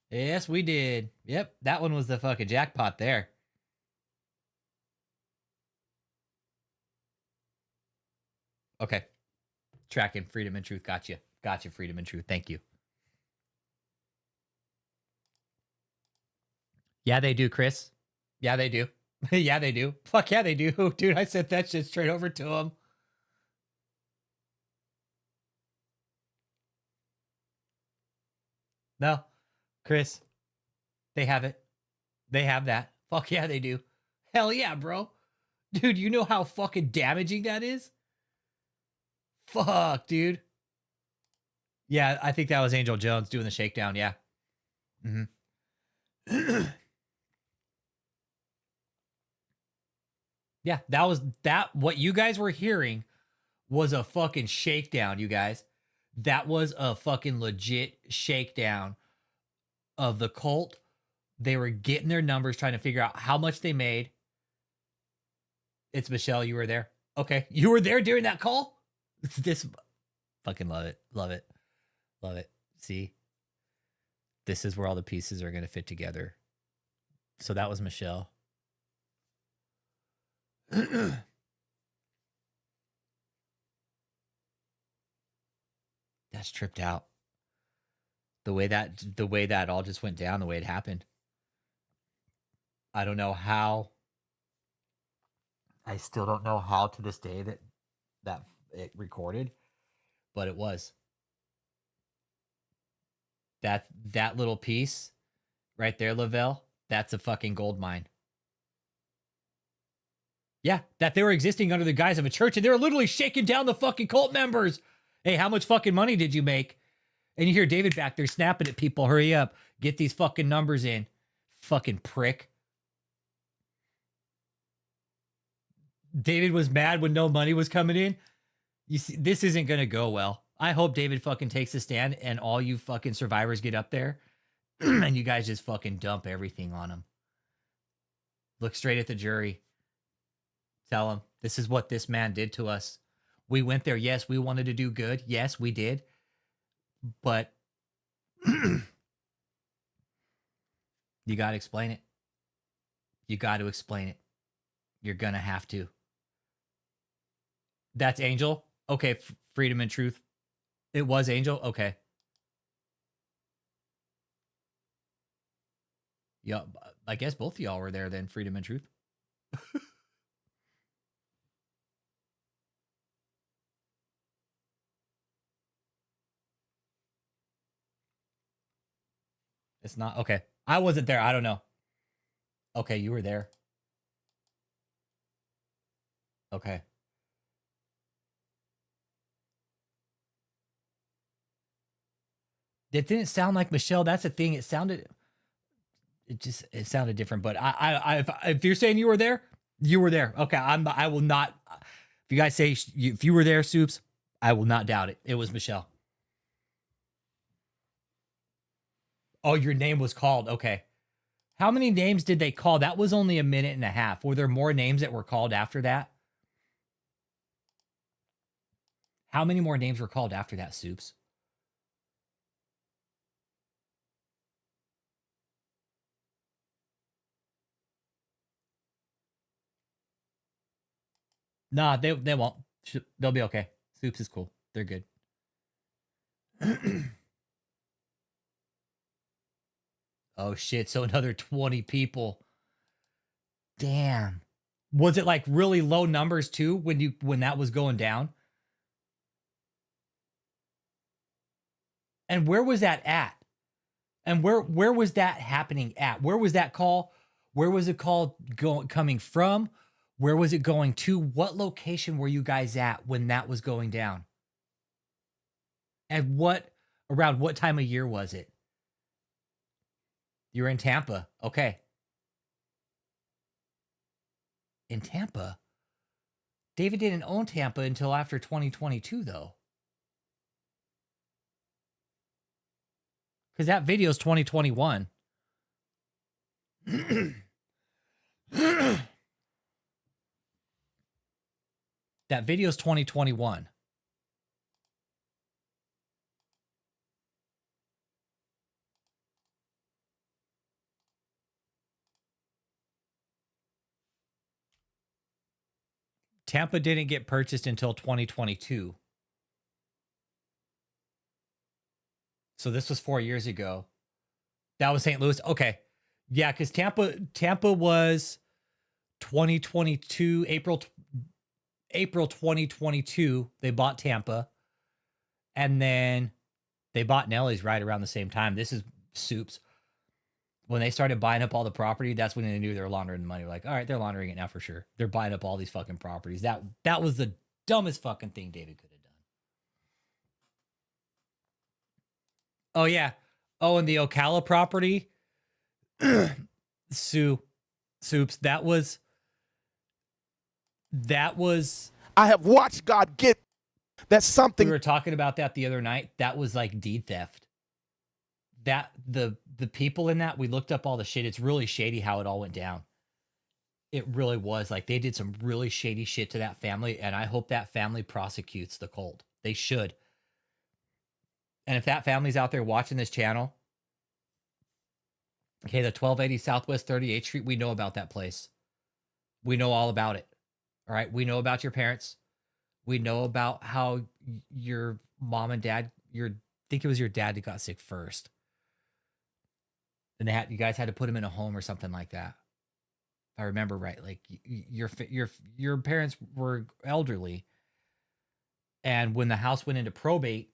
Yes, we did. Yep, that one was the fucking jackpot there. Okay. Tracking Freedom and Truth. Gotcha. Gotcha, Freedom and Truth. Thank you. Yeah, they do, Chris. Yeah, they do. Yeah, they do. Fuck yeah, they do. Dude, I sent that shit straight over to him. No, Chris, they have it. They have that. Fuck yeah, they do. Hell yeah, bro. Dude, you know how fucking damaging that is? Fuck, dude. Yeah, I think that was Angel Jones doing the shakedown. Yeah. Mm-hmm. Yeah, that was that. What you guys were hearing was a fucking shakedown, you guys. That was a fucking legit shakedown of the cult. They were getting their numbers, trying to figure out how much they made. It's Michelle. You were there. Okay. You were there during that call? This fucking love it. Love it. Love it. See? This is where all the pieces are going to fit together. So that was Michelle. That's tripped out. The way that all just went down, the way it happened. I don't know how. I still don't know how to this day that it recorded, but it was. That little piece right there, Lavelle, that's a fucking gold mine. Yeah, that they were existing under the guise of a church and they were literally shaking down the fucking cult members. Hey, how much fucking money did you make? And you hear David back there snapping at people. Hurry up. Get these fucking numbers in. Fucking prick. David was mad when no money was coming in. You see, this isn't going to go well. I hope David fucking takes a stand and all you fucking survivors get up there and you guys just fucking dump everything on him. Look straight at the jury. Tell him, this is what this man did to us. We went there. Yes, we wanted to do good. Yes, we did. But you got to explain it. You got to explain it. You're going to have to. That's Angel? Okay, Freedom and Truth. It was Angel? Okay. Yeah, I guess both of y'all were there then, Freedom and Truth. It's not. Okay. I wasn't there. I don't know. Okay, you were there. Okay. It didn't sound like Michelle. That's the thing. It sounded different. But if you're saying you were there, you were there. Okay. I will not. If you guys say if you were there, Soups, I will not doubt it. It was Michelle. Oh, your name was called. Okay. How many names did they call? That was only a minute and a half. Were there more names that were called after that? How many more names were called after that, Soups? Nah, they won't. They'll be okay. Soups is cool. They're good. Oh shit, so another 20 people. Damn. Was it like really low numbers too when that was going down? And where was that at? And where was that happening at? Where was that call? Where was the call coming from? Where was it going to? What location were you guys at when that was going down? And around what time of year was it? You were in Tampa. Okay. In Tampa? David didn't own Tampa until after 2022, though. Because that video is 2021. That video is 2021. Tampa didn't get purchased until 2022. So this was 4 years ago. That was St. Louis. Okay. Yeah, because Tampa was 2022, April 2022, they bought Tampa. And then they bought Nelly's right around the same time. This is Soups. When they started buying up all the property, that's when they knew they were laundering the money. Like, all right, they're laundering it now for sure. They're buying up all these fucking properties. That was the dumbest fucking thing David could have done. Oh yeah. Oh, and the Ocala property, Soups. That was. I have watched God get. That's something. We were talking about that the other night. That was like deed theft. That the people in that, we looked up all the shit. It's really shady how it all went down. It really was. Like, they did some really shady shit to that family, and I hope that family prosecutes the cult. They should. And if that family's out there watching this channel, okay, the 1280 Southwest 38th Street, we know about that place. We know all about it. All right, we know about your parents. We know about how your mom and dad, I think it was your dad that got sick first. And you guys had to put him in a home or something like that. If I remember right, like your parents were elderly, and when the house went into probate,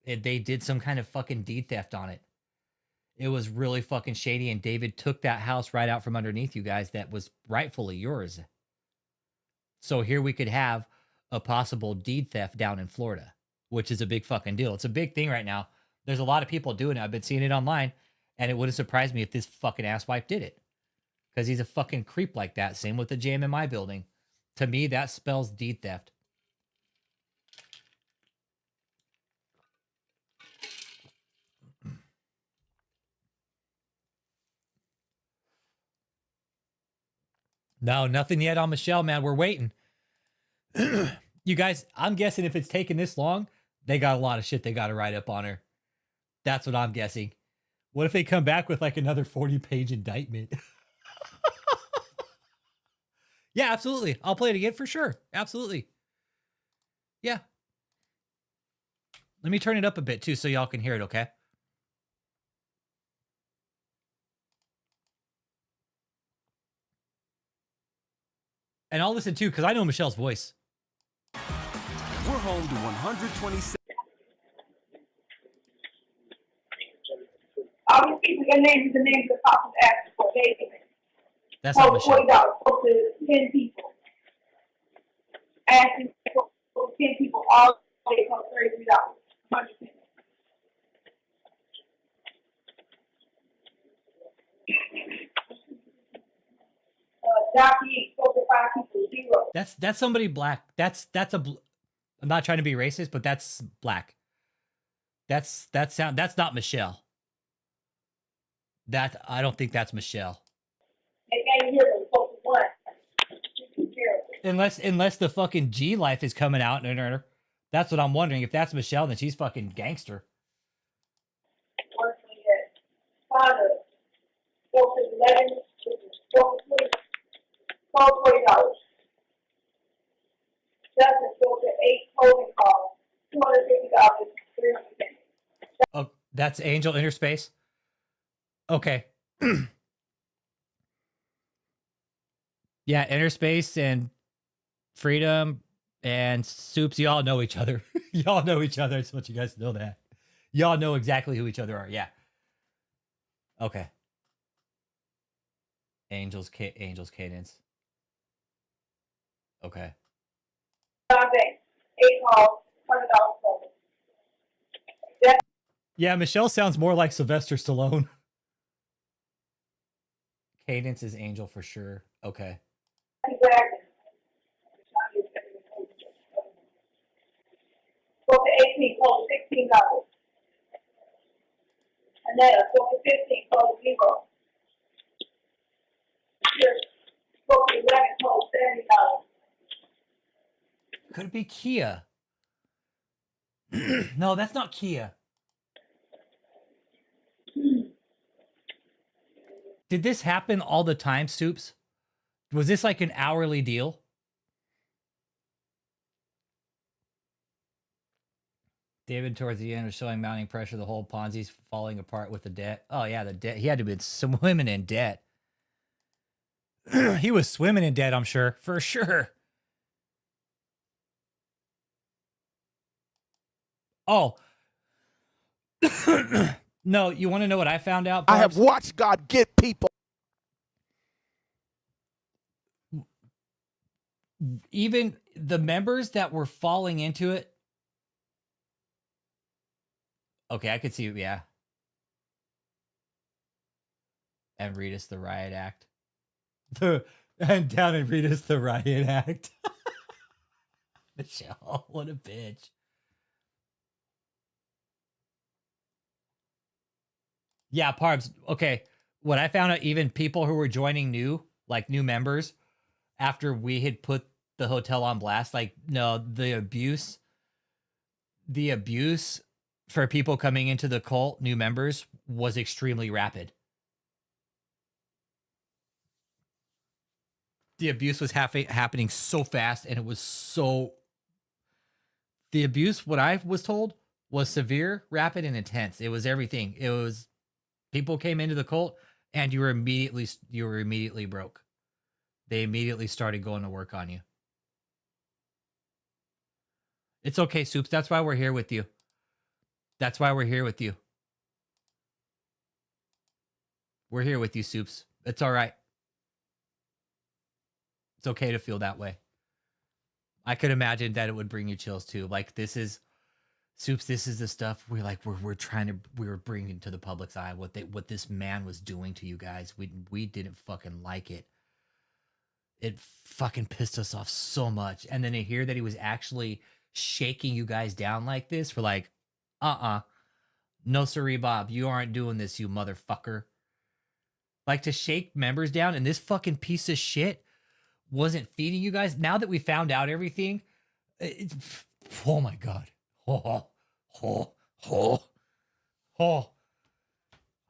they did some kind of fucking deed theft on it. It was really fucking shady, and David took that house right out from underneath you guys that was rightfully yours. So here we could have a possible deed theft down in Florida, which is a big fucking deal. It's a big thing right now. There's a lot of people doing it. I've been seeing it online. And it wouldn't surprise me if this fucking asswipe did it. Because he's a fucking creep like that. Same with the JMMI building. To me, that spells deed theft. No, nothing yet on Michelle, man. We're waiting. You guys, I'm guessing if it's taking this long, they got a lot of shit they got to write up on her. That's what I'm guessing. What if they come back with like another 40-page indictment? Yeah, absolutely. I'll play it again for sure. Absolutely. Yeah. Let me turn it up a bit too so y'all can hear it, okay? And I'll listen too, because I know Michelle's voice. We're home to 127. All these people, your name is the names the cops asking for. They That's not Michelle. $40 up to 10 people. Asking for 10 people, all they cost $33. 100%. Jockey, 4 to 5 people, 0. That's somebody black. I'm not trying to be racist, but that's black. That's not Michelle. I don't think that's Michelle. They can't hear them, 4 to 1. Unless the fucking G life is coming out in her. That's what I'm wondering. If that's Michelle, then she's fucking gangster. Father, 4 to 11, 4 to 20, $40. Justice, 4 to 8, holding calls, $250, 300. Oh, that's Angel Interspace? Okay. Yeah, Interspace and Freedom and Soups, y'all know each other. Y'all know each other. I just want you guys to know that. Y'all know exactly who each other are. Yeah. Okay. Angel's Cadence. Okay. 8 calls, $100. Yeah, Michelle sounds more like Sylvester Stallone. Cadence is Angel for sure. Okay. Go to 18, close $16. Anetta, go to 15, close 0. Go to 11, close $70. Could it be Kia? No, that's not Kia. Did this happen all the time, Soups? Was this like an hourly deal? David towards the end was showing mounting pressure. The whole Ponzi's falling apart with the debt. Oh yeah, the debt. He had to be swimming in debt. He was swimming in debt, I'm sure, for sure. Oh. No, you want to know what I found out, Barbs? I have watched God get people. Even the members that were falling into it. Okay, I could see, yeah. And read us the riot act. And down and read us the riot act. Michelle, what a bitch. Yeah, Parbs. Okay, what I found out, even people who were joining new, like new members, after we had put the hotel on blast, like, no, the abuse for people coming into the cult, new members, was extremely rapid. The abuse was happening so fast, and it was so... The abuse, what I was told, was severe, rapid, and intense. It was everything. It was... People came into the cult, and you were immediately broke. They immediately started going to work on you. It's okay, Soups. That's why we're here with you. That's why we're here with you. We're here with you, Soups. It's all right. It's okay to feel that way. I could imagine that it would bring you chills too. Like, this is... Soups, this is the stuff we're bringing to the public's eye. What this man was doing to you guys. We didn't fucking like it. It fucking pissed us off so much. And then to hear that he was actually shaking you guys down like this, we're like, no siree, Bob, you aren't doing this, you motherfucker. Like, to shake members down, and this fucking piece of shit wasn't feeding you guys. Now that we found out everything, oh my god.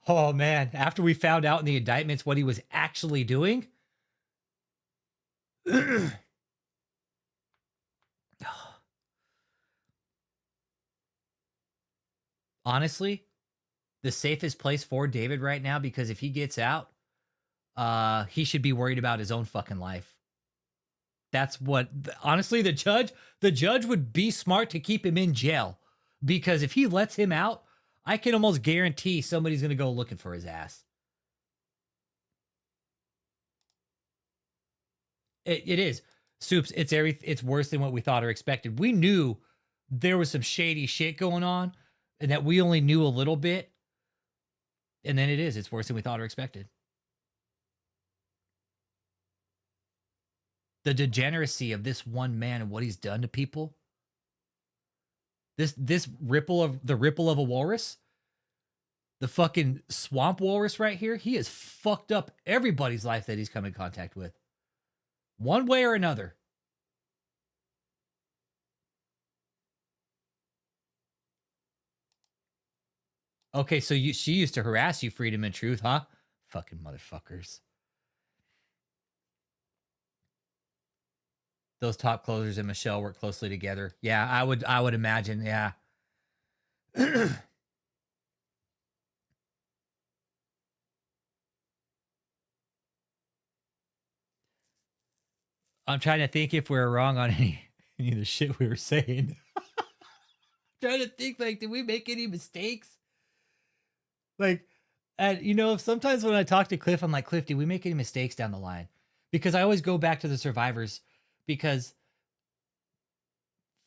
Oh man, after we found out in the indictments what he was actually doing. Honestly, the safest place for David right now, because if he gets out, he should be worried about his own fucking life. That's what, honestly, the judge would be smart to keep him in jail, because if he lets him out, I can almost guarantee somebody's going to go looking for his ass. It is. Soups, it's worse than what we thought or expected. We knew there was some shady shit going on, and that we only knew a little bit. And then it's worse than we thought or expected. The degeneracy of this one man and what he's done to people. This ripple of a walrus. The fucking swamp walrus right here. He has fucked up everybody's life that he's come in contact with. One way or another. Okay, so she used to harass you, Freedom and Truth, huh? Fucking motherfuckers. Those top closers and Michelle work closely together. Yeah, I would imagine, yeah. I'm trying to think if we were wrong on any of the shit we were saying. Trying to think, like, did we make any mistakes? Like, and sometimes when I talk to Cliff, I'm like, Cliff, did we make any mistakes down the line? Because I always go back to the survivors, because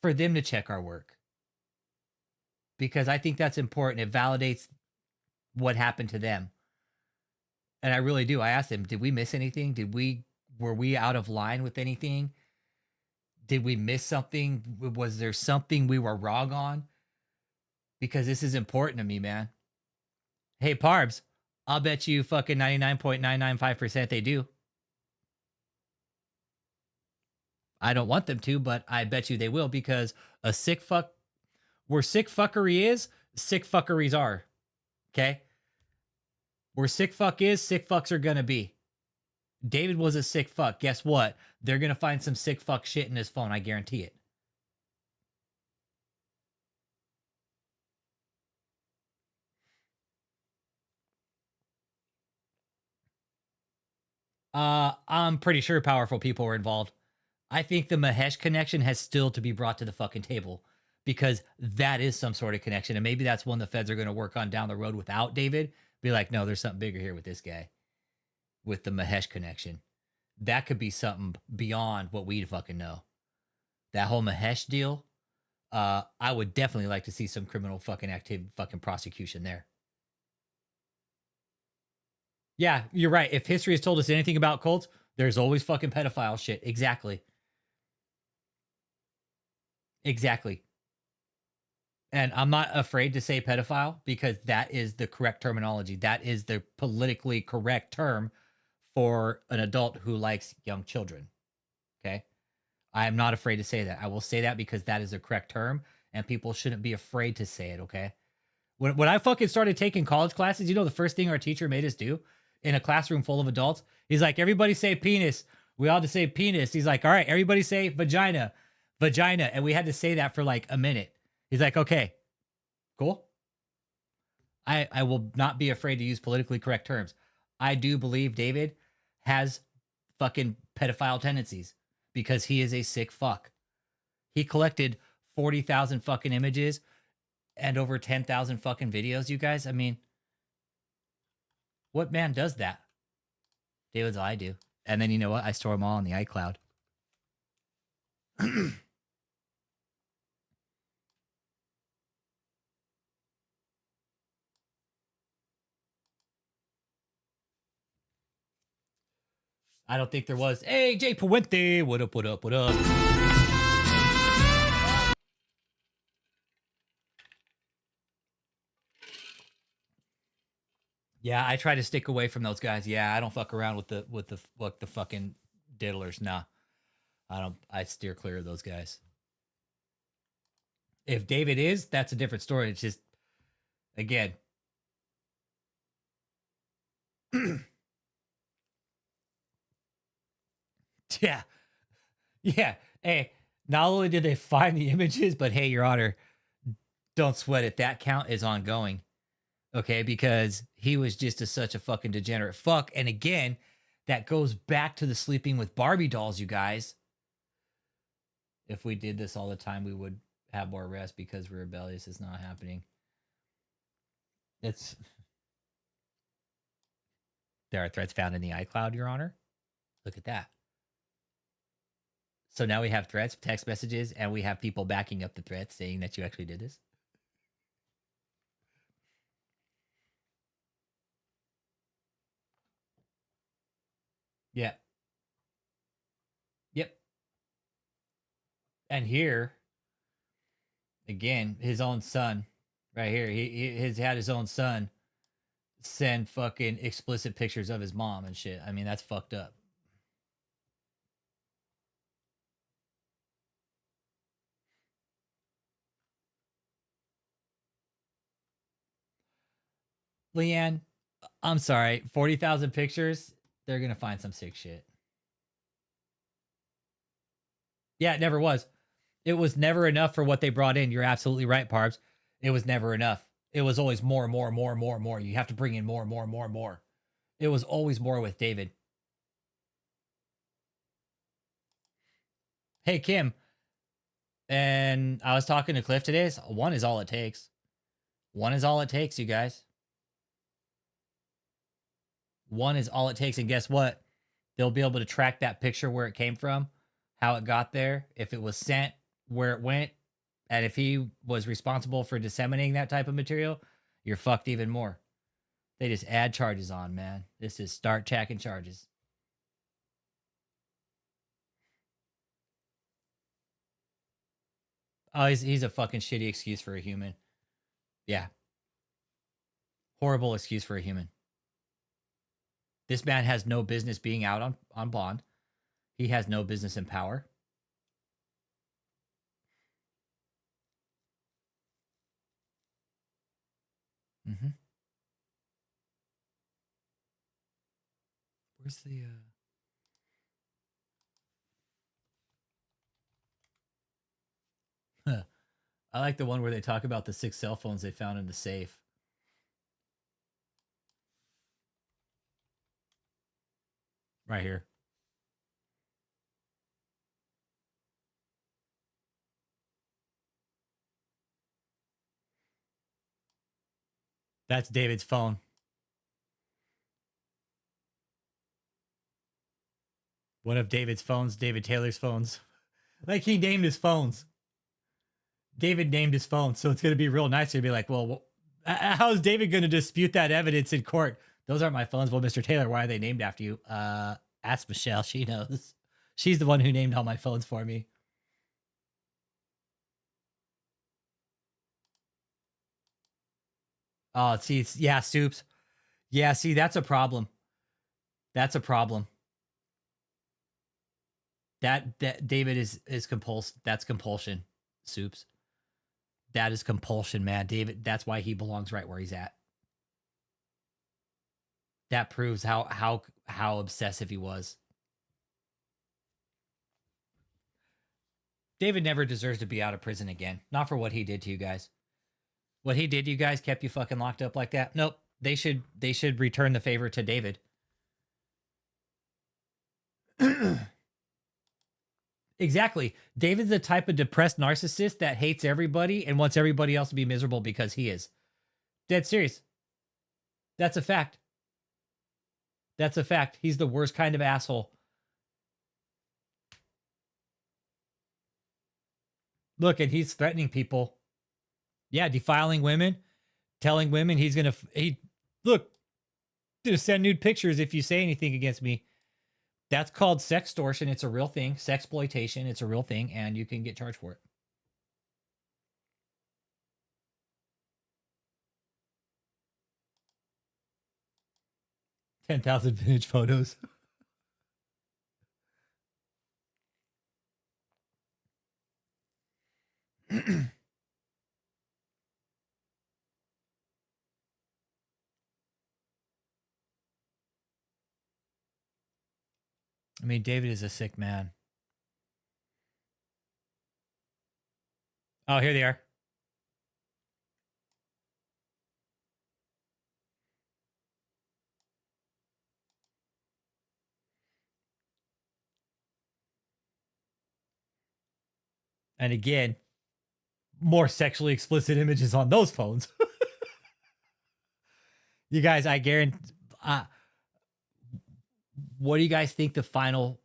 for them to check our work. Because I think that's important. It validates what happened to them. And I really do. I asked them, did we miss anything? Were we out of line with anything? Did we miss something? Was there something we were wrong on? Because this is important to me, man. Hey, Parbs, I'll bet you fucking 99.995% they do. I don't want them to, but I bet you they will, because a sick fuck, where sick fuckery is, sick fuckeries are. Okay? Where sick fuck is, sick fucks are gonna be. David was a sick fuck. Guess what? They're gonna find some sick fuck shit in his phone. I guarantee it. I'm pretty sure powerful people were involved. I think the Mahesh connection has still to be brought to the fucking table because that is some sort of connection. And maybe that's one the feds are going to work on down the road without David. Be like, no, there's something bigger here with this guy, with the Mahesh connection. That could be something beyond what we fucking know. That whole Mahesh deal, I would definitely like to see some criminal fucking activity, fucking prosecution there. Yeah, you're right. If history has told us anything about cults, there's always fucking pedophile shit. Exactly. Exactly. And I'm not afraid to say pedophile because that is the correct terminology. That is the politically correct term for an adult who likes young children. Okay. I am not afraid to say that. I will say that because that is the correct term and people shouldn't be afraid to say it. Okay. When I fucking started taking college classes, you know, the first thing our teacher made us do in a classroom full of adults, he's like, everybody say penis. We all had to say penis. He's like, all right, everybody say vagina, vagina. And we had to say that for like a minute. He's like, okay, cool. I will not be afraid to use politically correct terms. I do believe David has fucking pedophile tendencies because he is a sick fuck. He collected 40,000 fucking images and over 10,000 fucking videos, you guys. I mean, what man does that? David's I do. And then you know what? I store them all in the iCloud. I don't think there was. Hey, Jay Puente. What up, what up, what up? Yeah, I try to stick away from those guys. Yeah, I don't fuck around with the fucking diddlers. Nah. I steer clear of those guys. If David is, that's a different story. It's just again. Yeah. Yeah. Hey, not only did they find the images, but hey, Your Honor, don't sweat it. That count is ongoing. Okay, because he was just such a fucking degenerate fuck. And again, that goes back to the sleeping with Barbie dolls, you guys. If we did this all the time, we would have more arrests because we're rebellious. It's not happening. It's there are threats found in the iCloud, Your Honor. Look at that. So now we have threats, text messages, and we have people backing up the threats saying that you actually did this. Yeah. Yep. And here, again, his own son, right here, he has had his own son send fucking explicit pictures of his mom and shit. I mean, that's fucked up. Leanne, I'm sorry, 40,000 pictures, they're going to find some sick shit. Yeah, it never was. It was never enough for what they brought in. You're absolutely right, Parbs. It was never enough. It was always more, more, more, more, more. You have to bring in more, more, more, more. It was always more with David. Hey, Kim. And I was talking to Cliff today. So one is all it takes. One is all it takes, you guys. One is all it takes. And guess what? They'll be able to track that picture where it came from, how it got there, if it was sent, where it went, and if he was responsible for disseminating that type of material, you're fucked even more. They just add charges on, man. This is start tacking charges. Oh, he's a fucking shitty excuse for a human. Yeah. Horrible excuse for a human. This man has no business being out on bond. He has no business in power. Mm-hmm. Where's the I like the one where they talk about the 6 cell phones they found in the safe. right here. That's David's phone. One of David's phones, David Taylor's phones. Like he named his phones. David named his phone, so it's going to be real nice to be like, well, how is David going to dispute that evidence in court? Those aren't my phones. Well, Mr. Taylor, why are they named after you? Ask Michelle. She knows. She's the one who named all my phones for me. Oh, see, yeah, Soups. Yeah, see, that's a problem. That's a problem. That David is compulsed. That's compulsion, Soups. That is compulsion, man. David, that's why he belongs right where he's at. That proves how obsessive he was. David never deserves to be out of prison again. Not for what he did to you guys. What he did to you guys kept you fucking locked up like that? Nope. They should return the favor to David. Exactly. David's the type of depressed narcissist that hates everybody and wants everybody else to be miserable because he is. Dead serious. That's a fact. That's a fact. He's the worst kind of asshole. Look, and he's threatening people. Yeah, defiling women, telling women he's going to send nude pictures if you say anything against me. That's called sextortion. It's a real thing. Sexploitation. It's a real thing, and you can get charged for it. $10,000 vintage photos. I mean, David is a sick man. Oh, here they are. And again, more sexually explicit images on those phones. You guys, I guarantee. What do you guys think the final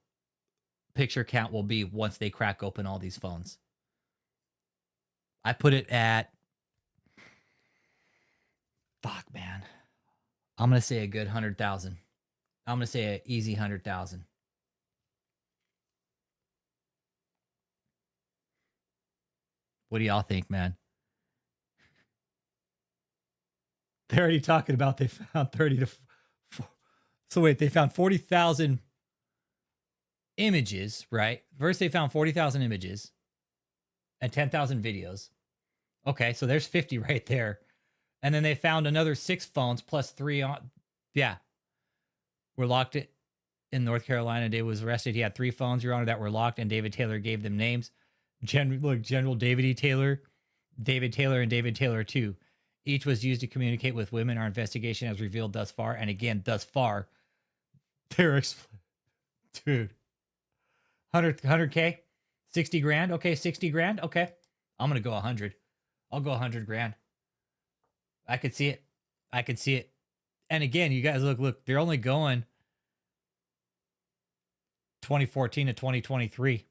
picture count will be once they crack open all these phones? I put it at. Fuck, man. I'm going to say a good 100,000. I'm going to say an easy 100,000. What do y'all think, man? They're already talking about they found 30 to. So wait, they found 40,000 images, right? First, they found 40,000 images and 10,000 videos. Okay, so there's 50 right there. And then they found another 6 phones plus 3 on. Yeah. Were locked in North Carolina. David was arrested. He had 3 phones, Your Honor, that were locked, and David Taylor gave them names. General David E. Taylor, David Taylor, and David Taylor 2. Each was used to communicate with women. Our investigation has revealed thus far, and again, thus far, they're dude. 100K? 60 grand? Okay, 60 grand? Okay. I'm going to go 100. I'll go 100 grand. I could see it. I could see it. And again, you guys look, they're only going 2014 to 2023.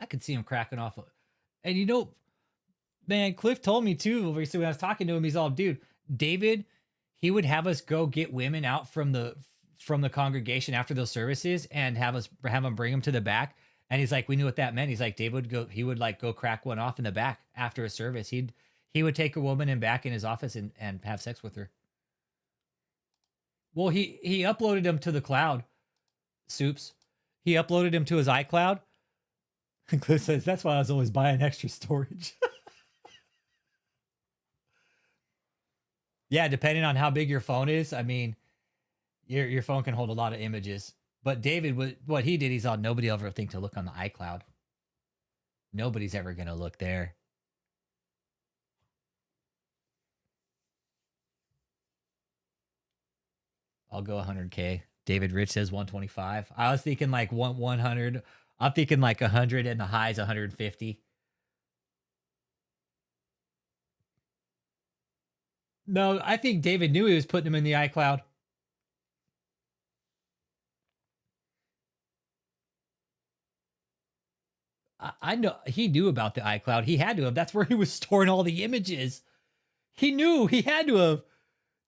I could see him cracking off. And you know, man, Cliff told me too, when I was talking to him, he's all, dude, David, he would have us go get women out from the congregation after those services and have them bring them to the back. And he's like, we knew what that meant. He's like, he would like go crack one off in the back after a service. He would take a woman in back in his office and have sex with her. Well, he uploaded them to the cloud, Soups. He uploaded them to his iCloud. And Cliff says, that's why I was always buying extra storage. Yeah, depending on how big your phone is, I mean, your phone can hold a lot of images. But David, what he did, he saw nobody ever think to look on the iCloud. Nobody's ever going to look there. I'll go 100K. David Rich says 125. I was thinking like 100. I'm thinking like 100 and the high's 150. No, I think David knew he was putting him in the iCloud. I know he knew about the iCloud. He had to have. That's where he was storing all the images. He knew he had to have.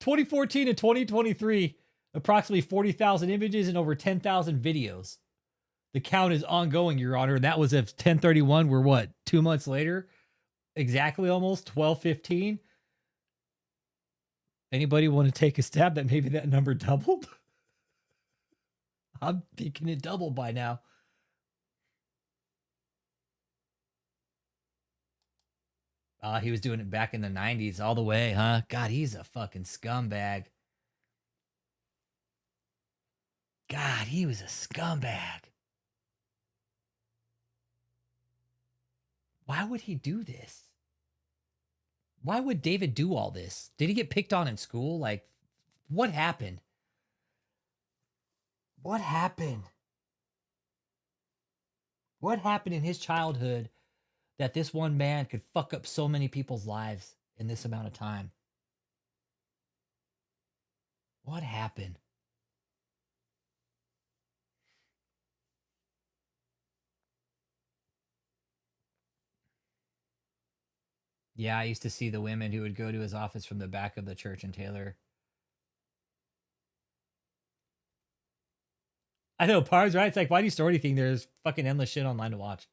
2014 to 2023, approximately 40,000 images and over 10,000 videos. The count is ongoing, Your Honor. That was at 10/31. We're what, 2 months later? Exactly, almost 12/15. Anybody want to take a stab that maybe that number doubled? I'm thinking it doubled by now. He was doing it back in the 90s all the way, huh? God, he's a fucking scumbag. God, he was a scumbag. Why would he do this? Why would David do all this? Did he get picked on in school? Like, what happened? What happened? What happened in his childhood that this one man could fuck up so many people's lives in this amount of time? What happened? Yeah, I used to see the women who would go to his office from the back of the church in Taylor. I know, Pars, right? It's like, why do you store anything? There's fucking endless shit online to watch.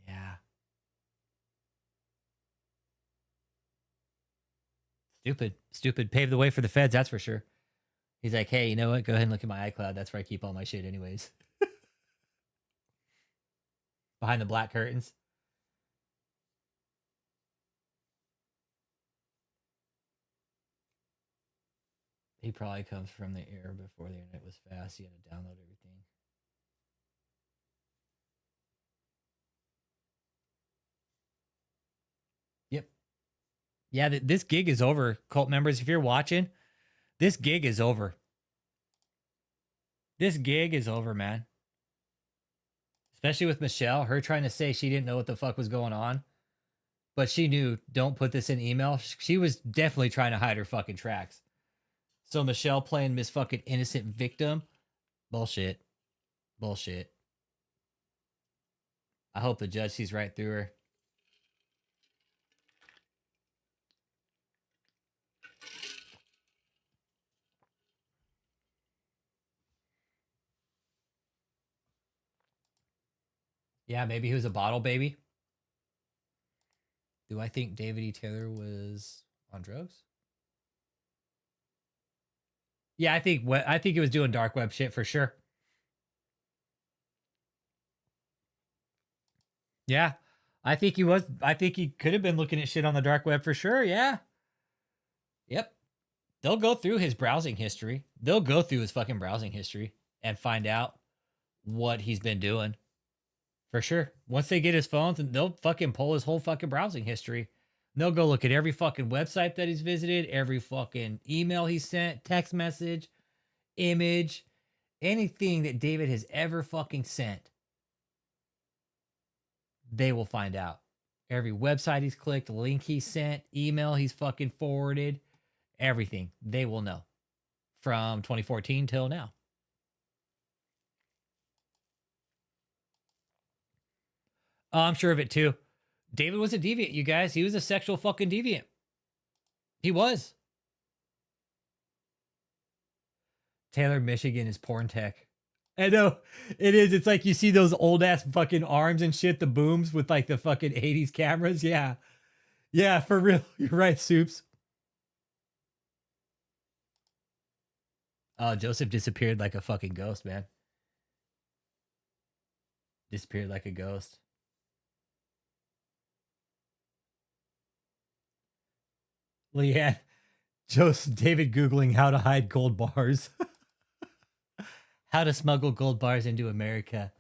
Yeah. Stupid. Paved the way for the feds, that's for sure. He's like, hey, you know what? Go ahead and look at my iCloud. That's where I keep all my shit anyways. Behind the black curtains. He probably comes from the era before the internet was fast. You had to download everything. Yep. Yeah, this gig is over. Cult members, if you're watching, this gig is over. This gig is over, man. Especially with Michelle, her trying to say she didn't know what the fuck was going on. But she knew, don't put this in email. She was definitely trying to hide her fucking tracks. So Michelle playing Miss fucking innocent victim. Bullshit. Bullshit. I hope the judge sees right through her. Yeah, maybe he was a bottle baby. Do I think David E. Taylor was on drugs? Yeah, I think he was doing dark web shit for sure. Yeah, I think he was. I think he could have been looking at shit on the dark web for sure. Yeah. Yep. They'll go through his browsing history. They'll go through his fucking browsing history and find out what he's been doing. For sure. Once they get his phones, and they'll fucking pull his whole fucking browsing history. They'll go look at every fucking website that he's visited, every fucking email he sent, text message, image, anything that David has ever fucking sent. They will find out. Every website he's clicked, link he sent, email he's fucking forwarded, everything. They will know. From 2014 till now. Oh, I'm sure of it too. David was a deviant, you guys. He was a sexual fucking deviant. He was. Taylor, Michigan is porn tech. I know. It is. It's like you see those old ass fucking arms and shit, the booms with like the fucking 80s cameras. Yeah. Yeah, for real. You're right, Soups. Oh, Joseph disappeared like a fucking ghost, man. Disappeared like a ghost. Leanne, Joseph, David Googling how to hide gold bars. How to smuggle gold bars into America.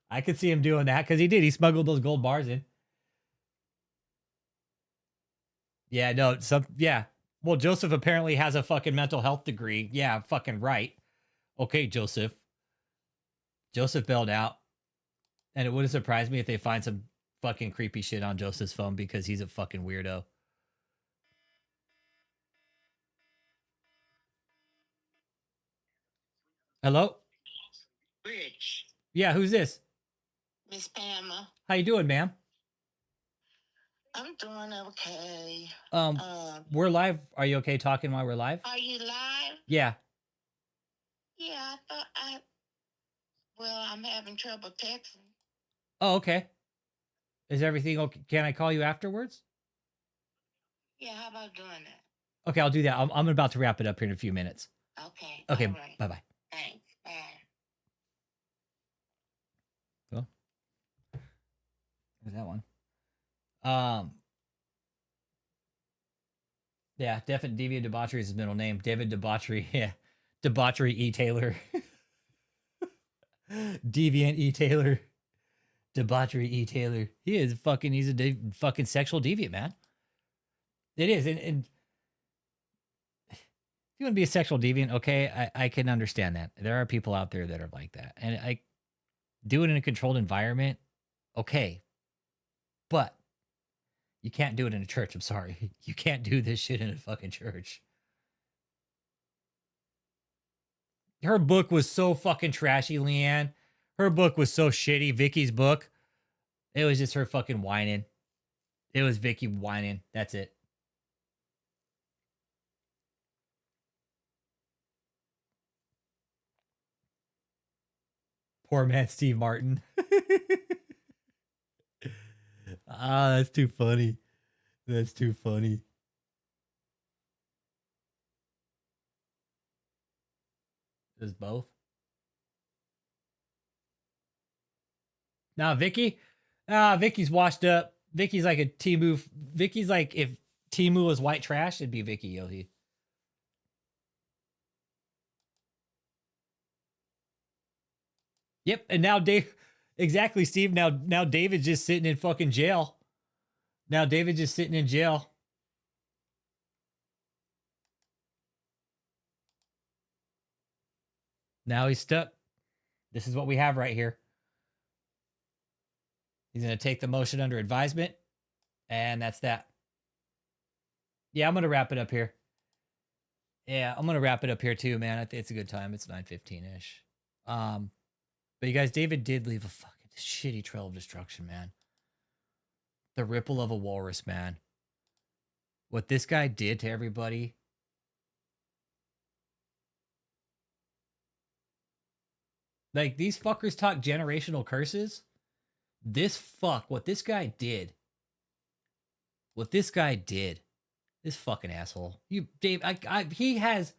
I could see him doing that because he did. He smuggled those gold bars in. Yeah, no, yeah. Well, Joseph apparently has a fucking mental health degree. Yeah, fucking right. Okay, Joseph. Joseph bailed out. And it wouldn't surprise me if they find some fucking creepy shit on Joseph's phone because he's a fucking weirdo. Hello? Rich, Yeah, who's this? Miss Pamela, How you doing, ma'am? I'm doing okay. We're live. Are you okay talking while we're live? Are you live? Yeah. Yeah, I thought I'm having trouble texting. Oh, okay. Is everything okay? Can I call you afterwards? Yeah, how about doing that? Okay, I'll do that. I'm about to wrap it up here in a few minutes. Okay. Okay, All right. bye-bye. Thanks. Bye. Cool. There's that one. Um, yeah, Definite Deviant Debauchery is his middle name. David Debauchery. Yeah. Debauchery E. Taylor. Deviant E. Taylor. Debauchery E. Taylor. He's a fucking sexual deviant, man. It is. And if you want to be a sexual deviant, okay, I can understand that. There are people out there that are like that. And I do it in a controlled environment, okay. But you can't do it in a church. I'm sorry. You can't do this shit in a fucking church. Her book was so fucking trashy, Leanne. Her book was so shitty. Vicky's book. It was just her fucking whining. It was Vicky whining. That's it. Poor man Steve Martin. Ah, that's too funny. That's too funny. Is both? Now, Vicky? Vicky's washed up. Vicky's like a Timu. Vicky's like if Timu was white trash, it'd be Vicky Yohi. Yep, and now Dave, exactly, Steve. Now David's just sitting in fucking jail. Now David's just sitting in jail. Now he's stuck. This is what we have right here. He's gonna take the motion under advisement, and that's that. Yeah, I'm gonna wrap it up here. Yeah, I'm gonna wrap it up here too, man. I think it's a good time. It's 9:15-ish. But you guys, David did leave a fucking shitty trail of destruction, man. The ripple of a walrus, man. What this guy did to everybody. Like, these fuckers talk generational curses. What this guy did. What this guy did. This fucking asshole. You, Dave, he has...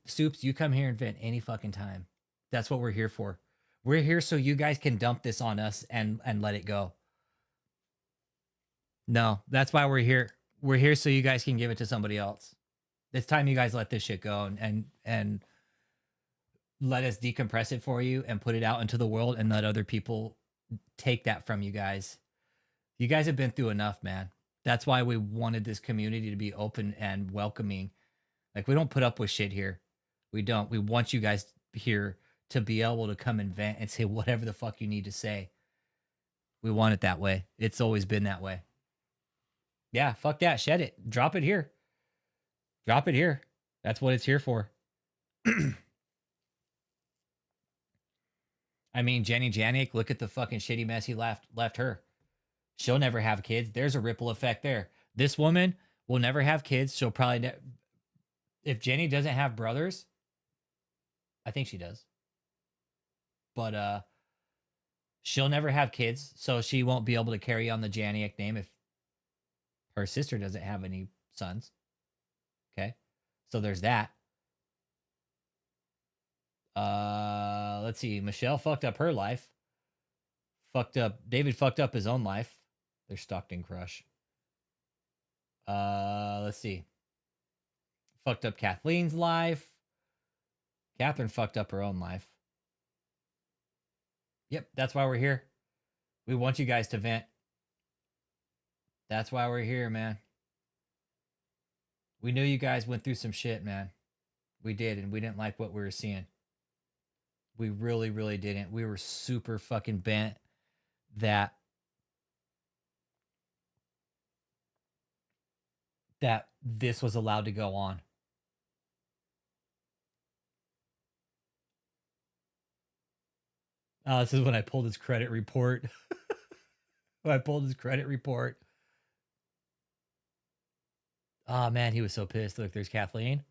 Soups, you come here and vent any fucking time. That's what we're here for. We're here so you guys can dump this on us and let it go. No, that's why we're here. We're here so you guys can give it to somebody else. It's time you guys let this shit go and let us decompress it for you and put it out into the world and let other people take that from you guys. You guys have been through enough, man. That's why we wanted this community to be open and welcoming. Like, we don't put up with shit here. We don't. We want you guys here to be able to come and vent and say whatever the fuck you need to say. We want it that way. It's always been that way. Yeah, fuck that. Shed it. Drop it here. Drop it here. That's what it's here for. I mean, Jenny Janik, look at the fucking shitty mess he left her. She'll never have kids. There's a ripple effect there. This woman will never have kids. She'll probably if Jenny doesn't have brothers, I think she does. But she'll never have kids, so she won't be able to carry on the Janiak name if her sister doesn't have any sons. Okay? So there's that. Let's see. Michelle fucked up her life. David fucked up his own life. There's Stockton Crush. Let's see. Fucked up Kathleen's life. Catherine fucked up her own life. Yep, that's why we're here. We want you guys to vent. That's why we're here, man. We knew you guys went through some shit, man. We did, and we didn't like what we were seeing. We really, really didn't. We were super fucking bent that this was allowed to go on. This is when I pulled his credit report. When I pulled his credit report. Oh man, he was so pissed. Look, there's Kathleen.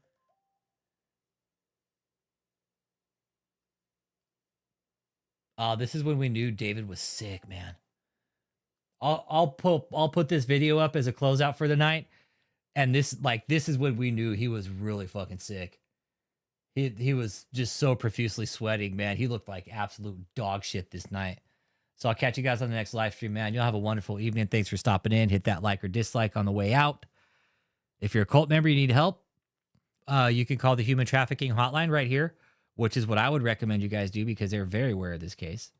This is when we knew David was sick, man. I'll put this video up as a closeout for the night. And this is when we knew he was really fucking sick. He was just so profusely sweating, man. He looked like absolute dog shit this night. So I'll catch you guys on the next live stream, man. You'll have a wonderful evening. Thanks for stopping in. Hit that like or dislike on the way out. If you're a cult member, you need help, you can call the human trafficking hotline right here, which is what I would recommend you guys do because they're very aware of this case.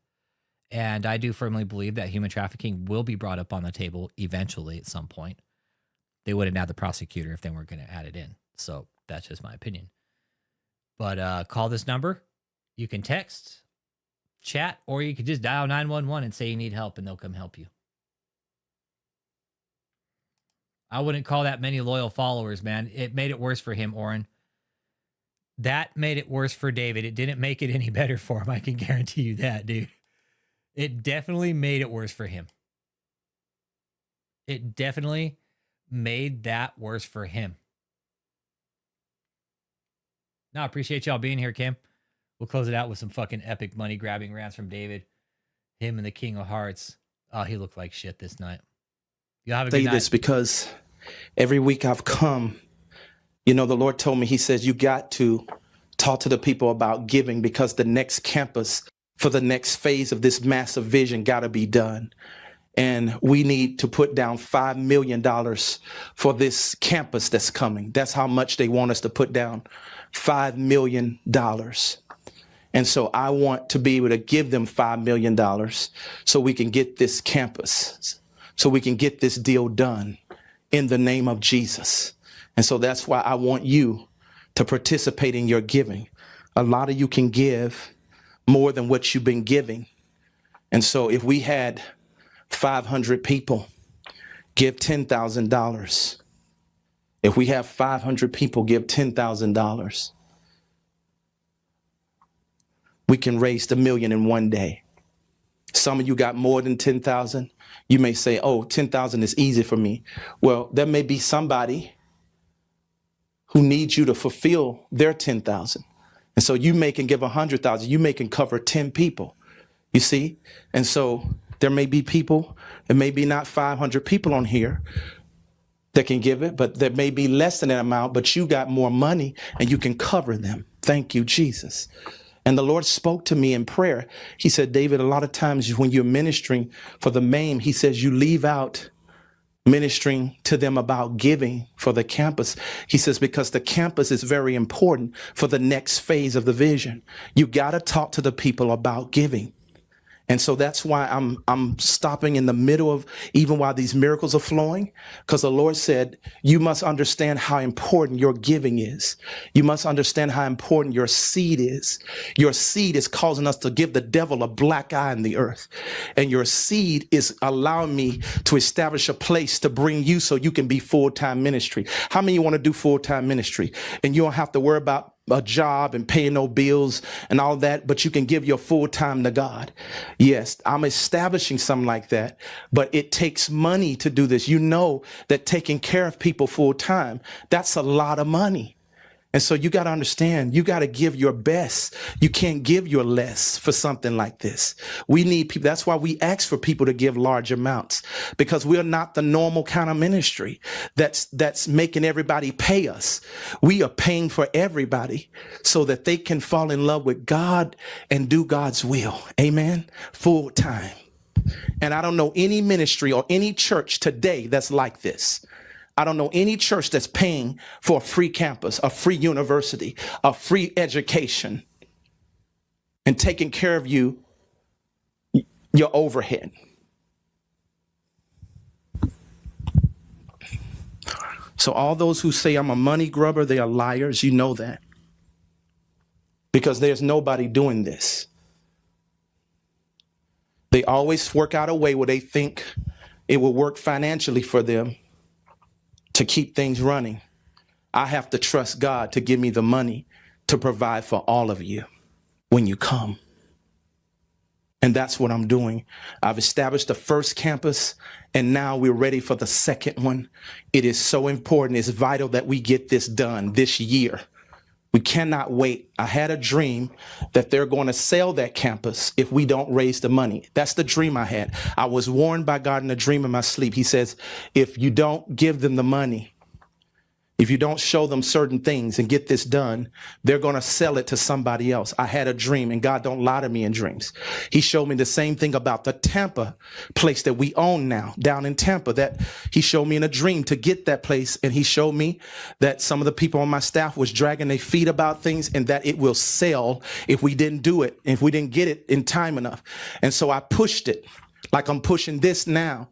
And I do firmly believe that human trafficking will be brought up on the table eventually at some point. They wouldn't add the prosecutor if they weren't going to add it in. So that's just my opinion. But call this number. You can text, chat, or you can just dial 911 and say you need help and they'll come help you. I wouldn't call that many loyal followers, man. It made it worse for him, Oren. That made it worse for David. It didn't make it any better for him. I can guarantee you that, dude. It definitely made it worse for him. It definitely made that worse for him. No, I appreciate y'all being here, Kim. We'll close it out with some fucking epic money grabbing rants from David. Him and the King of Hearts. Oh, he looked like shit this night. Y'all have a good night. Say this because every week I've come, you know, the Lord told me, he says, you got to talk to the people about giving because the next campus for the next phase of this massive vision got to be done. And we need to put down $5 million for this campus that's coming. That's how much they want us to put down, $5 million. And so I want to be able to give them $5 million so we can get this campus, so we can get this deal done in the name of Jesus. And so that's why I want you to participate in your giving. A lot of you can give more than what you've been giving. And so if we had 500 people give $10,000, if we have 500 people give $10,000, we can raise $1 million in one day. Some of you got more than 10,000. You may say, oh, 10,000 is easy for me. Well, there may be somebody who needs you to fulfill their 10,000. And so you may can give 100,000. You may can cover 10 people, you see? And so there may be people, there may be not 500 people on here that can give it, but there may be less than that amount, but you got more money and you can cover them. Thank you, Jesus. And the Lord spoke to me in prayer. He said, David, a lot of times when you're ministering for the MAME, he says you leave out ministering to them about giving for the campus. He says, because the campus is very important for the next phase of the vision. You got to talk to the people about giving. And so that's why I'm stopping in the middle of, even while these miracles are flowing, because the Lord said, you must understand how important your giving is. You must understand how important your seed is. Your seed is causing us to give the devil a black eye in the earth. And your seed is allowing me to establish a place to bring you so you can be full-time ministry. How many of you want to do full-time ministry? And you don't have to worry about a job and paying no bills and all that, but you can give your full time to God. Yes, I'm establishing something like that, but it takes money to do this. You know that taking care of people full time, that's a lot of money. And so you got to understand, you got to give your best. You can't give your less for something like this. We need people. That's why we ask for people to give large amounts, because we're not the normal kind of ministry that's making everybody pay us. We are paying for everybody so that they can fall in love with God and do God's will. Amen. Full time. And I don't know any ministry or any church today that's like this. I don't know any church that's paying for a free campus, a free university, a free education, and taking care of you, your overhead. So all those who say I'm a money grubber, they are liars. You know that. Because there's nobody doing this. They always work out a way where they think it will work financially for them to keep things running. I have to trust God to give me the money to provide for all of you when you come. And that's what I'm doing. I've established the first campus, and now we're ready for the second one. It is so important. It's vital that we get this done this year. We cannot wait. I had a dream that they're going to sell that campus if we don't raise the money. That's the dream I had. I was warned by God in a dream in my sleep. He says, if you don't give them the money, if you don't show them certain things and get this done, they're going to sell it to somebody else. I had a dream, and God don't lie to me in dreams. He showed me the same thing about the Tampa place that we own now, down in Tampa, that he showed me in a dream to get that place. And he showed me that some of the people on my staff was dragging their feet about things, and that it will sell if we didn't do it, if we didn't get it in time enough. And so I pushed it like I'm pushing this now.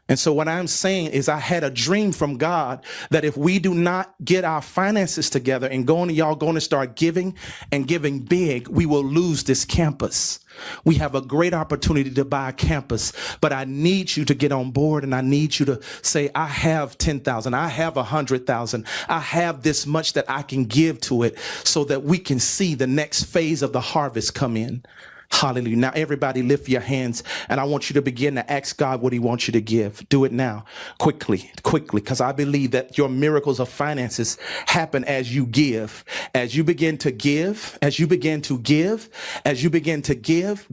And so what I'm saying is I had a dream from God that if we do not get our finances together and y'all going to start giving and giving big, we will lose this campus. We have a great opportunity to buy a campus, but I need you to get on board, and I need you to say, I have 10,000, I have 100,000, I have this much that I can give to it so that we can see the next phase of the harvest come in. Hallelujah. Now, everybody lift your hands, and I want you to begin to ask God what he wants you to give. Do it now, quickly, because I believe that your miracles of finances happen as you give. As you begin to give,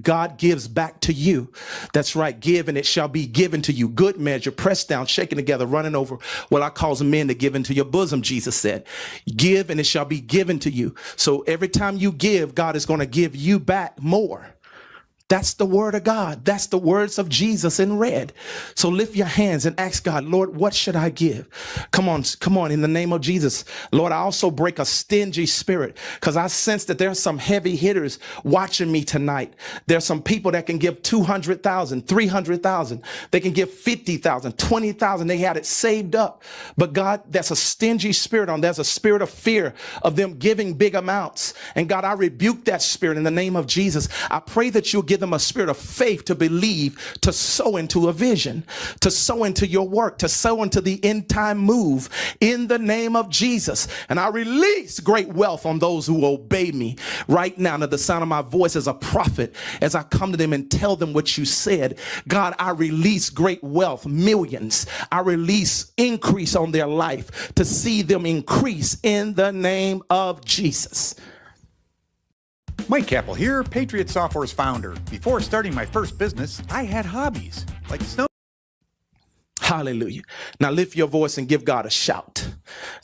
God gives back to you. That's right. Give, and it shall be given to you. Good measure, pressed down, shaken together, running over. Well, I cause men to give into your bosom, Jesus said. Give, and it shall be given to you. So every time you give, God is going to give you back more. That's the word of God. That's the words of Jesus in red. So lift your hands and ask God, Lord, what should I give? Come on, in the name of Jesus. Lord, I also break a stingy spirit, because I sense that there's some heavy hitters watching me tonight. There's some people that can give 200,000, 300,000. They can give 50,000, 20,000. They had it saved up. But God, that's a stingy spirit on. There's a spirit of fear of them giving big amounts. And God, I rebuke that spirit in the name of Jesus. I pray that you'll give them a spirit of faith to believe, to sow into a vision, to sow into your work, to sow into the end time move in the name of Jesus. And I release great wealth on those who obey me right now, to the sound of my voice as a prophet, as I come to them and tell them what you said. God, I release great wealth, millions. I release increase on their life, to see them increase in the name of Jesus. Mike Capel here, Patriot Software's founder. Before starting my first business, I had hobbies like snow. Hallelujah. Now lift your voice and give God a shout.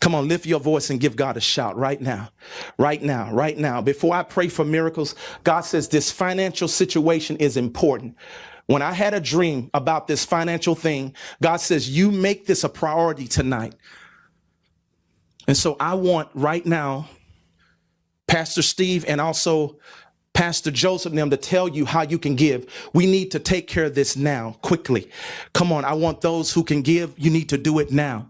Come on, lift your voice and give God a shout right now. Right now, right now. Before I pray for miracles, God says this financial situation is important. When I had a dream about this financial thing, God says, you make this a priority tonight. And so I want right now, Pastor Steve and also Pastor Joseph and them to tell you how you can give. We need to take care of this now, quickly. Come on, I want those who can give, you need to do it now.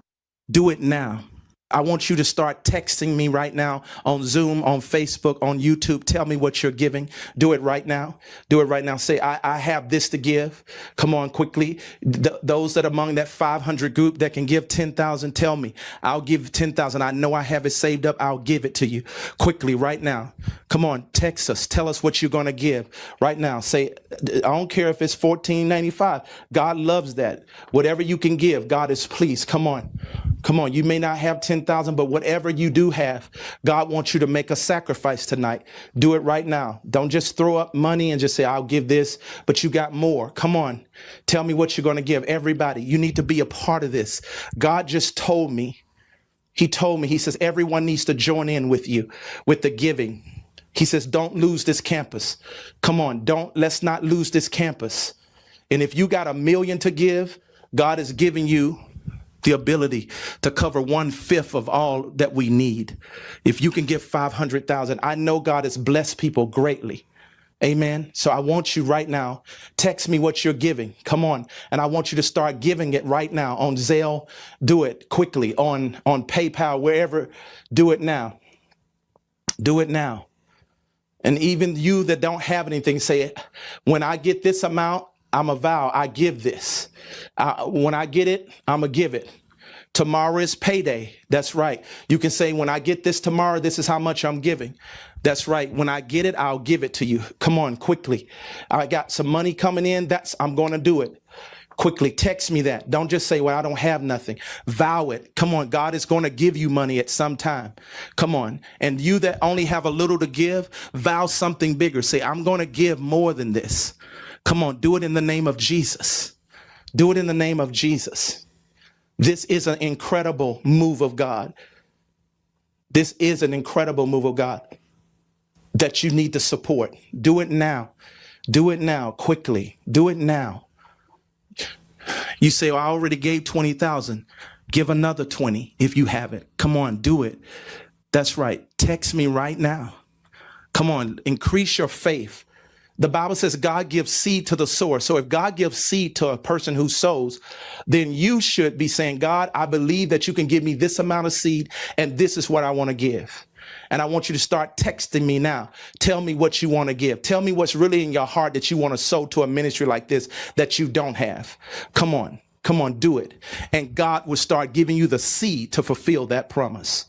Do it now. I want you to start texting me right now on Zoom, on Facebook, on YouTube. Tell me what you're giving. Do it right now. Do it right now. Say, I have this to give. Come on, quickly. Those that are among that 500 group that can give 10,000, tell me. I'll give 10,000. I know I have it saved up. I'll give it to you quickly right now. Come on, text us. Tell us what you're going to give right now. Say, I don't care if it's $14.95. God loves that. Whatever you can give, God is pleased. Come on. Come on. You may not have 10,000, but whatever you do have, God wants you to make a sacrifice tonight. Do it right now. Don't just throw up money and just say, I'll give this, but you got more. Come on. Tell me what you're going to give. Everybody, you need to be a part of this. God just told me. He told me, he says, everyone needs to join in with you with the giving. He says, don't lose this campus. Come on. Let's not lose this campus. And if you got $1 million to give, God is giving you the ability to cover 1/5 of all that we need. If you can give 500,000, I know God has blessed people greatly. Amen. So I want you right now, text me what you're giving. Come on. And I want you to start giving it right now on Zelle. Do it quickly on PayPal, wherever. Do it now. Do it now. And even you that don't have anything, say, when I get this amount, I'm a vow, I give this. When I get it, I'm going to give it. Tomorrow is payday. That's right. You can say, when I get this tomorrow, this is how much I'm giving. That's right. When I get it, I'll give it to you. Come on, quickly. I got some money coming in. I'm going to do it. Quickly, text me that. Don't just say, well, I don't have nothing. Vow it. Come on, God is going to give you money at some time. Come on. And you that only have a little to give, vow something bigger. Say, I'm going to give more than this. Come on, do it in the name of Jesus. Do it in the name of Jesus. This is an incredible move of God. This is an incredible move of God that you need to support. Do it now. Do it now, quickly. Do it now. You say, well, I already gave 20,000. Give another 20 if you haven't. Come on, do it. That's right. Text me right now. Come on, increase your faith. The Bible says God gives seed to the sower. So if God gives seed to a person who sows, then you should be saying, God, I believe that you can give me this amount of seed, and this is what I want to give. And I want you to start texting me now. Tell me what you want to give. Tell me what's really in your heart that you want to sow to a ministry like this that you don't have. Come on. Come on, do it. And God will start giving you the seed to fulfill that promise.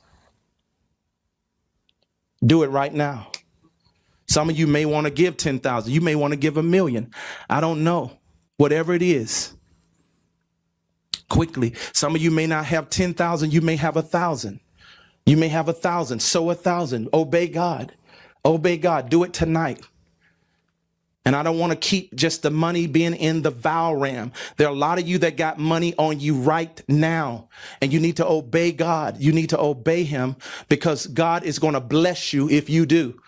Do it right now. Some of you may want to give 10,000. You may want to give $1 million. I don't know. Whatever it is. Quickly. Some of you may not have 10,000. You may have 1,000. You may have 1,000. Sow 1,000. Obey God. Obey God. Do it tonight. And I don't want to keep just the money being in the vow ram. There are a lot of you that got money on you right now. And you need to obey God. You need to obey him, because God is going to bless you if you do.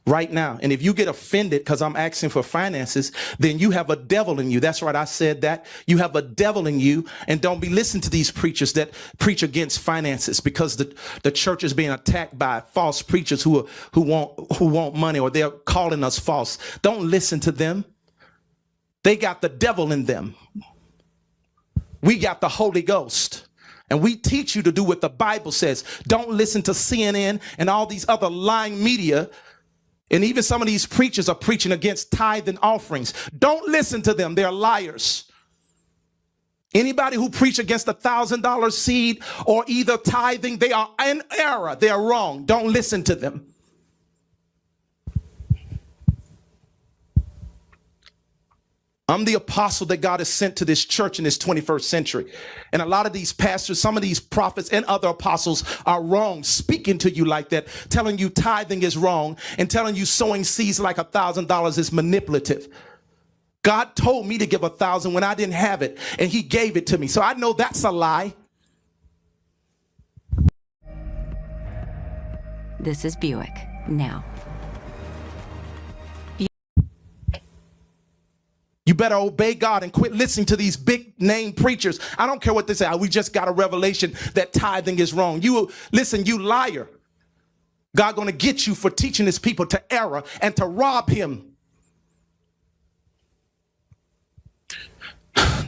Right now. And if you get offended because I'm asking for finances, then you have a devil in you. That's right. I said that. You have a devil in you. And don't be listening to these preachers that preach against finances, because the church is being attacked by false preachers who want money, or they're calling us false. Don't listen to them. They got the devil in them. We got the Holy Ghost. And we teach you to do what the Bible says. Don't listen to CNN and all these other lying media. And even some of these preachers are preaching against tithe and offerings. Don't listen to them. They're liars. Anybody who preach against $1,000 seed or either tithing, they are in error. They are wrong. Don't listen to them. I'm the apostle that God has sent to this church in this 21st century. And a lot of these pastors, some of these prophets and other apostles are wrong, speaking to you like that, telling you tithing is wrong, and telling you sowing seeds like $1,000 is manipulative. God told me to give 1,000 when I didn't have it, and he gave it to me. So I know that's a lie. This is Buick now. You better obey God and quit listening to these big name preachers. I don't care what they say. We just got a revelation that tithing is wrong. You listen, you liar. God going to get you for teaching his people to error and to rob him.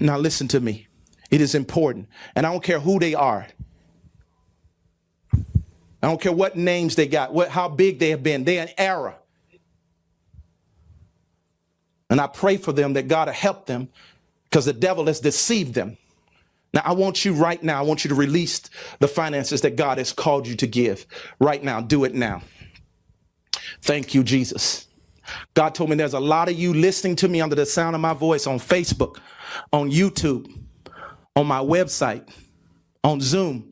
Now listen to me. It is important. And I don't care who they are. I don't care what names they got, how big they have been. They're in error. And I pray for them that God will help them, because the devil has deceived them. Now, I want you right now, I want you to release the finances that God has called you to give right now. Do it now. Thank you, Jesus. God told me there's a lot of you listening to me under the sound of my voice on Facebook, on YouTube, on my website, on Zoom.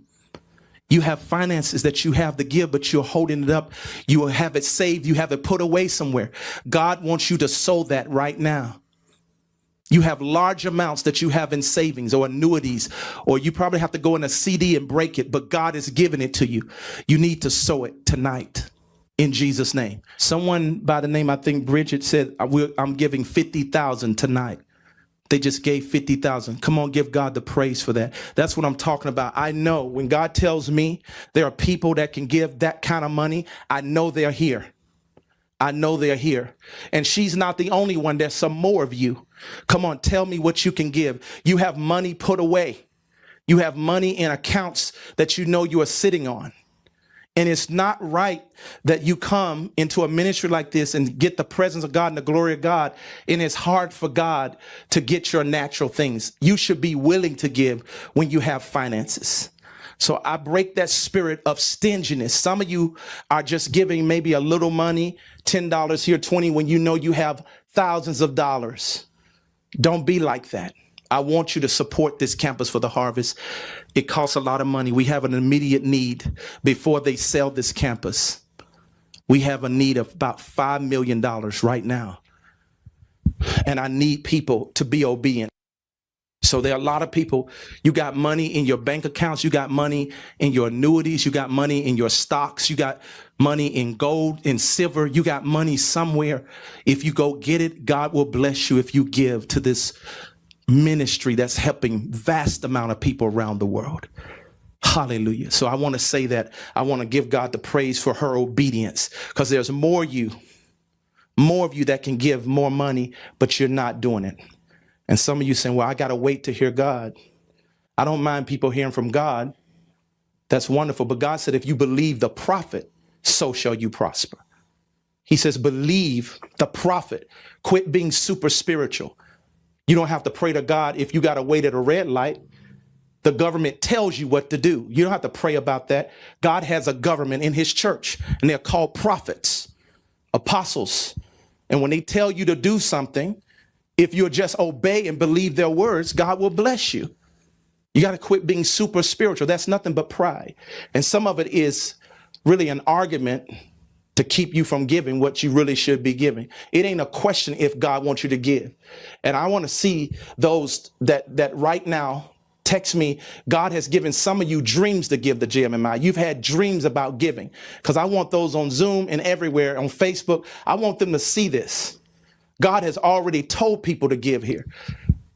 You have finances that you have to give, but you're holding it up. You have it saved. You have it put away somewhere. God wants you to sow that right now. You have large amounts that you have in savings or annuities, or you probably have to go in a CD and break it, but God is giving it to you. You need to sow it tonight in Jesus' name. Someone by the name, I think Bridget, said, I'm giving 50,000 tonight. They just gave 50,000. Come on, give God the praise for that. That's what I'm talking about. I know when God tells me there are people that can give that kind of money, I know they're here. I know they're here. And she's not the only one. There's some more of you. Come on, tell me what you can give. You have money put away. You have money in accounts that you know you are sitting on. And it's not right that you come into a ministry like this and get the presence of God and the glory of God. And it's hard for God to get your natural things. You should be willing to give when you have finances. So I break that spirit of stinginess. Some of you are just giving maybe a little money, $10 here, 20, when you know you have thousands of dollars. Don't be like that. I want you to support this campus for the harvest. It costs a lot of money. We have an immediate need before they sell this campus. We have a need of about $5 million right now. And I need people to be obedient. So there are a lot of people, you got money in your bank accounts, you got money in your annuities, you got money in your stocks, you got money in gold, in silver, you got money somewhere. If you go get it, God will bless you if you give to this ministry that's helping vast amount of people around the world. Hallelujah. So I want to say that I want to give God the praise for her obedience, because there's more of you that can give more money, but you're not doing it. And some of you saying, well, I got to wait to hear God. I don't mind people hearing from God. That's wonderful. But God said, if you believe the prophet, so shall you prosper. He says, believe the prophet. Quit being super spiritual. You don't have to pray to God if you got to wait at a red light. The government tells you what to do. You don't have to pray about that. God has a government in his church, and they're called prophets, apostles. And when they tell you to do something, if you'll just obey and believe their words, God will bless you. You got to quit being super spiritual. That's nothing but pride. And some of it is really an argument to keep you from giving what you really should be giving. It ain't a question if God wants you to give. And I want to see those that right now text me. God has given some of you dreams to give the JMMI. You've had dreams about giving, because I want those on Zoom and everywhere on Facebook. I want them to see this. God has already told people to give here.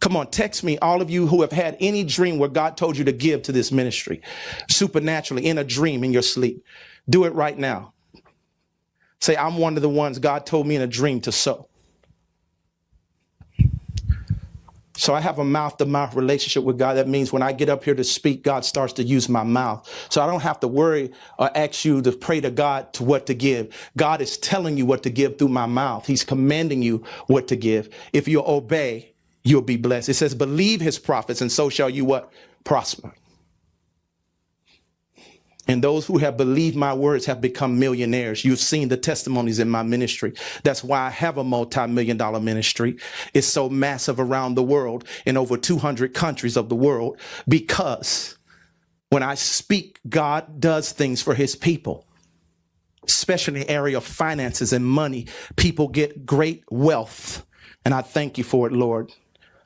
Come on, text me, all of you who have had any dream where God told you to give to this ministry, supernaturally, in a dream, in your sleep. Do it right now. Say, I'm one of the ones God told me in a dream to sow. So I have a mouth-to-mouth relationship with God. That means when I get up here to speak, God starts to use my mouth. So I don't have to worry or ask you to pray to God to what to give. God is telling you what to give through my mouth. He's commanding you what to give. If you obey, you'll be blessed. It says, believe his prophets, and so shall you what? Prosper. And those who have believed my words have become millionaires. You've seen the testimonies in my ministry. That's why I have a multi-million-dollar ministry. It's so massive around the world, in over 200 countries of the world, because when I speak, God does things for his people, especially in the area of finances and money. People get great wealth. And I thank you for it, Lord.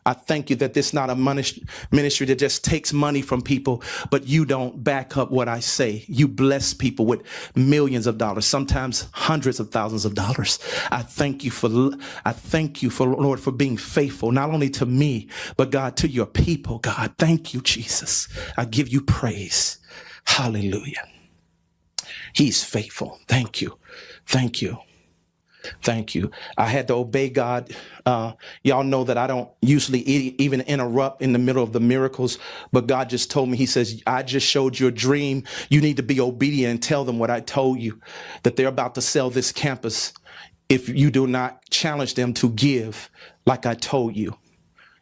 I thank you that this is not a ministry that just takes money from people, but you don't back up what I say. You bless people with millions of dollars, sometimes hundreds of thousands of dollars. I thank you for, Lord, for being faithful, not only to me, but God, to your people. God, thank you, Jesus. I give you praise. Hallelujah. He's faithful. Thank you. Thank you. Thank you. I had to obey God. Y'all know that I don't usually even interrupt in the middle of the miracles, but God just told me, he says, I just showed you a dream. You need to be obedient and tell them what I told you, that they're about to sell this campus if you do not challenge them to give like I told you.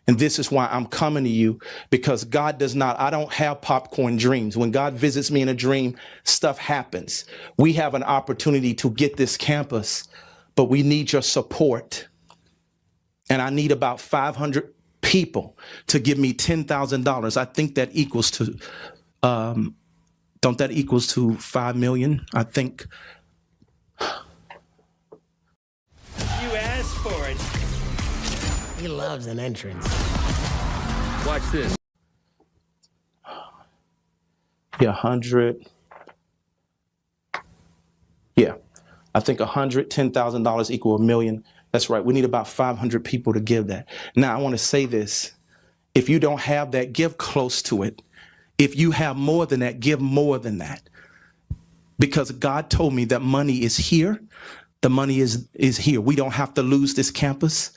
And this is why I'm coming to you, because God does not, I don't have popcorn dreams. When God visits me in a dream, stuff happens. We have an opportunity to get this campus, but we need your support. And I need about 500 people to give me $10,000. I think that equals to, don't that equals to 5 million? I think. You asked for it. He loves an entrance. Watch this. Yeah, 100. Yeah. I think $110,000 equal $1 million. That's right. We need about 500 people to give that. Now, I want to say this. If you don't have that, give close to it. If you have more than that, give more than that. Because God told me that money is here, The money is here. We don't have to lose this campus.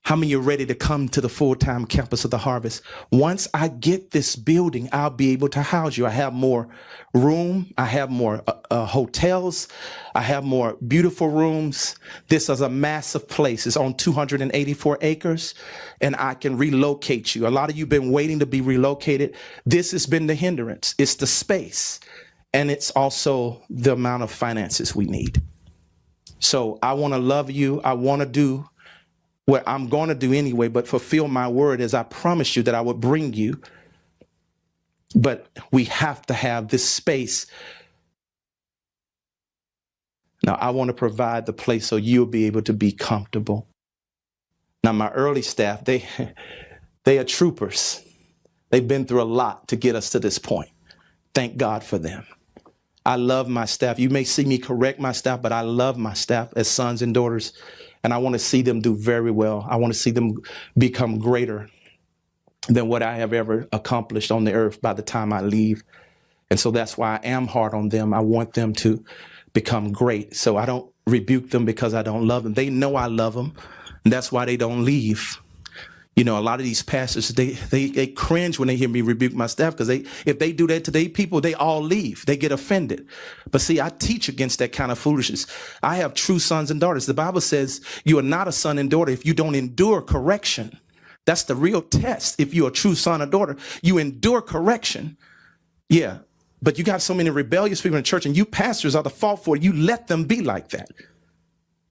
How many are ready to come to the full-time campus of the Harvest? Once I get this building, I'll be able to house you. I have more room. I have more hotels. I have more beautiful rooms. This is a massive place. It's on 284 acres, and I can relocate you. A lot of you have been waiting to be relocated. This has been the hindrance. It's the space, and it's also the amount of finances we need. So I want to love you. I want to do what I'm going to do anyway, but fulfill my word as I promised you that I would bring you. But we have to have this space. Now, I want to provide the place so you'll be able to be comfortable. Now, my early staff, they are troopers. They've been through a lot to get us to this point. Thank God for them. I love my staff. You may see me correct my staff, but I love my staff as sons and daughters. And I want to see them do very well. I want to see them become greater than what I have ever accomplished on the earth by the time I leave. And so that's why I am hard on them. I want them to become great. So I don't rebuke them because I don't love them. They know I love them. And that's why they don't leave. You know, a lot of these pastors, they cringe when they hear me rebuke my staff, because if they do that to their people, they all leave. They get offended. But see, I teach against that kind of foolishness. I have true sons and daughters. The Bible says you are not a son and daughter if you don't endure correction. That's the real test. If you're a true son or daughter, you endure correction. Yeah, but you got so many rebellious people in the church, and you pastors are the fault for it. You let them be like that.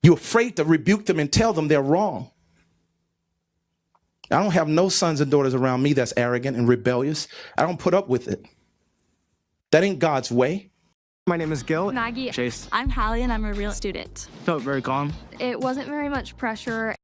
You're afraid to rebuke them and tell them they're wrong. I don't have no sons and daughters around me that's arrogant and rebellious. I don't put up with it. That ain't God's way. My name is Gil. Maggie. Chase. I'm Hallie, and I'm a real student. Felt very calm. It wasn't very much pressure.